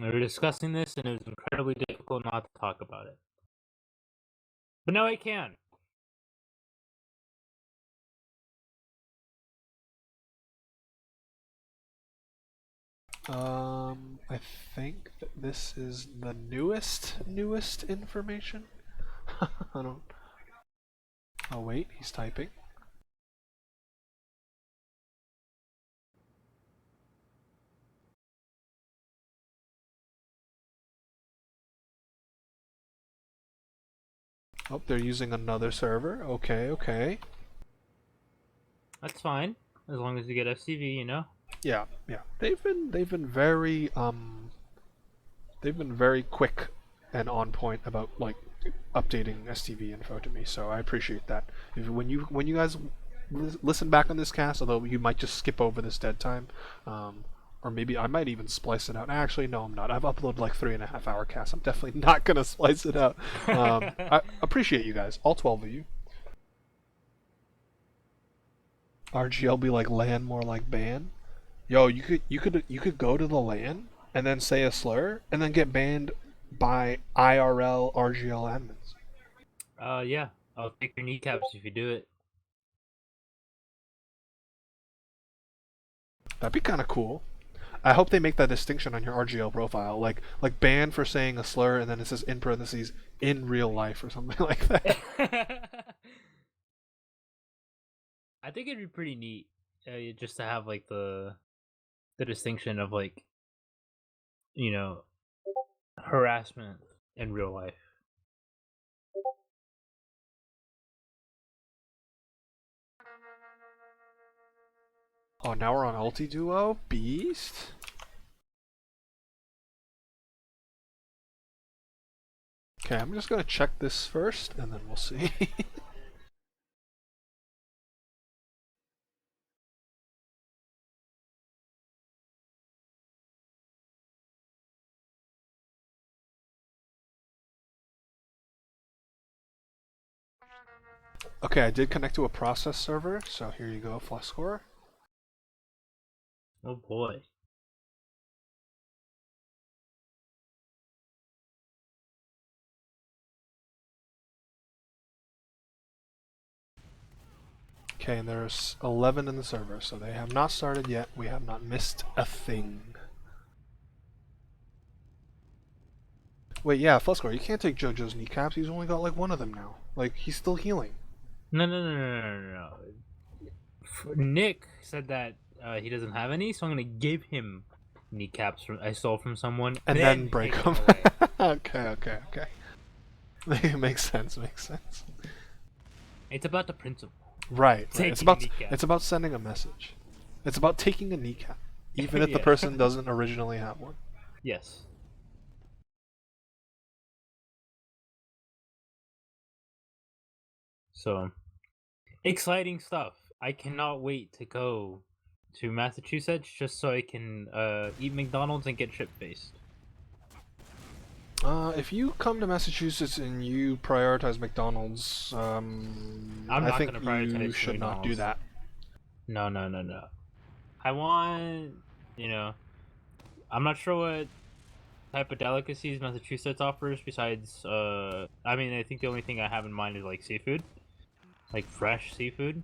We were discussing this, and it was incredibly difficult not to talk about it. But now I can. I think that this is the newest information. I don't. Oh wait, he's typing. Oh, they're using another server. Okay, okay. That's fine, as long as you get FCV, you know. Yeah, yeah. They've been very quick and on point about like updating STV info to me. So I appreciate that. When you guys listen back on this cast, although you might just skip over this dead time, or maybe I might even splice it out. Actually, no, I'm not. I've uploaded like 3.5 hour cast. I'm definitely not gonna splice it out. I appreciate you guys, all 12 of you. RGL be like LAN, more like ban. Yo, you could go to the LAN and then say a slur and then get banned by IRL RGL admins. Yeah, I'll take your kneecaps if you do it. That'd be kind of cool. I hope they make that distinction on your RGL profile, like banned for saying a slur and then it says in parentheses in real life or something like that. I think it'd be pretty neat, just to have like the distinction of like, you know, harassment in real life. Oh, now we're on Ulti Duo Beast. Okay, I'm just gonna check this first and then we'll see. Okay, I did connect to a process server, so here you go, Fluxcore. Oh boy. Okay, and there's 11 in the server, so they have not started yet. We have not missed a thing. Wait, yeah, Fluskor, you can't take JoJo's kneecaps. He's only got like one of them now. Like, he's still healing. No. Nick said that he doesn't have any, so I'm gonna give him kneecaps I stole from someone, And then break take them. away. Okay. Makes sense. It's about the principle. Right. It's about Kneecap. it's about sending a message. It's about taking a kneecap, even if the Yeah. person doesn't originally have one. Yes. So, exciting stuff. I cannot wait to go to Massachusetts just so I can eat McDonald's and get shit-faced. If you come to Massachusetts and you prioritize McDonald's, I think you should not do that. No. I want, I'm not sure what type of delicacies Massachusetts offers besides, I mean, I think the only thing I have in mind is like seafood, like fresh seafood.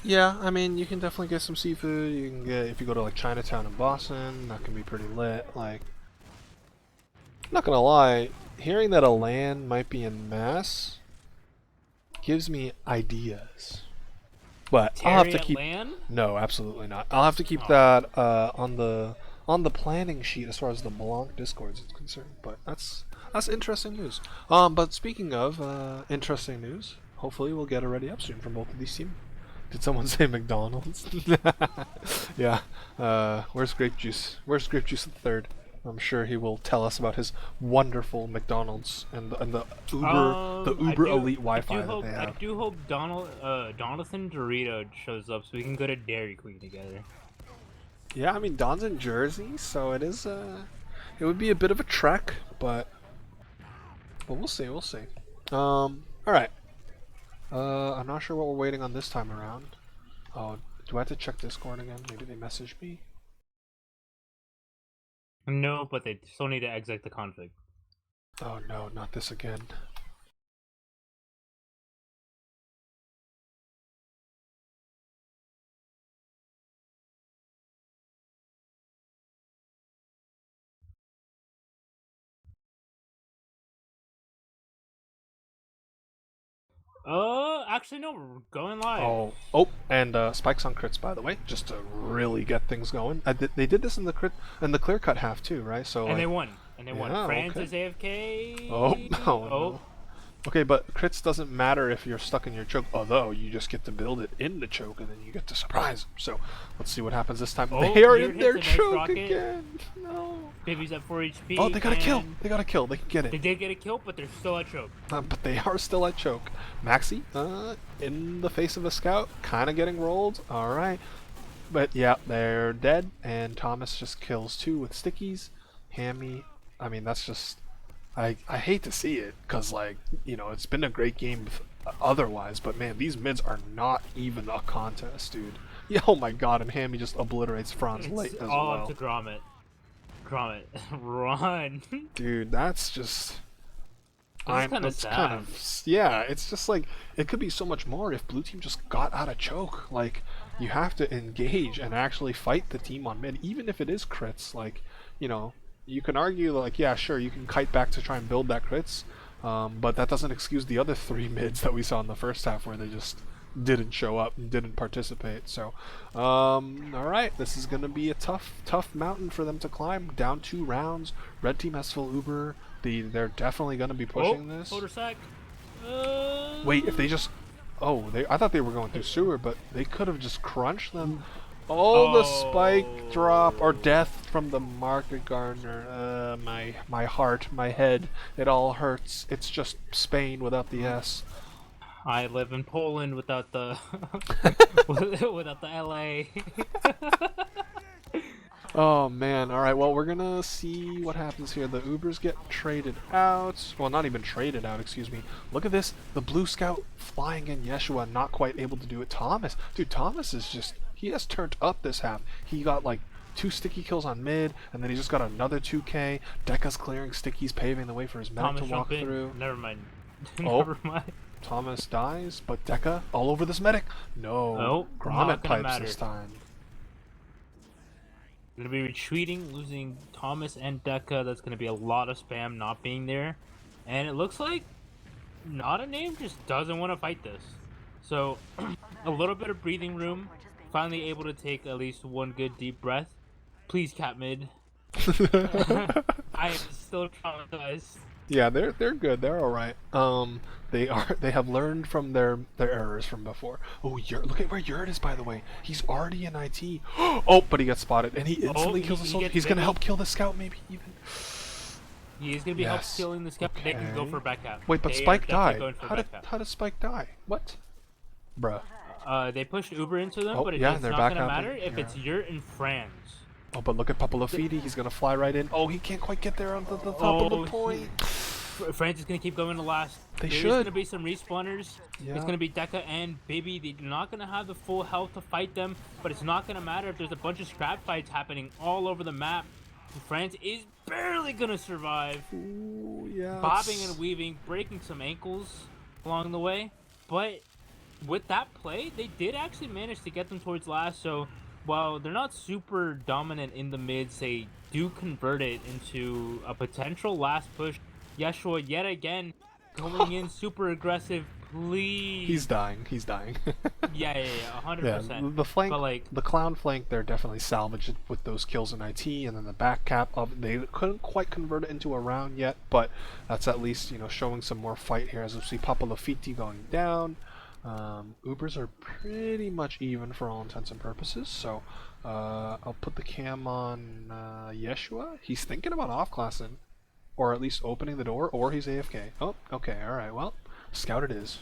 Yeah, I mean, you can definitely get some seafood. You can get, if you go to like Chinatown in Boston, that can be pretty lit. Like, I'm not gonna lie, hearing that a LAN might be in Mass gives me ideas. But I'll have to keep. LAN? No, absolutely not. I'll have to keep that on the planning sheet as far as the Blanc Discords is concerned. But that's interesting news. But speaking of interesting news, hopefully we'll get a ready up soon from both of these teams. Did someone say McDonald's? Yeah. Where's Grape Juice? Where's Grape Juice the third? I'm sure he will tell us about his wonderful McDonald's and the Uber elite Wi-Fi that they have. I do hope Jonathan Dorito shows up so we can go to Dairy Queen together. Yeah, I mean Don's in Jersey, so it is it would be a bit of a trek, but we'll see. All right. I'm not sure what we're waiting on this time around. Oh, do I have to check Discord again? Maybe they messaged me. No, but they still need to exit the config. Oh no, not this again. Actually no, we're going live. And spikes on crits, by the way, just to really get things going. They did this in the clear cut half too, right? So and they won. France okay. is AFK. No. Okay, but crits doesn't matter if you're stuck in your choke, although you just get to build it in the choke and then you get to surprise them. So let's see what happens this time. They are in their choke again. No. Baby's at 4 HP. Oh, they got a kill. They got a kill. They can get it. They did get a kill, but they're still at choke. But they are still at choke. Maxi, in the face of a scout, kind of getting rolled. All right. But yeah, they're dead, and Thomas just kills 2 with stickies. Hammy, I mean, that's just... I hate to see it, because, like, it's been a great game otherwise, but man, these mids are not even a contest, dude. Yeah, oh my god, and Hammy just obliterates Franz late as all well. up to Gromit. Gromit, run! Dude, that's just... It's kind of yeah, it's just like, it could be so much more if blue team just got out of choke. Like, you have to engage and actually fight the team on mid, even if it is crits. Like, you can argue, like, yeah, sure, you can kite back to try and build that crits, but that doesn't excuse the other 3 mids that we saw in the first half where they just didn't show up and didn't participate. So, alright, this is going to be a tough mountain for them to climb. Down 2 rounds, red team has full Uber, they're definitely going to be pushing this. Motorsack. Wait, if they just... I thought they were going through sewer, but they could have just crunched them. The spike drop or death from the market gardener. My heart, my head, it all hurts. It's just Spain without the S. I live in Poland without the without the LA. Oh man, alright, well we're gonna see what happens here. The Ubers get traded out. Well, not even traded out, excuse me. Look at this, the blue scout flying in. Yeshua not quite able to do it. Thomas, dude, Thomas is just, he has turned up this half. He got like 2 sticky kills on mid, and then he just got another 2k. Dekka's clearing stickies, paving the way for his medic to walk through. Never mind. Oh. Never mind. Thomas dies, but Deca all over this medic. No, Oh, Grommet not gonna pipes matter. this time. Gonna be retreating, losing Thomas and Deca. That's gonna be a lot of spam not being there. And it looks like Not a Name just doesn't want to fight this. So, a little bit of breathing room. Finally able to take at least one good deep breath. Please, Cat Mid. I am still traumatized. Yeah, they're good. They're all right. They have learned from their errors from before. Oh, look at where Yurt is, by the way. He's already in IT. Oh, but he gets spotted, and he instantly kills the soldier. He's gonna help kill the scout, maybe even. He is gonna be help killing the scout. Okay. They can go for back cap. Wait, but Spike died. How did Spike die? What? Bruh. They pushed Uber into them, but it's not gonna matter if it's Yurt and Franz. Oh, but look at Papalafiti. He's gonna fly right in. Oh, he can't quite get there on the top of the point. Franz is gonna keep going to last. There's gonna be some respawners. Yeah. It's gonna be Deca and Baby. They're not gonna have the full health to fight them, but it's not gonna matter if there's a bunch of scrap fights happening all over the map. Franz is barely gonna survive. Ooh, yeah. Bobbing and weaving, breaking some ankles along the way. But with that play, they did actually manage to get them towards last, so while they're not super dominant in the mids, they do convert it into a potential last push. Yeshua yet again going in super aggressive. Please. He's dying. Yeah, 100%. Yeah, the flank, but like the clown flank, they're definitely salvaged with those kills in IT, and then the back cap of they couldn't quite convert it into a round yet, but that's at least showing some more fight here. As we see Papa Lafitte going down. Ubers are pretty much even for all intents and purposes, so I'll put the cam on Yeshua. He's thinking about off-classing, or at least opening the door, or he's AFK. Oh, okay, alright, well, scout it is.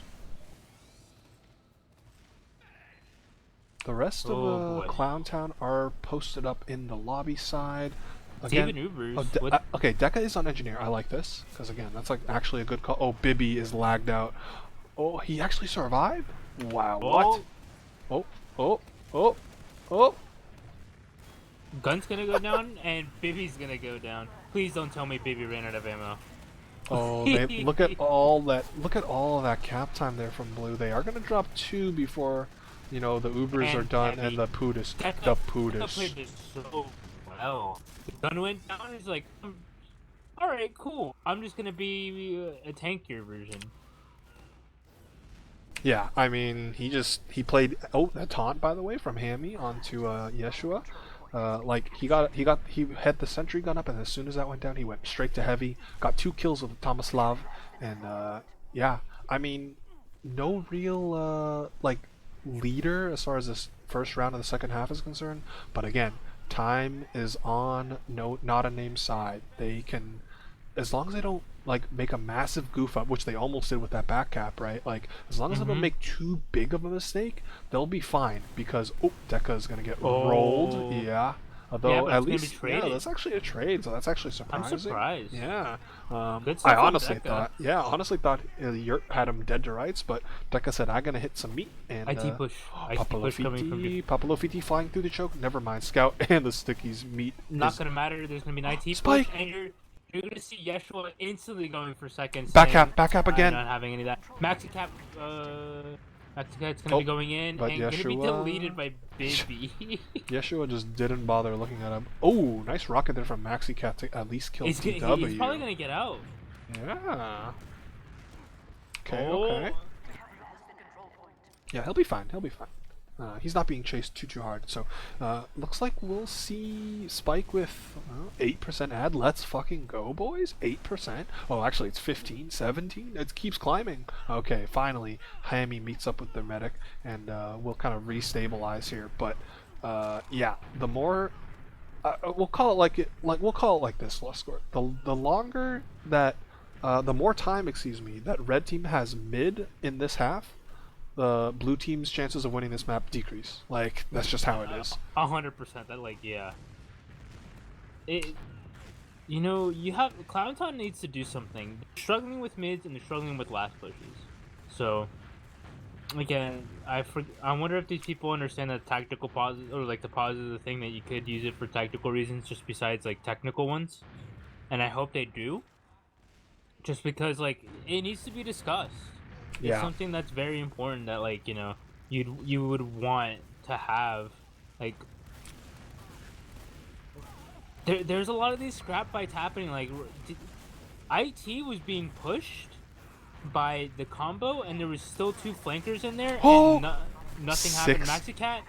The rest of Clown Town are posted up in the lobby side. Again, Ubers. Okay, Deca is on engineer. I like this, because again, that's like actually a good call. Oh, Bibby is lagged out. Oh, he actually survived? Wow, what? Oh. Gun's gonna go down, and Bibby's gonna go down. Please don't tell me Bibby ran out of ammo. Oh, look at all that cap time there from Blue. They are gonna drop 2 before, the Ubers are done, and the Pootis. The Pootis. played this so well. The gun went down, he's like, alright, cool. I'm just gonna be a tankier version. Yeah, I mean, he played that taunt, by the way, from Hammy onto Yeshua. He had the sentry gun up, and as soon as that went down, he went straight to heavy. Got 2 kills with Tomislav, and yeah, I mean, no real leader as far as this first round of the second half is concerned. But again, time is on Not a Name side. They can, as long as they don't make a massive goof up, which they almost did with that back cap, right? As long as they don't make too big of a mistake, they'll be fine, because Deca is gonna get rolled. Yeah. Although at least that's actually a trade, so that's actually surprising. I'm surprised. Yeah. I honestly thought Yurt had him dead to rights, but Deca said, "I'm gonna hit some meat." And IT push. IT push coming from you. Papalofiti flying through the choke. Never mind. Scout and the Stickies meet. Not gonna matter. There's gonna be an IT Spike. push, and you're gonna see Yeshua instantly going for seconds. Back cap again. Not having any of that. Maxi cap. Maxi cap's gonna be going in, and gonna be deleted by Bibby. Yeshua just didn't bother looking at him. Oh, nice rocket there from Maxi Cat to at least kill TW. He's probably gonna get out. Yeah. Okay. Yeah, he'll be fine. He's not being chased too hard, so looks like we'll see Spike with 8% ad. Let's fucking go, boys. 8%. Oh, actually it's 15, 17. It keeps climbing. Okay, finally Hammy meets up with their medic, and we'll kind of restabilize here. But yeah, the more we'll call it like this, Luscore. The longer that the more time, that red team has mid in this half, the blue team's chances of winning this map decrease. That's just how it is. 100%. That yeah. You have Clowntown needs to do something. They're struggling with mids and they're struggling with last pushes. So again, I wonder if these people understand that tactical pauses, or the pause is a thing that you could use it for tactical reasons, just besides technical ones. And I hope they do. Just because it needs to be discussed. It's Yeah. something that's very important that like you would want to have like there's a lot of these scrap fights happening like IT was being pushed by the combo and there was still two flankers in there and Oh, nothing happened. six Maxicat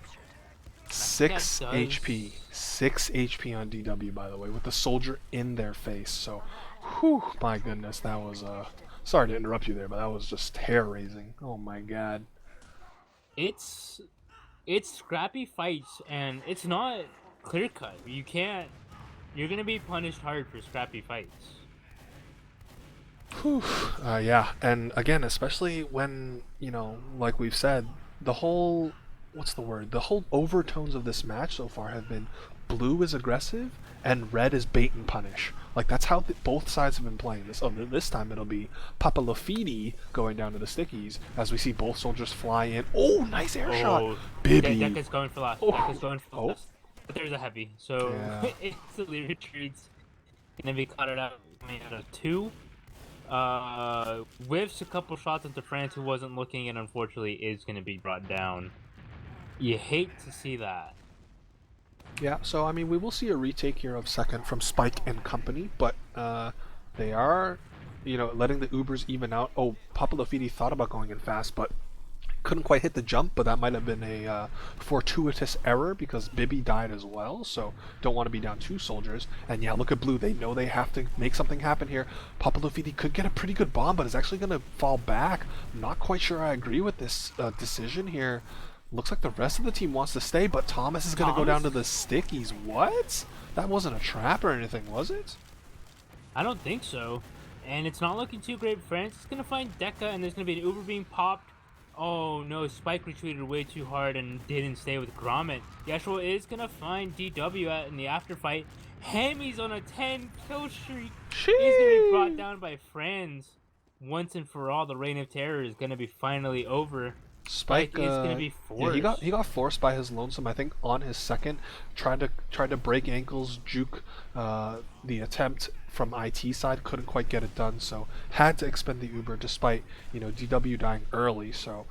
6 HP. does 6 HP on DW, by the way, with the soldier in their face. So, whew, my goodness, that was, sorry to interrupt you there, but that was just hair-raising. Oh my god. it's it's scrappy fights and it's not clear cut. You're gonna be punished hard for scrappy fights. Whew. Yeah, and again, especially when, like we've said, the whole, what's the word? The whole overtones of this match so far have been blue is aggressive and red is bait and punish. Like, that's how both sides have been playing this. Oh, this time it'll be Papa Lafidi going down to the stickies as we see both soldiers fly in. Oh, nice air shot. Oh, Bibby. Dekka's going for last. Oh. Dekka's going for Oh. last. But there's a heavy, so Yeah. instantly retreats. Gonna be caught out coming out of 2. Whiffs a couple shots into France who wasn't looking and unfortunately is gonna be brought down. You hate to see that. Yeah, so I mean, we will see a retake here of second from Spike and company, but they are, letting the Ubers even out. Oh, Papa Lafidi thought about going in fast, but couldn't quite hit the jump, but that might have been a fortuitous error because Bibby died as well, so don't want to be down 2 soldiers. And yeah, look at blue. They know they have to make something happen here. Papa Lafidi could get a pretty good bomb, but is actually going to fall back. I'm not quite sure I agree with this decision here. Looks like the rest of the team wants to stay, but Thomas is going to go down to the stickies. What? That wasn't a trap or anything, was it? I don't think so. And it's not looking too great. France is gonna find Dekka and there's gonna be an Uber being popped. Oh no, Spike retreated way too hard and didn't stay with Gromit. Yeshua is gonna find DW in the afterfight. Hammy's on a 10 kill streak. He's gonna be brought down by Franz. Once and for all, the reign of terror is gonna be finally over. Spike is gonna be forced. Yeah, he got forced by his lonesome. I think on his second, tried to break ankles, juke the attempt from IT side, couldn't quite get it done, so had to expend the Uber despite DW dying early. So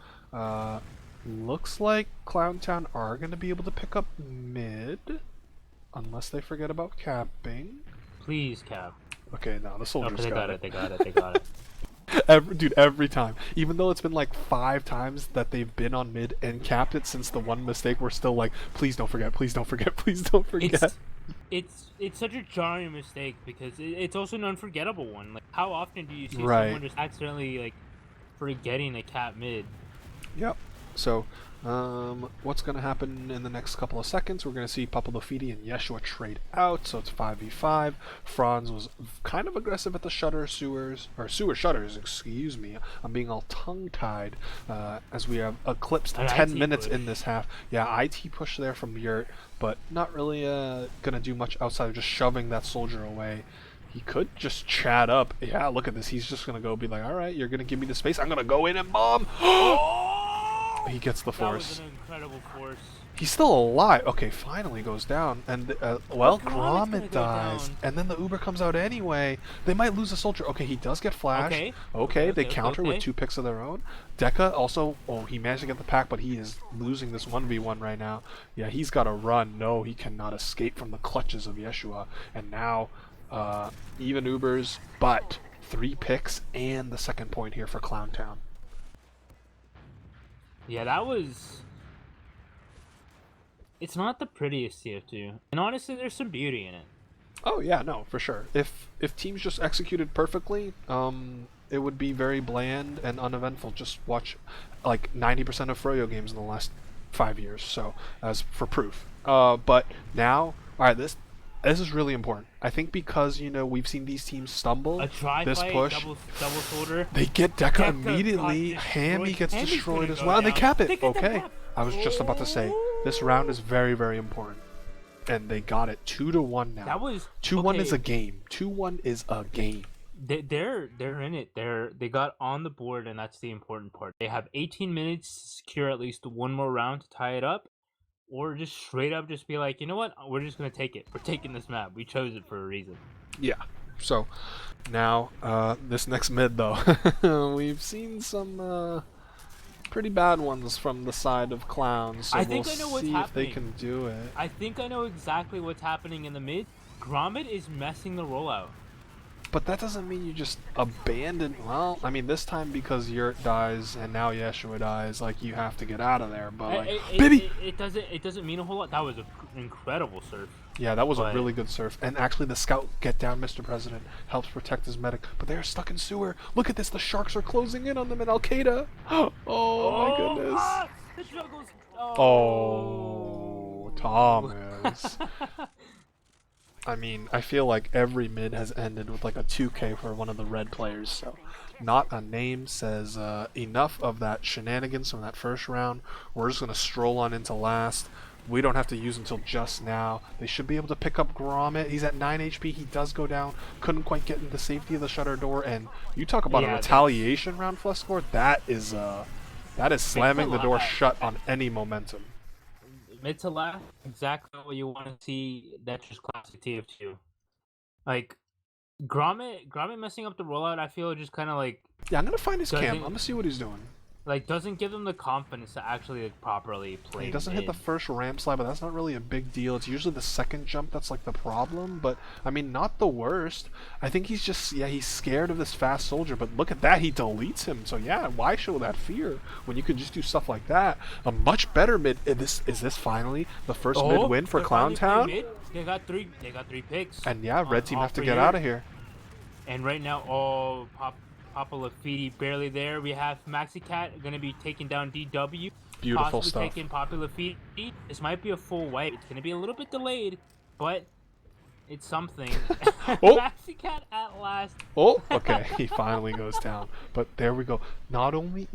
looks like Clowntown are gonna be able to pick up mid, unless they forget about capping. Please, Cap. Okay, now the soldiers They got it. They got it. Every time. Even though it's been like 5 times that they've been on mid and capped it since the one mistake, we're still like, please don't forget, please don't forget, please don't forget. It's such a jarring mistake because it's also an unforgettable one. Like, how often do you see Right. someone just accidentally like forgetting a cap mid? Yep. So, what's going to happen in the next couple of seconds? We're going to see Papa Lafidi and Yeshua trade out, so it's 5v5. Franz was kind of aggressive at the sewer shutters, excuse me. I'm being all tongue-tied as we have eclipsed An 10 IT minutes push. in this half. Yeah, IT push there from Yurt, but not really going to do much outside of just shoving that soldier away. He could just chat up. Yeah, look at this. He's just going to go be like, all right, you're going to give me the space. I'm going to go in and bomb. He gets the That force. was an incredible force. He's still alive. Okay, finally goes down. And, well, Gromit's gonna Gromit go dies. down. And then the Uber comes out anyway. They might lose a soldier. Okay, he does get flashed. Okay, they counter with 2 picks of their own. Dekka also, he managed to get the pack, but he is losing this 1v1 right now. Yeah, he's got to run. No, he cannot escape from the clutches of Yeshua. And now, even Ubers, but 3 picks and the second point here for Clowntown. Yeah, that was. It's not the prettiest TF2, and honestly, there's some beauty in it. Oh yeah, no, for sure. If teams just executed perfectly, it would be very bland and uneventful. Just watch like 90% of Froyo games in the last 5 years. So as for proof. But now, all right, this is really important. I think because we've seen these teams stumble. A try This fight, push, double shoulder. they get Dekka Dekka immediately. got Hammy gets Hammy's destroyed gonna as go well, and they down. cap They it. get the Okay, cap. I was just about to say this round is very, very important, and they got it 2-1 now. That was 2-1 is okay. a game. 2-1 is a game. They're in it. They got on the board, and that's the important part. They have 18 minutes to secure at least one more round to tie it up, or just straight up just be like, you know what, we're just gonna take it. We're taking this map. We chose it for a reason. Yeah. So now, this next mid though, we've seen some pretty bad ones from the side of Clowns, so I we'll think I know what's see if they happening. can do it. I think I know exactly what's happening in the mid. Gromit is messing the rollout. But that doesn't mean you just abandon. Well, I mean, this time because Yurt dies and now Yeshua dies, like you have to get out of there. But like, baby, It doesn't mean a whole lot. That was an incredible surf. yeah, that was a But really good surf. And actually, the scout get down, Mr. President, helps protect his medic. But they are stuck in sewer. Look at this. The sharks are closing in on them in Al Qaeda. Oh my goodness. the juggles. Oh, Thomas. I mean, I feel like every mid has ended with like a 2K for one of the red players, so not a name says enough of that shenanigans from that first round. We're just going to stroll on into last. We don't have to use until just now. They should be able to pick up Gromit. He's at 9 HP. He does go down. Couldn't quite get into the safety of the shutter door. And you talk about a retaliation round, Fluxcore. That is slamming the door shut on any momentum. Mid to last, exactly what you want to see. That's just classic TF2. Like Gromit messing up the rollout. I feel just kind of like Yeah, I'm gonna find his cam. I'm gonna see what he's doing. Like doesn't give them the confidence to actually like, properly play. He doesn't hit the first ramp slide, but that's not really a big deal. It's usually the second jump that's like the problem, but I mean, not the worst. I think he's just, yeah, he's scared of this fast soldier, but look at that, he deletes him. So yeah, why show that fear when you could just do stuff like that? A much better mid. Is this finally the first mid win for Clown Town? They got three picks. And yeah, red team have to get out of here. And right now, Papa Lafiti barely there. We have MaxiCat going to be taking down DW. Beautiful possibly stuff. Taking Papa Lafiti. This might be a full wipe. It's going to be a little bit delayed, but it's something. Oh. MaxiCat at last. Oh, okay. He finally goes down. But there we go. Not only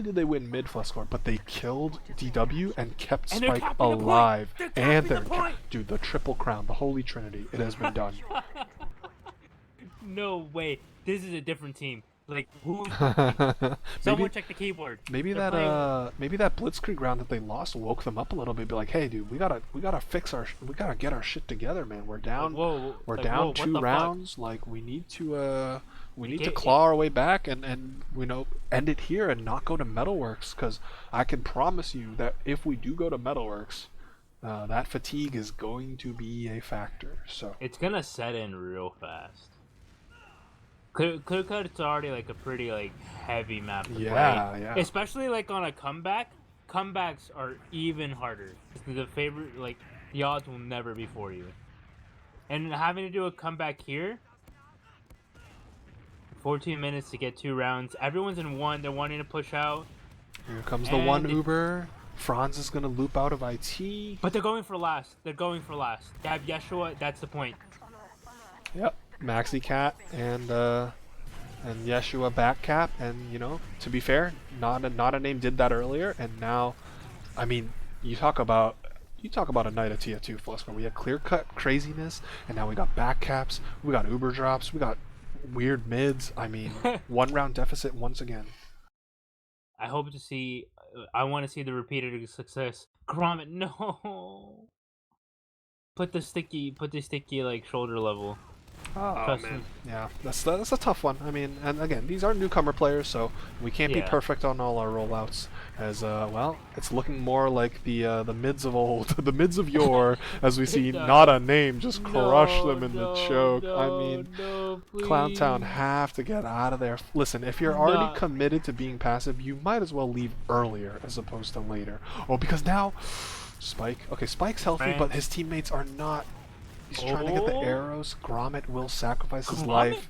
did they win mid Fluxcore, but they killed DW and kept Spike alive. And they're dude, the triple crown, the holy trinity. It has been done. No way. This is a different team. Like who? Someone check the keyboard. Maybe that Blitzkrieg round that they lost woke them up a little bit. Be like, hey, dude, we gotta get our shit together, man. We're down. We're down 2 rounds. Like we need to claw our way back and end it here and not go to Metalworks. Because I can promise you that if we do go to Metalworks, that fatigue is going to be a factor. So it's gonna set in real fast. It's already like a pretty like heavy map to play. Yeah. Especially like on a comeback. Comebacks are even harder. The favorite, like the odds will never be for you. And having to do a comeback here. 14 minutes to get 2 rounds. Everyone's in one. They're wanting to push out. Here comes the one Uber. Franz is gonna loop out of IT. But they're going for last. They have Yeshua. That's the point. Yep. MaxiCat and Yeshua back cap, and to be fair, not a name did that earlier, and now, I mean, you talk about a night of TF2 Fluxcore. We had clear cut craziness, and now we got back caps, we got Uber drops, we got weird mids. I mean, 1 round deficit once again. I want to see the repeated success. Gromit, no. Put the sticky like shoulder level. Oh man, yeah, that's a tough one. I mean, and again, these are newcomer players, so we can't be perfect on all our rollouts. As well, it's looking more like the mids of old, the mids of yore, as we see not a name just crush them in the choke. I mean, Clown Town have to get out of there. Listen, if you're already committed to being passive, you might as well leave earlier as opposed to later. Oh, because now Spike. Okay, Spike's healthy, but his teammates are not. He's trying to get the arrows. Gromit will sacrifice his life.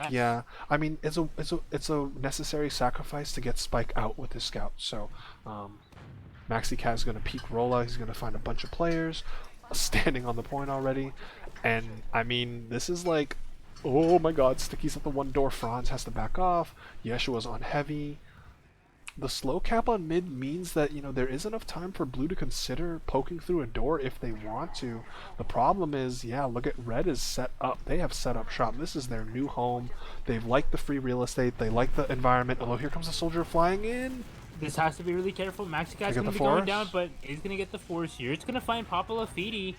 Yeah, I mean it's a necessary sacrifice to get Spike out with his scout. So, MaxiCat is going to peek rollout. He's going to find a bunch of players standing on the point already, and I mean this is like, oh my God, Sticky's at the one door. Franz has to back off. Yeshua's on heavy. The slow cap on mid means that, there is enough time for blue to consider poking through a door if they want to. The problem is, yeah, look at red is set up. They have set up shop. This is their new home. They've liked the free real estate. They like the environment. Although here comes a soldier flying in. This has to be really careful. MaxiCat's going to be going down, but he's going to get the force here. It's going to find Papa Lafiti.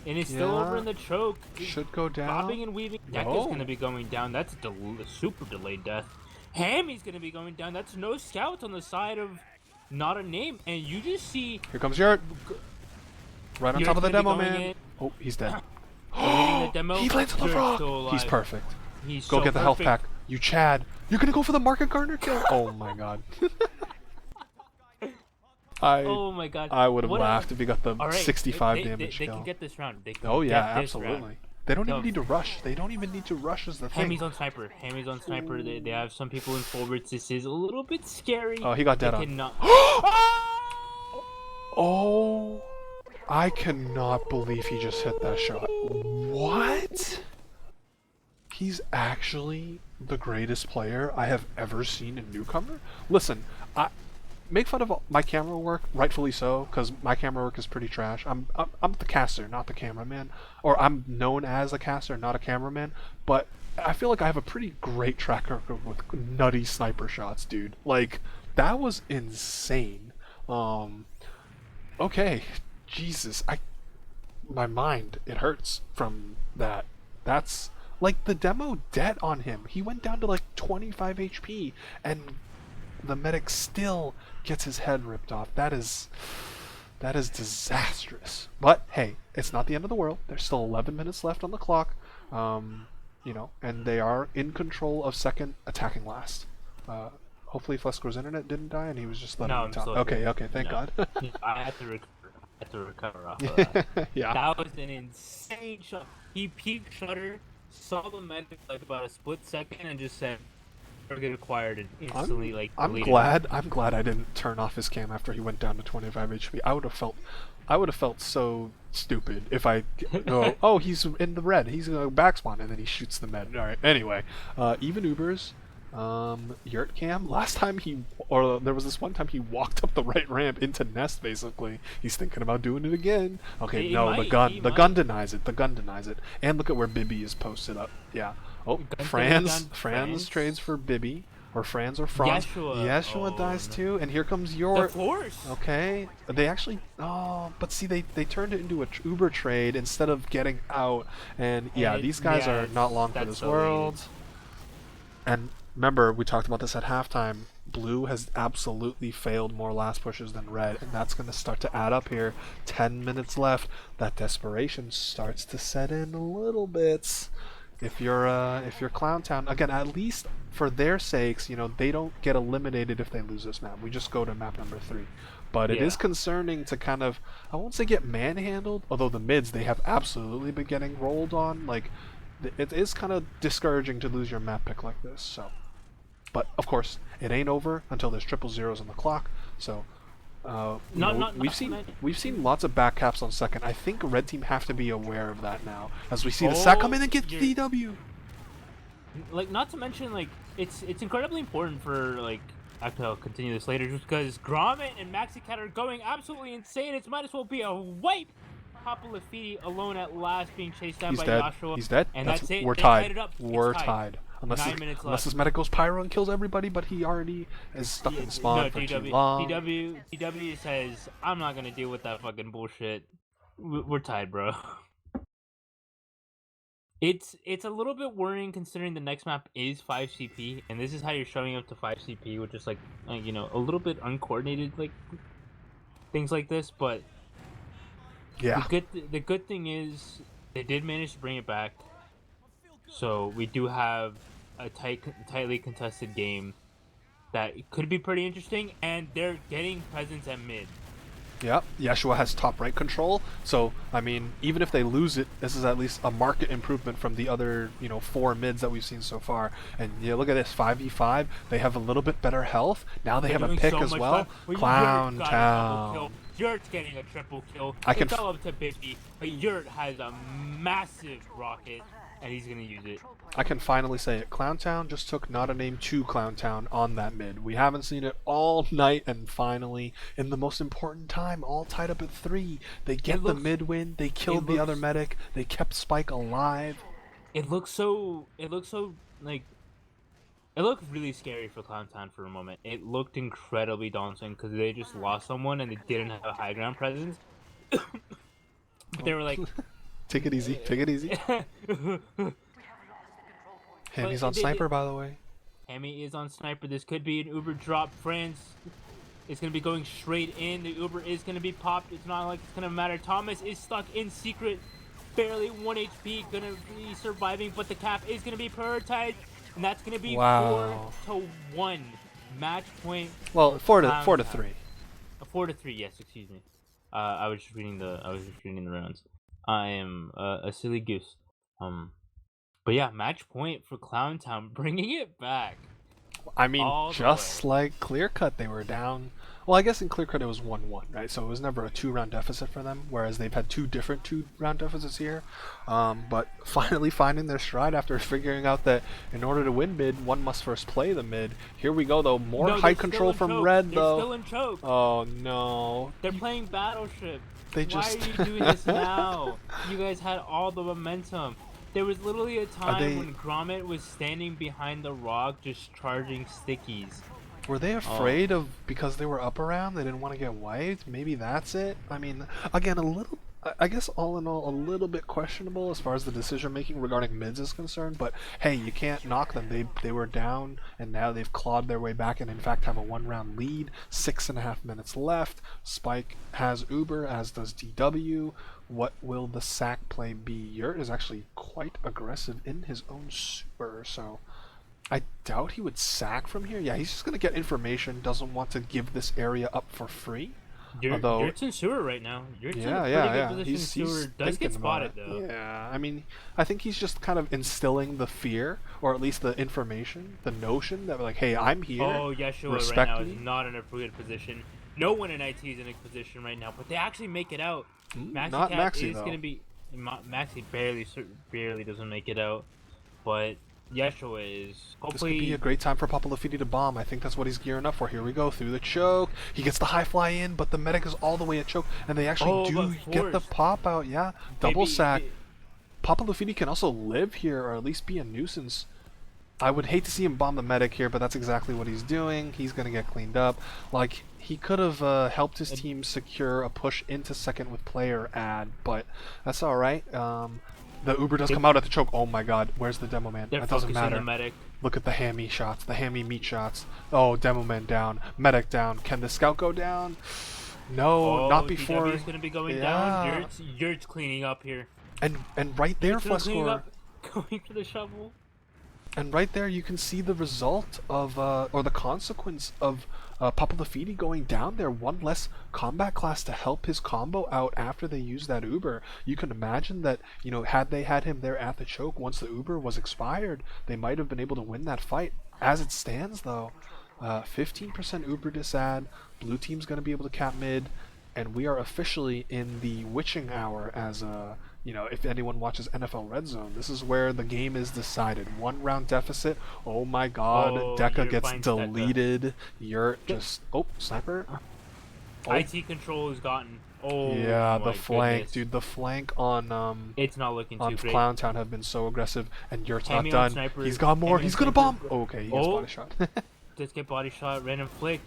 And it's still over Yeah. in the choke. Should go down. Bobbing and weaving. Deck is No. going to be going down. That's a super delayed death. Hammy's going to be going down. That's no scouts on the side of not a name. And you just see... Here comes Yurt. Right on Yurt's top of the gonna be demo, going man. in. Oh, he's dead. The demo. He lands on the Yurt's frog. still alive. He's perfect. He's Go so get the health perfect. pack. You Chad. You're going to go for the Market Garner kill? Oh, my God. Oh my god. I would have What laughed if he got the Alright, 65 damage they kill. can get this round. They can Oh yeah, get this absolutely. round. They don't even So- need to rush. They don't even need to rush as the thing. Hammy's on sniper. Hammy's on sniper. They have some people in forwards. This is a little bit scary. Oh, he got dead They on. cannot... Oh, I cannot believe he just hit that shot. What? He's actually the greatest player I have ever seen in Newcomer? Listen, I make fun of my camera work, rightfully so, because my camera work is pretty trash. I'm the caster, not the cameraman. Or I'm known as a caster, not a cameraman. But I feel like I have a pretty great track record with nutty sniper shots, dude. Like, that was insane. Okay, Jesus, my mind, it hurts from that. That's like the demo dead on him. He went down to like 25 HP and the medic still gets his head ripped off. That is disastrous. But hey, it's not the end of the world. There's still 11 minutes left on the clock. You know, and they are in control of second, attacking last. Hopefully Flesco's internet didn't die and he was just letting me talk. Okay, thank God. I had to recover off of that. Yeah. That was an insane shot. He peeked shutter, saw the medic like about a split second, and just said, "Target acquired," and instantly I'm glad I didn't turn off his cam after he went down to 25 HP. I would have felt so stupid if I go, oh, he's in the red, he's gonna backspawn, and then he shoots the med. All right. Anyway, even Ubers. Yurt cam. Last time there was this one time he walked up the right ramp into nest. Basically, he's thinking about doing it again. Okay, the gun denies it. The gun denies it. And look at where Bibby is posted up. Yeah. Oh, Franz trades for Bibby, or Franz or Franz. Yeshua dies too, and here comes your. The Force. Okay, they actually. Oh, but see, they turned it into a Uber trade instead of getting out. And yeah, these guys are not long for this world. And remember, we talked about this at halftime. Blue has absolutely failed more last pushes than red, and that's going to start to add up here. 10 minutes left. That desperation starts to set in a little bit. If you're Clowntown, again, at least for their sakes, you know, they don't get eliminated if they lose this map. We just go to map number 3. But it is concerning to kind of, I won't say get manhandled, although the mids, they have absolutely been getting rolled on. Like, it is kind of discouraging to lose your map pick like this. So, but of course, it ain't over until there's triple zeros on the clock. So, we've seen lots of back caps on second. I think red team have to be aware of that now, as we see the sack come in and get DW. Like, not to mention, like, it's incredibly important for, like, I'll continue this later, just because Gromit and MaxiCat are going absolutely insane. It might as well be a wipe. Papa Lafiti alone at last, being chased down by Joshua. He's dead. And that's it. We're They tied. tied it up. We're It's tied. Unless this medic goes pyro and kills everybody, but he already is stuck in spawn for too long. DW says, I'm not gonna deal with that fucking bullshit. We're tied, bro. It's a little bit worrying considering the next map is 5 CP, and this is how you're showing up to 5 CP, which is like, you know, a little bit uncoordinated, like things like this. But yeah, the good thing is they did manage to bring it back, so we do have a tightly contested game that could be pretty interesting, and they're getting presence at mid. Yeah, Yeshua has top right control, so I mean, even if they lose it, this is at least a market improvement from the other, you know, 4 mids that we've seen so far. And yeah, look at this, 5v5. They have a little bit better health. Now they have a pick as well. Clowntown. Yurt's getting a triple kill. I can it's all up to Bippy, but Yurt has a massive rocket, and he's gonna use it. I can finally say it. Clowntown just took Not a Name to Clowntown on that mid. We haven't seen it all night, and finally, in the most important time, all tied up at 3. They get the mid win. They killed the other medic. They kept Spike alive. It looks like. It looked really scary for Clowntown for a moment. It looked incredibly daunting because they just lost someone and they didn't have a high ground presence. But they were like, Take it easy. Take it easy. Hammy's on sniper, by the way. Hammy is on sniper. This could be an Uber drop, friends. It's going to be going straight in. The Uber is going to be popped. It's not like it's going to matter. Thomas is stuck in secret. Barely 1 HP. Going to be surviving, but the cap is going to be prioritized. And that's going to be 4-1. Match point. Well, 4-3. 4-3, yes, excuse me. I was just reading the rounds. I am a silly goose. But yeah, match point for Clowntown, bringing it back. I mean, just like Clear Cut, they were down. Well, I guess in Clear Cut it was 1-1, right? So it was never a 2-round deficit for them, whereas they've had 2 different 2-round deficits here. But finally finding their stride after figuring out that in order to win mid, one must first play the mid. Here we go, though. More height control from Red, though. They're still in choke. Oh, no. They're playing Battleship. Why are you doing this now? You guys had all the momentum. There was literally a time when Gromit was standing behind the rock just charging stickies. Were they afraid of, because they were up around, they didn't want to get wiped? Maybe that's it? I mean, again, I guess all in all, a little bit questionable as far as the decision making regarding mids is concerned, but hey, you can't knock them. They were down, and now they've clawed their way back and in fact have a 1-round lead. 6.5 minutes left. Spike has Uber, as does DW. What will the sack play be? Yurt is actually quite aggressive in his own super, so I doubt he would sack from here. Yeah, he's just going to get information, doesn't want to give this area up for free. Yurt's in sewer right now. Yurt's in a pretty good position. Sewer does get spotted, though. Yeah, I mean, I think he's just kind of instilling the fear, or at least the information, the notion that, like, hey, I'm here. Oh, Yeshua right now is not in a good position. No one in IT is in a position right now, but they actually make it out. Not Maxi, is going to be... Maxi barely doesn't make it out, but Yeshua is hopefully... This could be a great time for Papa Lafiti to bomb. I think that's what he's gearing up for. Here we go, through the choke. He gets the high fly in, but the medic is all the way at choke, and they actually do get the pop out. Yeah, double sack. Papa Lafiti can also live here, or at least be a nuisance. I would hate to see him bomb the medic here, but that's exactly what he's doing. He's going to get cleaned up. Like, he could have helped his team secure a push into second with player ad, but that's alright. The Uber does come out at the choke. Oh my god, where's the demo man? That doesn't matter. The medic. Look at the hammy shots, the hammy meat shots. Oh, demo man down, medic down. Can the scout go down? No, not before. DW's gonna be going down. Yurt's cleaning up here. And right there, Flescore. Going for the shovel. And right there, you can see the result of, or the consequence of Papa Lafiti going down there. One less combat class to help his combo out after they use that Uber. You can imagine that, you know, had they had him there at the choke, once the Uber was expired, they might have been able to win that fight. As it stands, though, 15% Uber disad. Blue team's going to be able to cap mid, and we are officially in the witching hour as you know, if anyone watches NFL Red Zone, this is where the game is decided. 1-round deficit. Oh my god, Deca gets deleted. Yurt just... Oh, sniper. Oh. IT control has gotten... Oh, yeah, the flank. Goodness. Dude, the flank on... it's not looking too great. Clowntown have been so aggressive, and Yurt's not done. He's got more. He's gonna bomb! Oh, okay, he gets body shot. Just get body shot, random flick.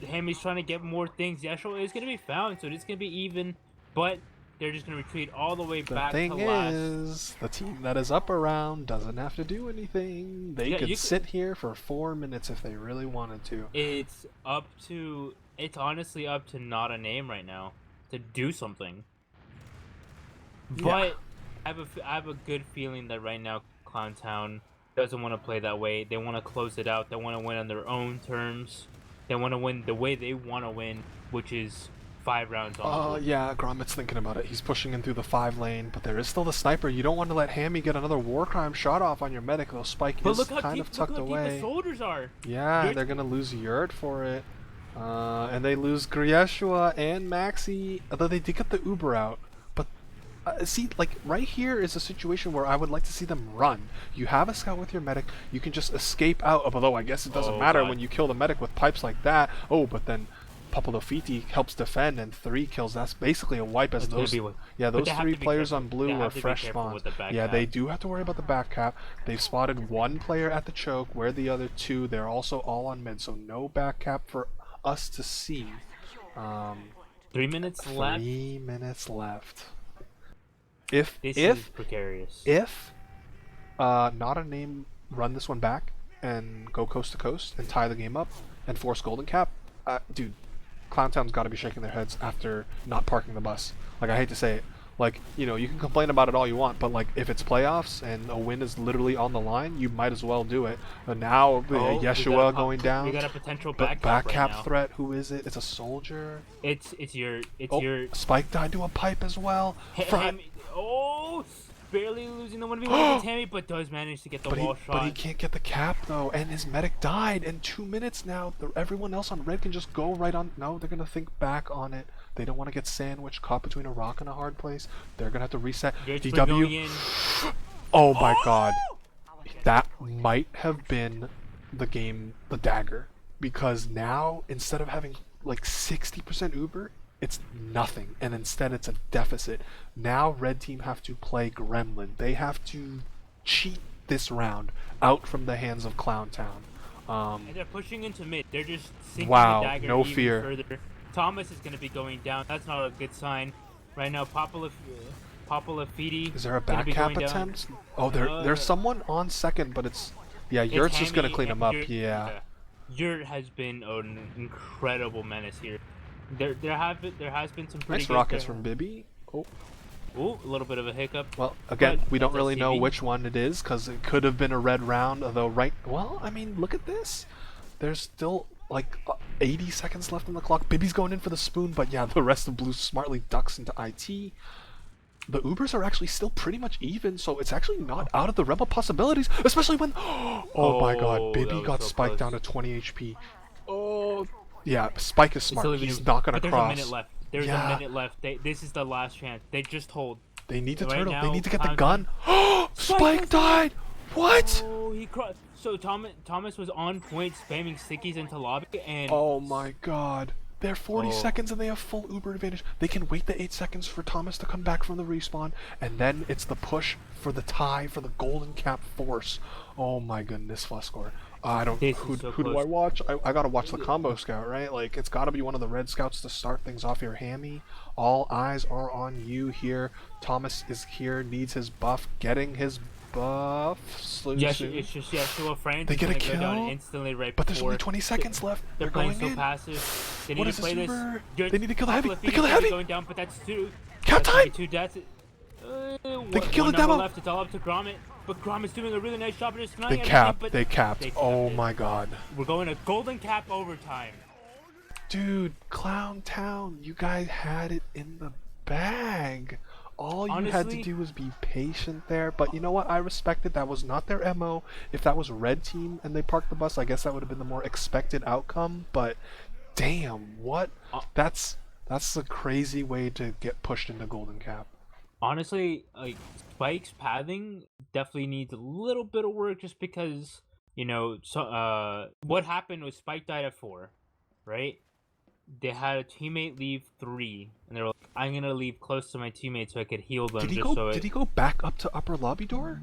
Hammy's trying to get more things. Yeshua is gonna be found, so it's gonna be even, but... they're just going to retreat all the way back to last. The thing is, the team that is up around doesn't have to do anything. They could sit here for 4 minutes if they really wanted to. It's honestly up to not a name right now to do something. But I have a good feeling that right now Clowntown doesn't want to play that way. They want to close it out. They want to win on their own terms. They want to win the way they want to win, which is 5 rounds on. Yeah, Gromit's thinking about it. He's pushing in through the 5 lane, but there is still the sniper. You don't want to let Hammy get another war crime shot off on your medic, though. Spike is kind of tucked away. Deep the soldiers are. Yeah, they're gonna lose Yurt for it, and they lose Grieshua and Maxi. Although they did get the Uber out, but see, like right here is a situation where I would like to see them run. You have a scout with your medic. You can just escape out. Although I guess it doesn't matter when you kill the medic with pipes like that. Oh, but then Papa Lafiti helps defend, and 3 kills. That's basically a wipe, as those 3 players on blue were fresh spawns. Yeah, they do have to worry about the back cap. They've spotted 1 player at the choke, where the other 2, they're also all on mid, so no back cap for us to see. 3 minutes left. 3 minutes left. This is precarious. If not a name run this one back and go coast to coast and tie the game up and force Golden Cap, dude, Clowntown's got to be shaking their heads after not parking the bus. Like, I hate to say it. Like, you know, you can complain about it all you want, but like, if it's playoffs and a win is literally on the line, you might as well do it. But now, Yeshua going down. We got a potential back cap right now. Threat. Who is it? It's a soldier. It's your Spike died to a pipe as well. Barely losing the 1v1 against Hammy, but does manage to get the wall shot. But he can't get the cap though, and his medic died in 2 minutes now. Everyone else on red can just go right on. No, they're gonna think back on it. They don't want to get sandwiched, caught between a rock and a hard place. They're gonna have to reset. DW. Oh my god, that might have been the game, the dagger, because now instead of having like 60% Uber, it's nothing, and instead it's a deficit. Now red team have to play Gremlin. They have to cheat this round out from the hands of Clowntown. And they're pushing into mid. They're just sinking wow, the dagger no even fear. further. Thomas is going to be going down. That's not a good sign. Right now, Papa Lafiti is there a back cap attempt? Oh, there's someone on second, but it's Yurt's just going to clean him up. Yurt has been an incredible menace here. There has been some pretty nice rockets from Bibby. Oh, a little bit of a hiccup. Well, again, we don't really know which one it is because it could have been a red round. Although, well, I mean, look at this. There's still like 80 seconds left on the clock. Bibby's going in for the spoon, but yeah, the rest of Blue smartly ducks into IT. The Ubers are actually still pretty much even, so it's actually not out of the realm of possibilities, especially when. Oh my God, Bibby got spiked down to 20 HP. Oh. Yeah, Spike is smart. He's not gonna cross. There's a minute left. This is the last chance. They just hold. They need to turtle. They need to get the gun. Spike died. What? Oh, he crossed. So Thomas was on point, spamming stickies into lobby, and oh my God, they're 40 seconds and they have full Uber advantage. They can wait the 8 seconds for Thomas to come back from the respawn, and then it's the push for the tie for the Golden Cap force. Oh my goodness, Fluskor. I don't. Who do I watch? I gotta watch the combo scout, right? Like, it's gotta be one of the red scouts to start things off here. Hammy, all eyes are on you here. Thomas is here, needs his buff, getting his buff. Yes, it's just Yeshua Frank. They get a kill, down instantly right but there's only 20 seconds left. They're going playing so in. passive. They What need is to play this. They need to kill the heavy. They kill the heavy. Going down, but that's two. Cap time. Two deaths. They can kill the demo. Left. It's all up to Gromit. But Gromit's doing a really nice job of just denying everything. They capped. Oh my God. We're going to Golden Cap overtime. Dude, Clowntown, you guys had it in the bag. All you had to do was be patient there. But you know what? I respect it. That was not their MO. If that was red team and they parked the bus, I guess that would have been the more expected outcome. But damn, what? That's a crazy way to get pushed into Golden Cap. Honestly, like, Spike's pathing definitely needs a little bit of work, just because, you know, what happened was Spike died at 4, right? They had a teammate leave 3, and they were like, I'm gonna leave close to my teammate so I could heal them. Did he go back up to upper lobby door?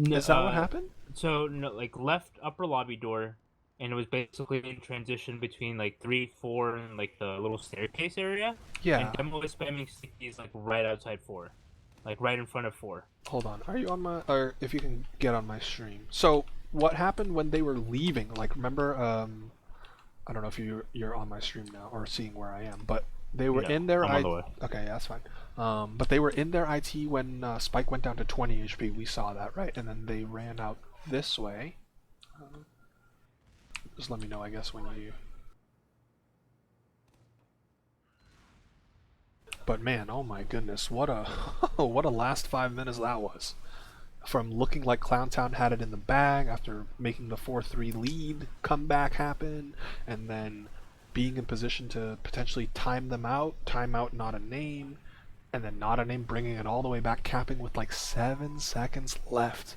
Is that what happened? So, no, like, left upper lobby door, and it was basically in transition between like 3, 4, and like the little staircase area. Yeah. And Demo was spamming stickies like right outside 4, like right in front of 4. Hold on, are you on my? Or if you can get on my stream. So what happened when they were leaving? Like, remember? I don't know if you're on my stream now or seeing where I am, but they were in their I'm on the way. Okay, yeah, that's fine. But they were in their IT when Spike went down to 20 HP. We saw that, right? And then they ran out this way. Just let me know, I guess, when you... But man, oh my goodness, what a what a last 5 minutes that was. From looking like Clowntown had it in the bag after making the 4-3 lead comeback happen, and then being in position to potentially time out not a name, and then not a name bringing it all the way back, capping with like 7 seconds left.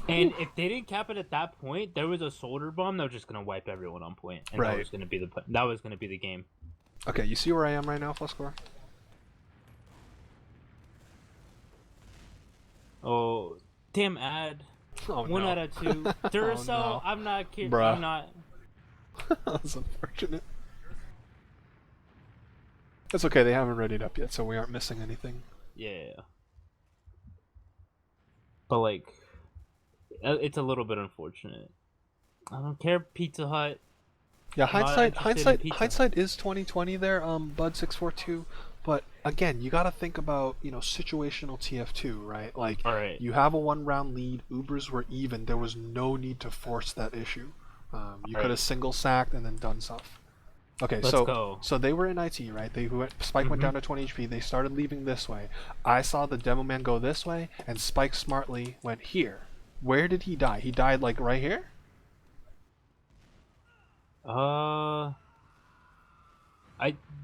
And if they didn't cap it at that point, there was a soldier bomb that was just gonna wipe everyone on point, and that was gonna be the game. Okay, you see where I am right now, Fluskor? Oh, damn ad. Oh, 1 no. out of 2. Duracell, no. I'm not kidding. Bruh. I'm not. That's unfortunate. That's okay, they haven't readied up yet, so we aren't missing anything. Yeah. but like, it's a little bit unfortunate. I don't care, Pizza Hut. Yeah, I'm not interested in pizza. hindsight is 2020 there, Bud642. But again, you got to think about, situational TF2, right? Like, All right, you have a one-round lead. Ubers were even. There was no need to force that issue. You all could have right, single sacked and then done stuff. Okay, let's so go. they were in IT, right? Spike went Mm-hmm. down to 20 HP. They started leaving this way. I saw the demo man go this way, and Spike smartly went here. Where did he die? He died like right here. I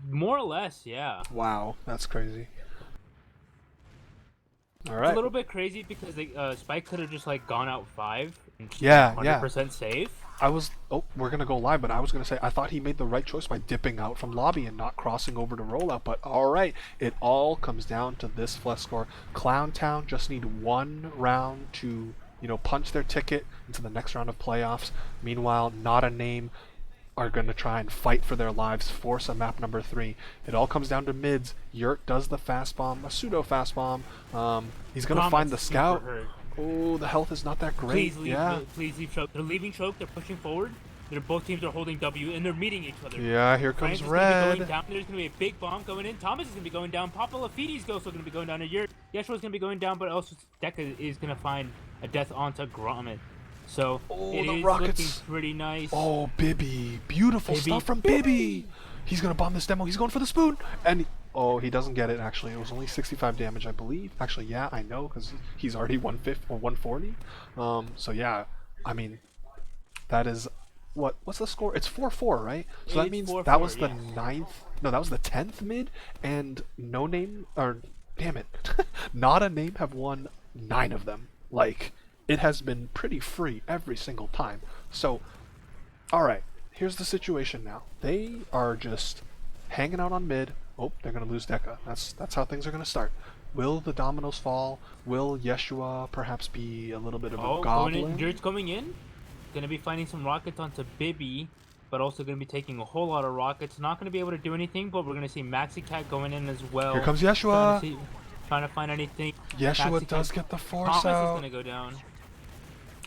more or less, yeah. Wow, that's crazy. All It's a right. little bit crazy because Spike could have just like gone out 5 and just Yeah, been yeah. 100% safe. We're gonna go live, but I was gonna say I thought he made the right choice by dipping out from lobby and not crossing over to rollout. But all right, it all comes down to this flex score. Clown Town just need one round to punch their ticket into the next round of playoffs. Meanwhile, Not a Name are going to try and fight for their lives, force a map number 3. It all comes down to mids. Yurt does the fast bomb, a pseudo fast bomb. He's going to find the scout. Oh, the health is not that great. Please leave, yeah. please leave choke. They're leaving choke. They're pushing forward. Both teams are holding W and they're meeting each other. Yeah, here France comes is gonna be red. going down. There's going to be a big bomb going in. Thomas is going to be going down. Papa Lafidi's also going to be going down. Yeshua is going to be going down, but also Deca is going to find a death onto Gromit. So it the is rockets. looking pretty nice. Oh, Bibby. Beautiful stuff from Bibby. He's going to bomb this demo. He's going for the spoon. And he doesn't get it, actually. It was only 65 damage, I believe. Actually, yeah, I know, because he's already 150 or 140. So, yeah, I mean, that is... What's the score? It's 4-4, right? So that means that was the 9th... No, that was the 10th mid, and No Name... Or, damn it. Not a Name have won 9 of them. Like... It has been pretty free every single time. So, alright, here's the situation now. They are just hanging out on mid. Oh, they're going to lose Deca. That's how things are going to start. Will the dominoes fall? Will Yeshua perhaps be a little bit of a goblin? Yurt's coming in. Going to be finding some rockets onto Bibby, but also going to be taking a whole lot of rockets. Not going to be able to do anything, but we're going to see Maxi Cat going in as well. Here comes Yeshua. Trying to find anything. Yeshua does get the force Thomas out. is going to go down.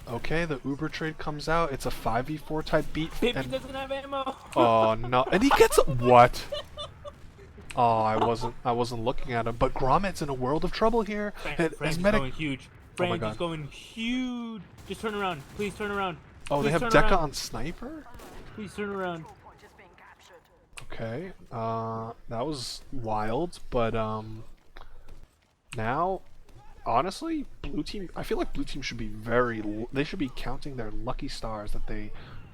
Okay, the Uber trade comes out. It's a 5v4 type beat. Bibby doesn't have ammo. Oh no! And he gets what? Oh, I wasn't looking at him. But Gromit's in a world of trouble here. Frank's going huge. Frank God. is going huge. Just turn around. Please turn around. Oh, Please they have Deca on sniper? Please turn around. Okay. That was wild, but now, honestly, blue team. I feel like blue team should be they should be counting their lucky stars that they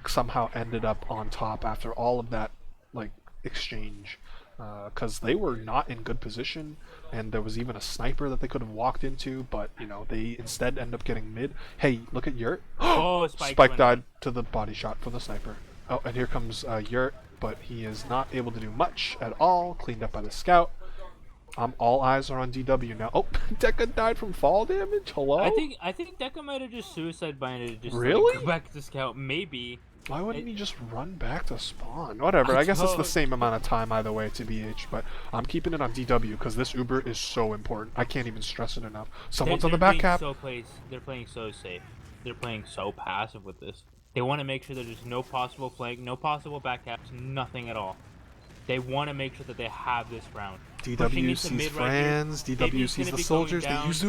somehow ended up on top after all of that, like, exchange. Because they were not in good position, and there was even a sniper that they could have walked into, but they instead end up getting mid. Hey, look at Yurt. Oh, Spike died to the body shot from the sniper. Oh, and here comes Yurt, but he is not able to do much at all. Cleaned up by the scout. All eyes are on DW now. Oh, Deca died from fall damage. Hello. I think Deca might have just suicide binded. Just really? Like, go back to scout, maybe. Why wouldn't he just run back to spawn? Whatever, I guess it's the same amount of time either way, TBH, but I'm keeping it on DW because this Uber is so important. I can't even stress it enough. Someone's on the back cap. They're playing so safe. They're playing so passive with this. They want to make sure that there's no possible flank, no possible back caps, nothing at all. They want to make sure that they have this round. DW sees Franz, DW sees the soldiers, they use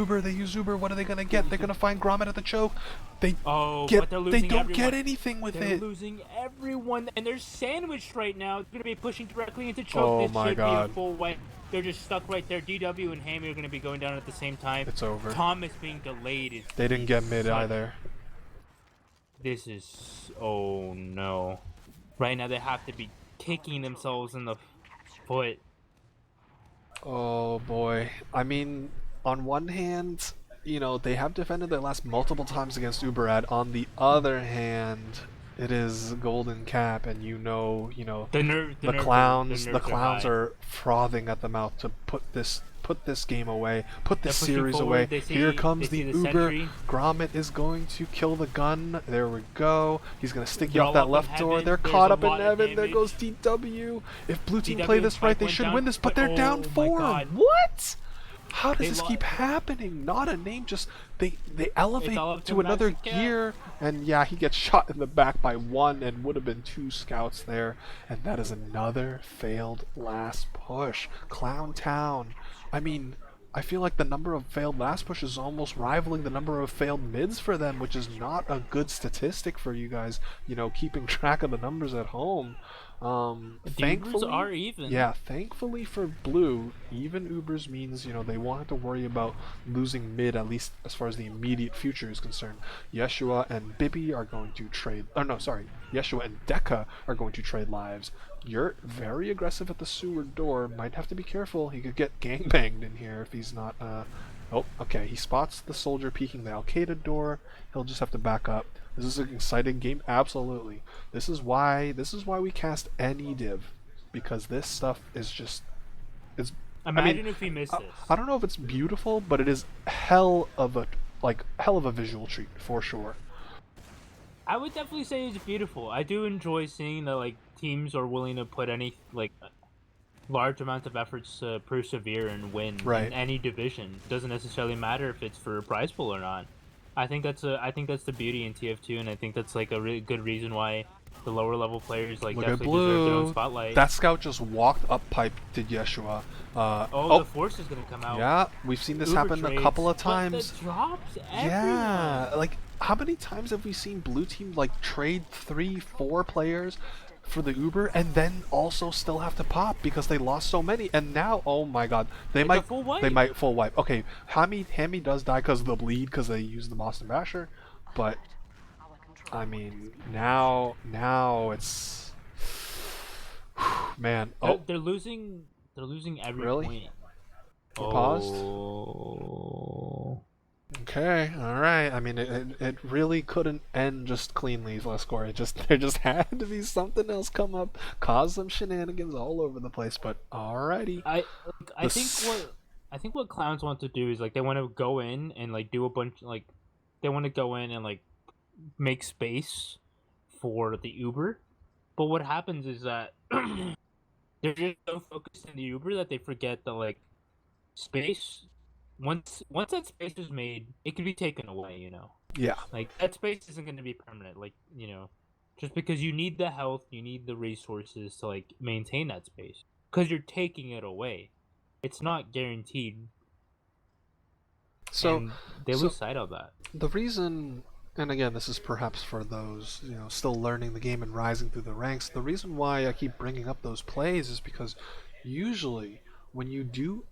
Uber, what are they gonna get? They're gonna find Gromit at the choke. They don't get anything with They're it. They're losing everyone, and they're sandwiched right now. They're gonna be pushing directly into choke. Oh this my should God. be a full wipe. They're just stuck right there. DW and Hammy are gonna be going down at the same time. It's over. Thomas being delayed is... They didn't get mid either. This is... Oh no. Right now they have to be kicking themselves in the foot. Oh boy. I mean, on one hand, they have defended their last multiple times against Uberad. On the other hand, it is Golden Cap, and the clowns are frothing at the mouth to put this game away, put this series away. Here comes the Uber. Gromit is going to kill the gun. There we go. He's going to stick you off that left door. They're caught up in heaven. There goes DW. If blue team play this right, they should win this, but they're down 4. What? How does They this lost. keep happening? Not a name, just they It's elevate all up to to another Maxi Cat. gear, and yeah, he gets shot in the back by one, and would have been two scouts there, and that is another failed last push. Clown Town. I mean, I feel like the number of failed last pushes is almost rivaling the number of failed mids for them, which is not a good statistic for you guys, keeping track of the numbers at home. The Ubers Thankfully, are even. yeah, thankfully for Blue, even Ubers means, they won't have to worry about losing mid, at least as far as the immediate future is concerned. Yeshua and Bibi are going to trade, oh no, sorry, Yeshua and Deka are going to trade lives. You're very aggressive at the sewer door, might have to be careful, he could get gangbanged in here if he's not, oh, okay, he spots the soldier peeking the Al-Qaeda door, he'll just have to back up. This is an exciting game, absolutely. This is why we cast any div, because this stuff is just is. I mean, Imagine if we miss I this. don't know if it's beautiful, but it is hell of a visual treat for sure. I would definitely say it's beautiful. I do enjoy seeing that like teams are willing to put any like large amounts of efforts to persevere and win in Right. any division. Doesn't necessarily matter if it's for a prize pool or not. I think that's the beauty in TF2, and I think that's like a really good reason why the lower level players like Look at definitely deserve their own Blue. spotlight. That scout just walked up pipe to Yeshua. Oh, the force is gonna come out. Yeah, we've seen this Uber happen trades, a couple of but times. the drops everyone. Yeah, like how many times have we seen blue team like trade 3, 4 players for the Uber and then also still have to pop because they lost so many, and now oh my god, It's a full wipe. they might full wipe. Okay, Hammy does die because of the bleed because they used the Boston Basher, but I mean now it's man. Oh, They're losing. They're losing every really? point. We're paused. Oh. Okay, all right. I mean, it really couldn't end just cleanly, last score. There just had to be something else come up, cause some shenanigans all over the place. But alrighty, I think what clowns want to do is like they want to go in and like do a bunch like they want to go in and like make space for the Uber. But what happens is that they're just so focused in the Uber that they forget that like space once that space is made, it can be taken away, you know. yeah. Like that space isn't going to be permanent, like, you know, just because you need the health, you need the resources to like maintain that space cuz you're taking it away. It's not guaranteed, So, and they so lose sight of that. the reason, and again, this is perhaps for those still learning the game and rising through the ranks. The reason why I keep bringing up those plays is because usually when you do.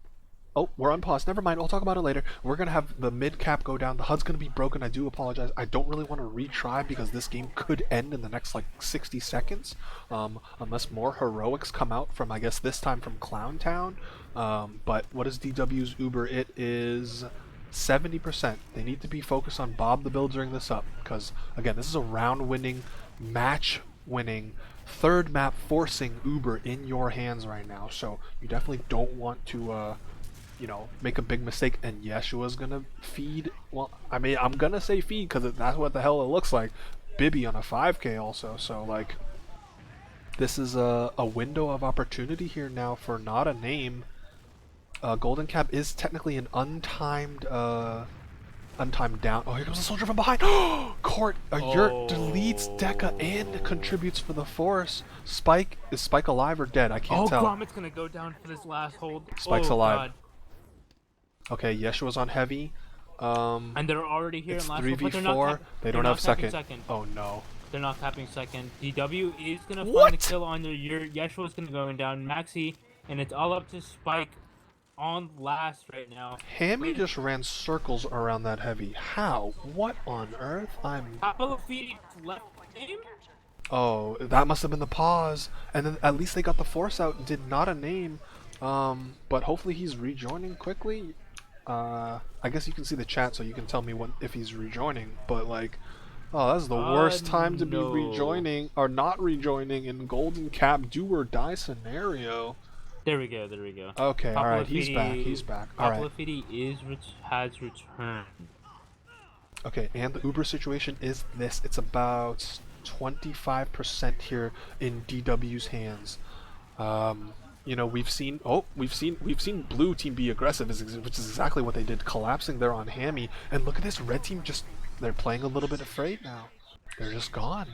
Oh, we're on pause. Never mind. I'll talk about it later. We're going to have the mid cap go down. The HUD's going to be broken. I do apologize. I don't really want to retry because this game could end in the next, 60 seconds. Unless more heroics come out from, I guess, this time from Clown Town. But what is DW's Uber? It is 70%. They need to be focused on Bob the Build during this up. Because, again, this is a round-winning, match-winning, third map forcing Uber in your hands right now. So you definitely don't want to... make a big mistake, and Yeshua's gonna feed. Well, I mean, I'm gonna say feed because that's what the hell it looks like. Bibi on a 5K also, so this is a window of opportunity here now for not a name. Golden Cap is technically an untimed down. Oh, here comes a soldier from behind. Court, Yurt deletes Deka and contributes for the force. Spike, is Spike alive or dead? I can't tell. Gromit's gonna go down for this last hold. Spike's alive. God. Okay, Yeshua's on heavy. And they're already here It's in last 3v4. They don't have second. Oh no. They're not capping second. DW is gonna What? find a kill on your Yeshua's gonna go down. Maxi, and it's all up to Spike on last right now. Hammy just ran circles around that heavy. How? What on earth? Papalafidi left game? Oh, that must have been the pause. And then at least they got the force out and did not a name. But hopefully he's rejoining quickly. I guess you can see the chat, so you can tell me if he's rejoining. But oh, that's the worst time to be rejoining or not rejoining in Golden Cap do or die scenario. There we go. Okay, all right, he's back. All right. Papalafidi has returned. Okay, and the Uber situation is this. It's about 25% here in DW's hands. You know, we've seen blue team be aggressive, which is exactly what they did, collapsing there on Hammy. And look at this, red team they're playing a little bit afraid now. They're just gone.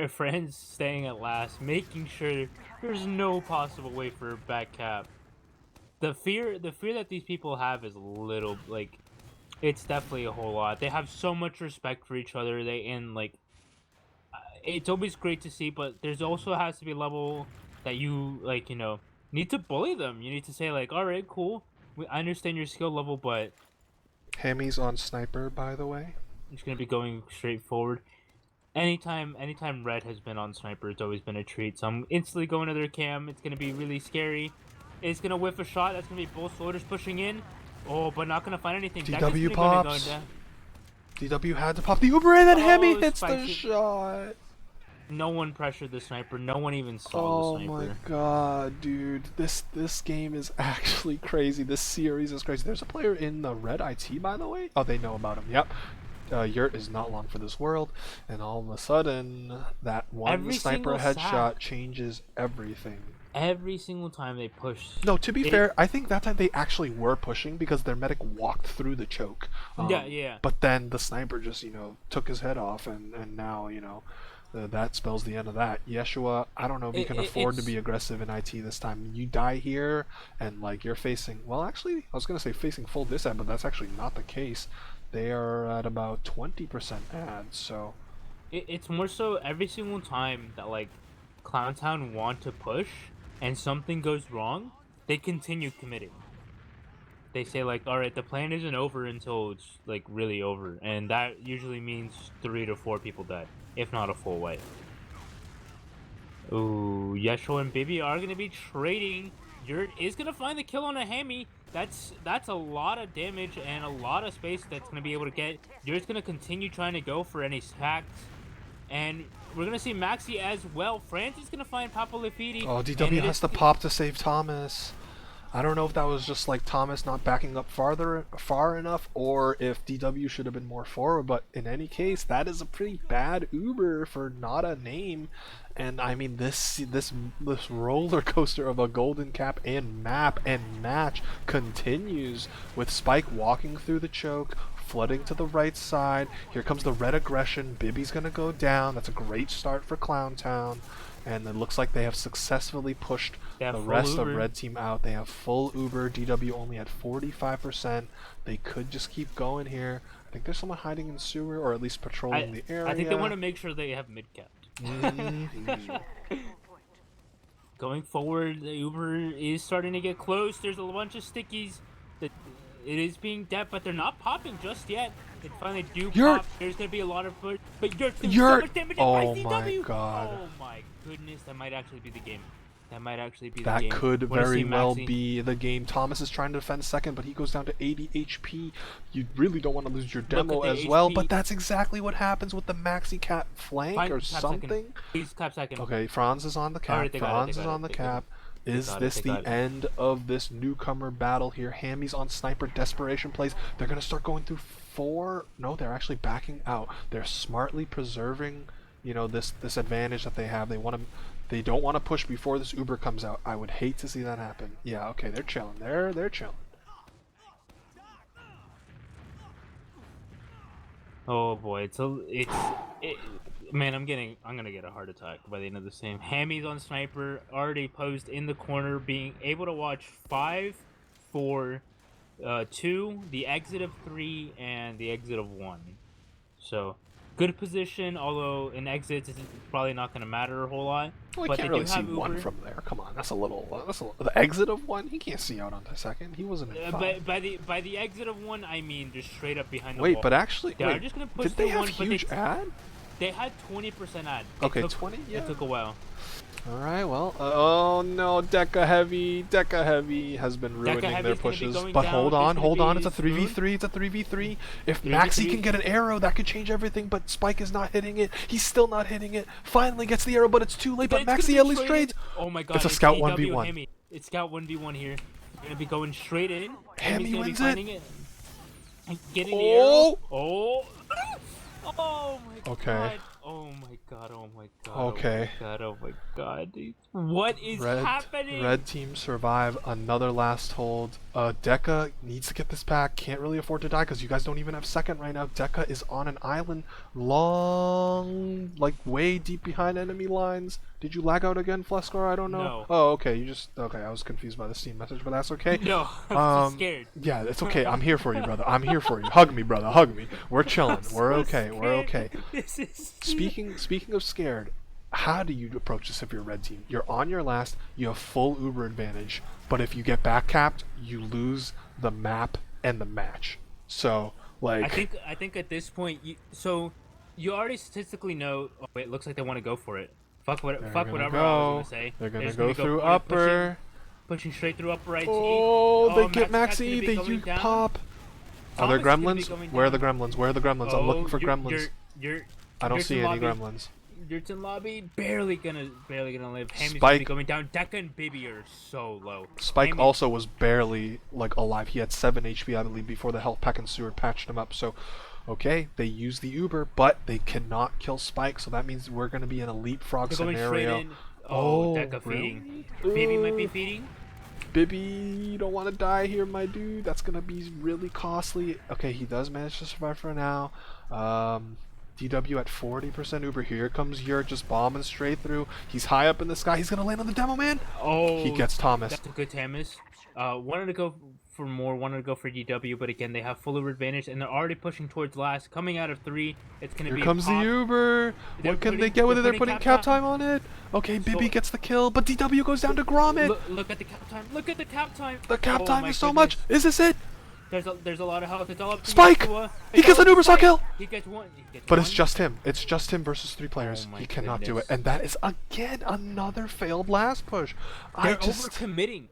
Friends staying at last, making sure there's no possible way for a back cap. The fear that these people have is a little, like, it's definitely a whole lot. They have so much respect for each other. It's always great to see, but there's also has to be a level that you, like, need to bully them. You need to say, like, all right, cool, I understand your skill level, but Hammy's on sniper, by the way. I'm just gonna be going straight forward. Anytime Red has been on sniper, it's always been a treat. So I'm instantly going to their cam. It's gonna be really scary. It's gonna whiff a shot. That's gonna be both floaters pushing in. Oh, but not gonna find anything. DW pops. DW had to pop the Uber and then Hammy hits the shot. No one pressured the sniper. No one even saw the sniper. Oh my god, dude. This game is actually crazy. This series is crazy. There's a player in the red IT, by the way. Oh, they know about him. Yep. Yurt is not long for this world, and all of a sudden, that one sniper headshot changes everything. Every single time they push. No, to be fair, I think that time they actually were pushing because their medic walked through the choke. Yeah. But then the sniper just, took his head off, and now, that spells the end of that. Yeshua, I don't know if you can afford to be aggressive in IT this time. You die here, and you're facing. Well, actually, I was gonna say facing full disad, but that's actually not the case. They are at about 20% ads, so it's more so every single time that Clowntown want to push and something goes wrong, they continue committing. They say all right, the plan isn't over until it's really over, and that usually means 3 to 4 people dead, if not a full wipe. Ooh, Yeshua and Bibi are gonna be trading. Yurt is gonna find the kill on a Hammy. That's a lot of damage and a lot of space that's gonna be able to get. Yurt's gonna continue trying to go for any stacks, and we're gonna see Maxi as well. France is gonna find Papa Lafiti. Oh, DW has to pop to save Thomas. I don't know if that was just Thomas not backing up far enough, or if DW should have been more forward. But in any case, that is a pretty bad Uber for not a name. And I mean, this roller coaster of a golden cap and map and match continues with Spike walking through the choke, flooding to the right side. Here comes the red aggression. Bibi's gonna go down. That's a great start for Clowntown. And it looks like they have successfully pushed the rest of Red Team out. They have full Uber. DW only at 45%. They could just keep going here. I think there's someone hiding in sewer, or at least patrolling the area. I think they want to make sure they have mid-capped. Going forward, the Uber is starting to get close. There's a bunch of stickies. It is being dead, but they're not popping just yet. They finally do pop. There's going to be a lot of push. But Yurt's doing so much damage. Oh my god. Oh my goodness, that might actually be the game. That could very well be the game. Thomas is trying to defend second, but he goes down to 80 HP. You really don't want to lose your demo as well, but that's exactly what happens with the Maxi Cap flank or something. Please cap second. Okay, Franz is on the cap. Franz is on the cap. Is this the end of this newcomer battle here? Hammy's on sniper, desperation plays. They're going to start going through 4. No, they're actually backing out. They're smartly preserving, this advantage that they have. They don't want to push before this Uber comes out. I would hate to see that happen. Yeah, okay, they're chilling. They're chilling. Oh boy, man, I'm gonna get a heart attack by the end of this game. Hammy's on sniper, already posed in the corner, being able to watch 5, 4, 2, the exit of 3, and the exit of 1. So good position, although an exit is probably not going to matter a whole lot. Well, but can't really see Uber. 1 from there. Come on, that's a little. The exit of 1, he can't see out onto second. He wasn't in 5. By the exit of 1, I mean just straight up behind the wall. Wait, but actually, they're just going to push did they have 1, huge ad? They had 20% ad. Okay, 20. Yeah. It took a while. All right, well, oh no, Deca Heavy has been ruining their pushes. But hold on, it's a 3v3, If Maxi can get an arrow, that could change everything, but Spike is not hitting it. He's still not hitting it. Finally gets the arrow, but it's too late, but Maxi at least trades. Oh my god, it's a scout 1v1. It's scout 1v1 here. They're going to be going straight in. Hammy wins it. Getting the arrow. Oh my god. Okay. Oh Oh my god, oh my god, Okay. oh my god, oh my god, dude. What is happening? Red team survive another last hold. Deca needs to get this back. Can't really afford to die because you guys don't even have second right now. Deca is on an island, long, like way deep behind enemy lines. Did you lag out again, Flescar? I don't know. No. Oh, okay. You just okay. I was confused by the Steam message, but that's okay. No, I'm just scared. Yeah, it's okay. I'm here for you, brother. I'm here for you. Hug me, brother. Hug me. We're chilling. We're so okay. We're okay. This is Speaking of scared, how do you approach this if you're red team? You're on your last, you have full Uber advantage, but if you get back capped, you lose the map and the match. So, like, I think at this point you already statistically know. Oh wait, looks like they want to go for it. Fuck whatever I was gonna say. They're gonna go through upper. Pushing straight through upper right. Oh, they get Maxi Maxi, they you down. pop. Are there gremlins? Where are the gremlins? Where are the gremlins? I'm looking for gremlins. I don't see any gremlins. Yurts in lobby, barely gonna live. Hammy's Spike. gonna be going down. Deca and Baby are so low. Spike Hammy, also was barely like alive. He had 7 HP, I believe, before the health pack and sewer patched him up. So, okay, they use the Uber, but they cannot kill Spike. So that means we're gonna be in a leapfrog they're going scenario. straight in. Oh, Deca really? feeding. Baby might be feeding. Bibby, you don't want to die here, my dude. That's gonna be really costly. Okay, he does manage to survive for now. DW at 40% Uber. Here comes Yurt just bombing straight through. He's high up in the sky. He's gonna land on the demo man. Oh, He gets Thomas. That's a good Thomas. Wanted to go for more. Wanted to go for DW, but again, they have full Uber advantage, and they're already pushing towards last. Coming out of 3, it's gonna be. Here comes the Uber. What can they get with it? They're putting cap time on it. Okay, Bibby gets the kill, but DW goes down to Gromit. Look at the cap time. Look at the cap time. The cap time is so goodness. much. Is this it? There's a lot of health. It's all up to Spike! Yeshua. He gets an Uber saw kill. He gets one. But it's just him. It's just him versus 3 players. Oh my He cannot do it. goodness. And that is, again, another failed last push. They're overcommitting.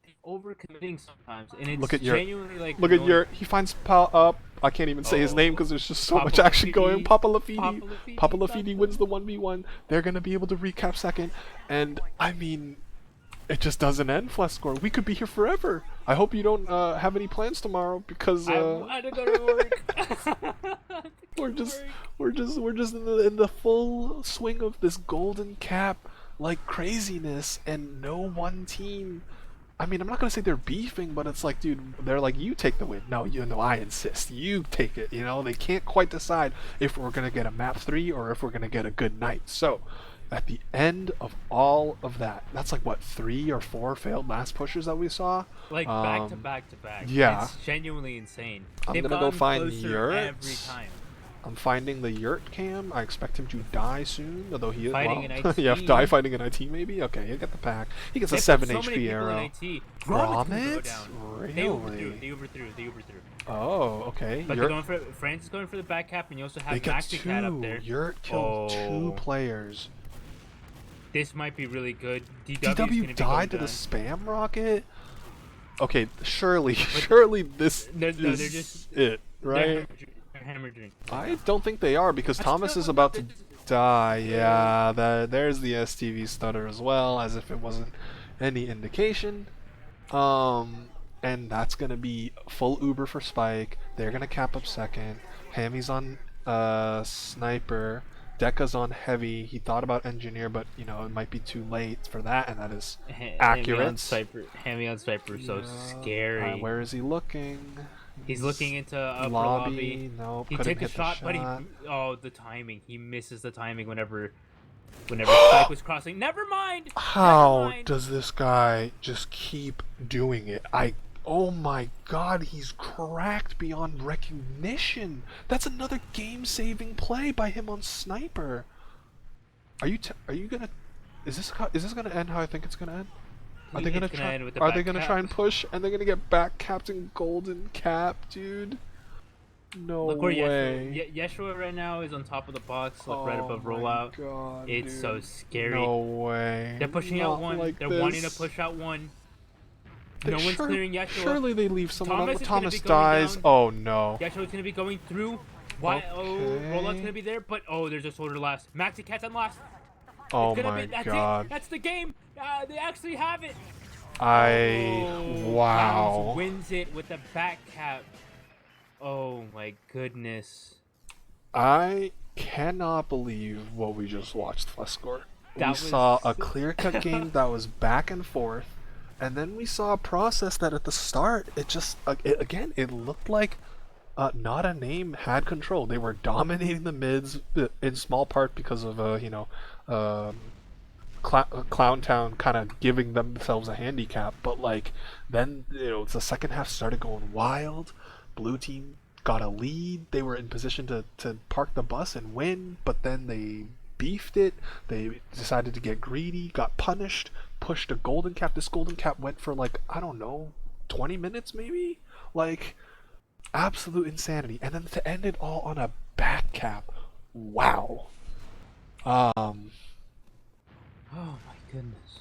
They're overcommitting sometimes, and it's Look at Yurt. genuinely like. Look at Yurt. He finds I can't even say his name because there's just so much action going. Papa Lafidi. Papa Lafidi wins the 1v1. They're going to be able to recap second. And, I mean, it just doesn't end, Flescore. We could be here forever. I hope you don't have any plans tomorrow because I had to go to work. we're just in the full swing of this golden cap like craziness, and no one team. I mean, I'm not gonna say they're beefing, but it's like, dude, they're like, you take the win. No, I insist. You take it. You know, they can't quite decide if we're gonna get a map 3 or if we're gonna get a good night. So, at the end of all of that, that's like what, 3 or 4 failed last pushes that we saw. Like back to back to back. Yeah, it's genuinely insane. I'm They've gonna go gotten find closer Yurt. every time. I'm finding the Yurt cam. I expect him to die soon, although he is Fighting an IT. yeah, die fighting an IT maybe. Okay, he'll get the pack. He gets a 7 HP arrow. Gromit? Really? They overthrew. Oh, okay. But they're going for France is going for the back cap, and you also have Maxi Cat up there. Yurt killed 2 players. This might be really good. DW died to the spam rocket. Okay, surely this they're is just, it, right? They're hemorrhaging. I don't think they are because Thomas is about to die. Yeah, there's the STV stutter as well, as if it wasn't any indication. And that's gonna be full Uber for Spike. They're gonna cap up second. Hammy's on sniper. Deca's on heavy. He thought about engineer, but you know it might be too late for that, and that is accurate. Hammy on sniper, so scary. Where is he looking? He's looking into upper lobby. No, he couldn't takes a hit shot, the but the timing. He misses the timing whenever Spike was crossing. Never mind. How does this guy just keep doing it? Oh my god, he's cracked beyond recognition. That's another game-saving play by him on sniper. Are you gonna? Is this gonna end how I think it's gonna end? Are they gonna try and push, and they're gonna get back capped in golden cap, dude? No Look where way. Yeshua right now is on top of the box, right above rollout. God, it's dude. so scary. No way. They're pushing out one. Like they're this. wanting to push out one. No one's clearing Yeshua. Surely they leave someone on. Thomas dies. Oh no. Yeshua's gonna be going through. Why? Oh, rollout's gonna be there, but there's a soldier last. Maxi Cat's on last. Oh my god. That's the game. They actually have it. Wow. Clowns wins it with the back cap. Oh my goodness. I cannot believe what we just watched, Flescore. We That saw was a clear-cut game that was back and forth, and then we saw a process that at the start, it just, again, it looked like not a name had control. They were dominating the mids in small part because of, Clown Town kind of giving themselves a handicap, but like then the second half started going wild. Blue team got a lead. They were in position to park the bus and win, but then they beefed it. They decided to get greedy, got punished, pushed a golden cap. This golden cap went for like I don't know, 20 minutes maybe. Like absolute insanity. And then to end it all on a back cap. Wow. Um oh my goodness.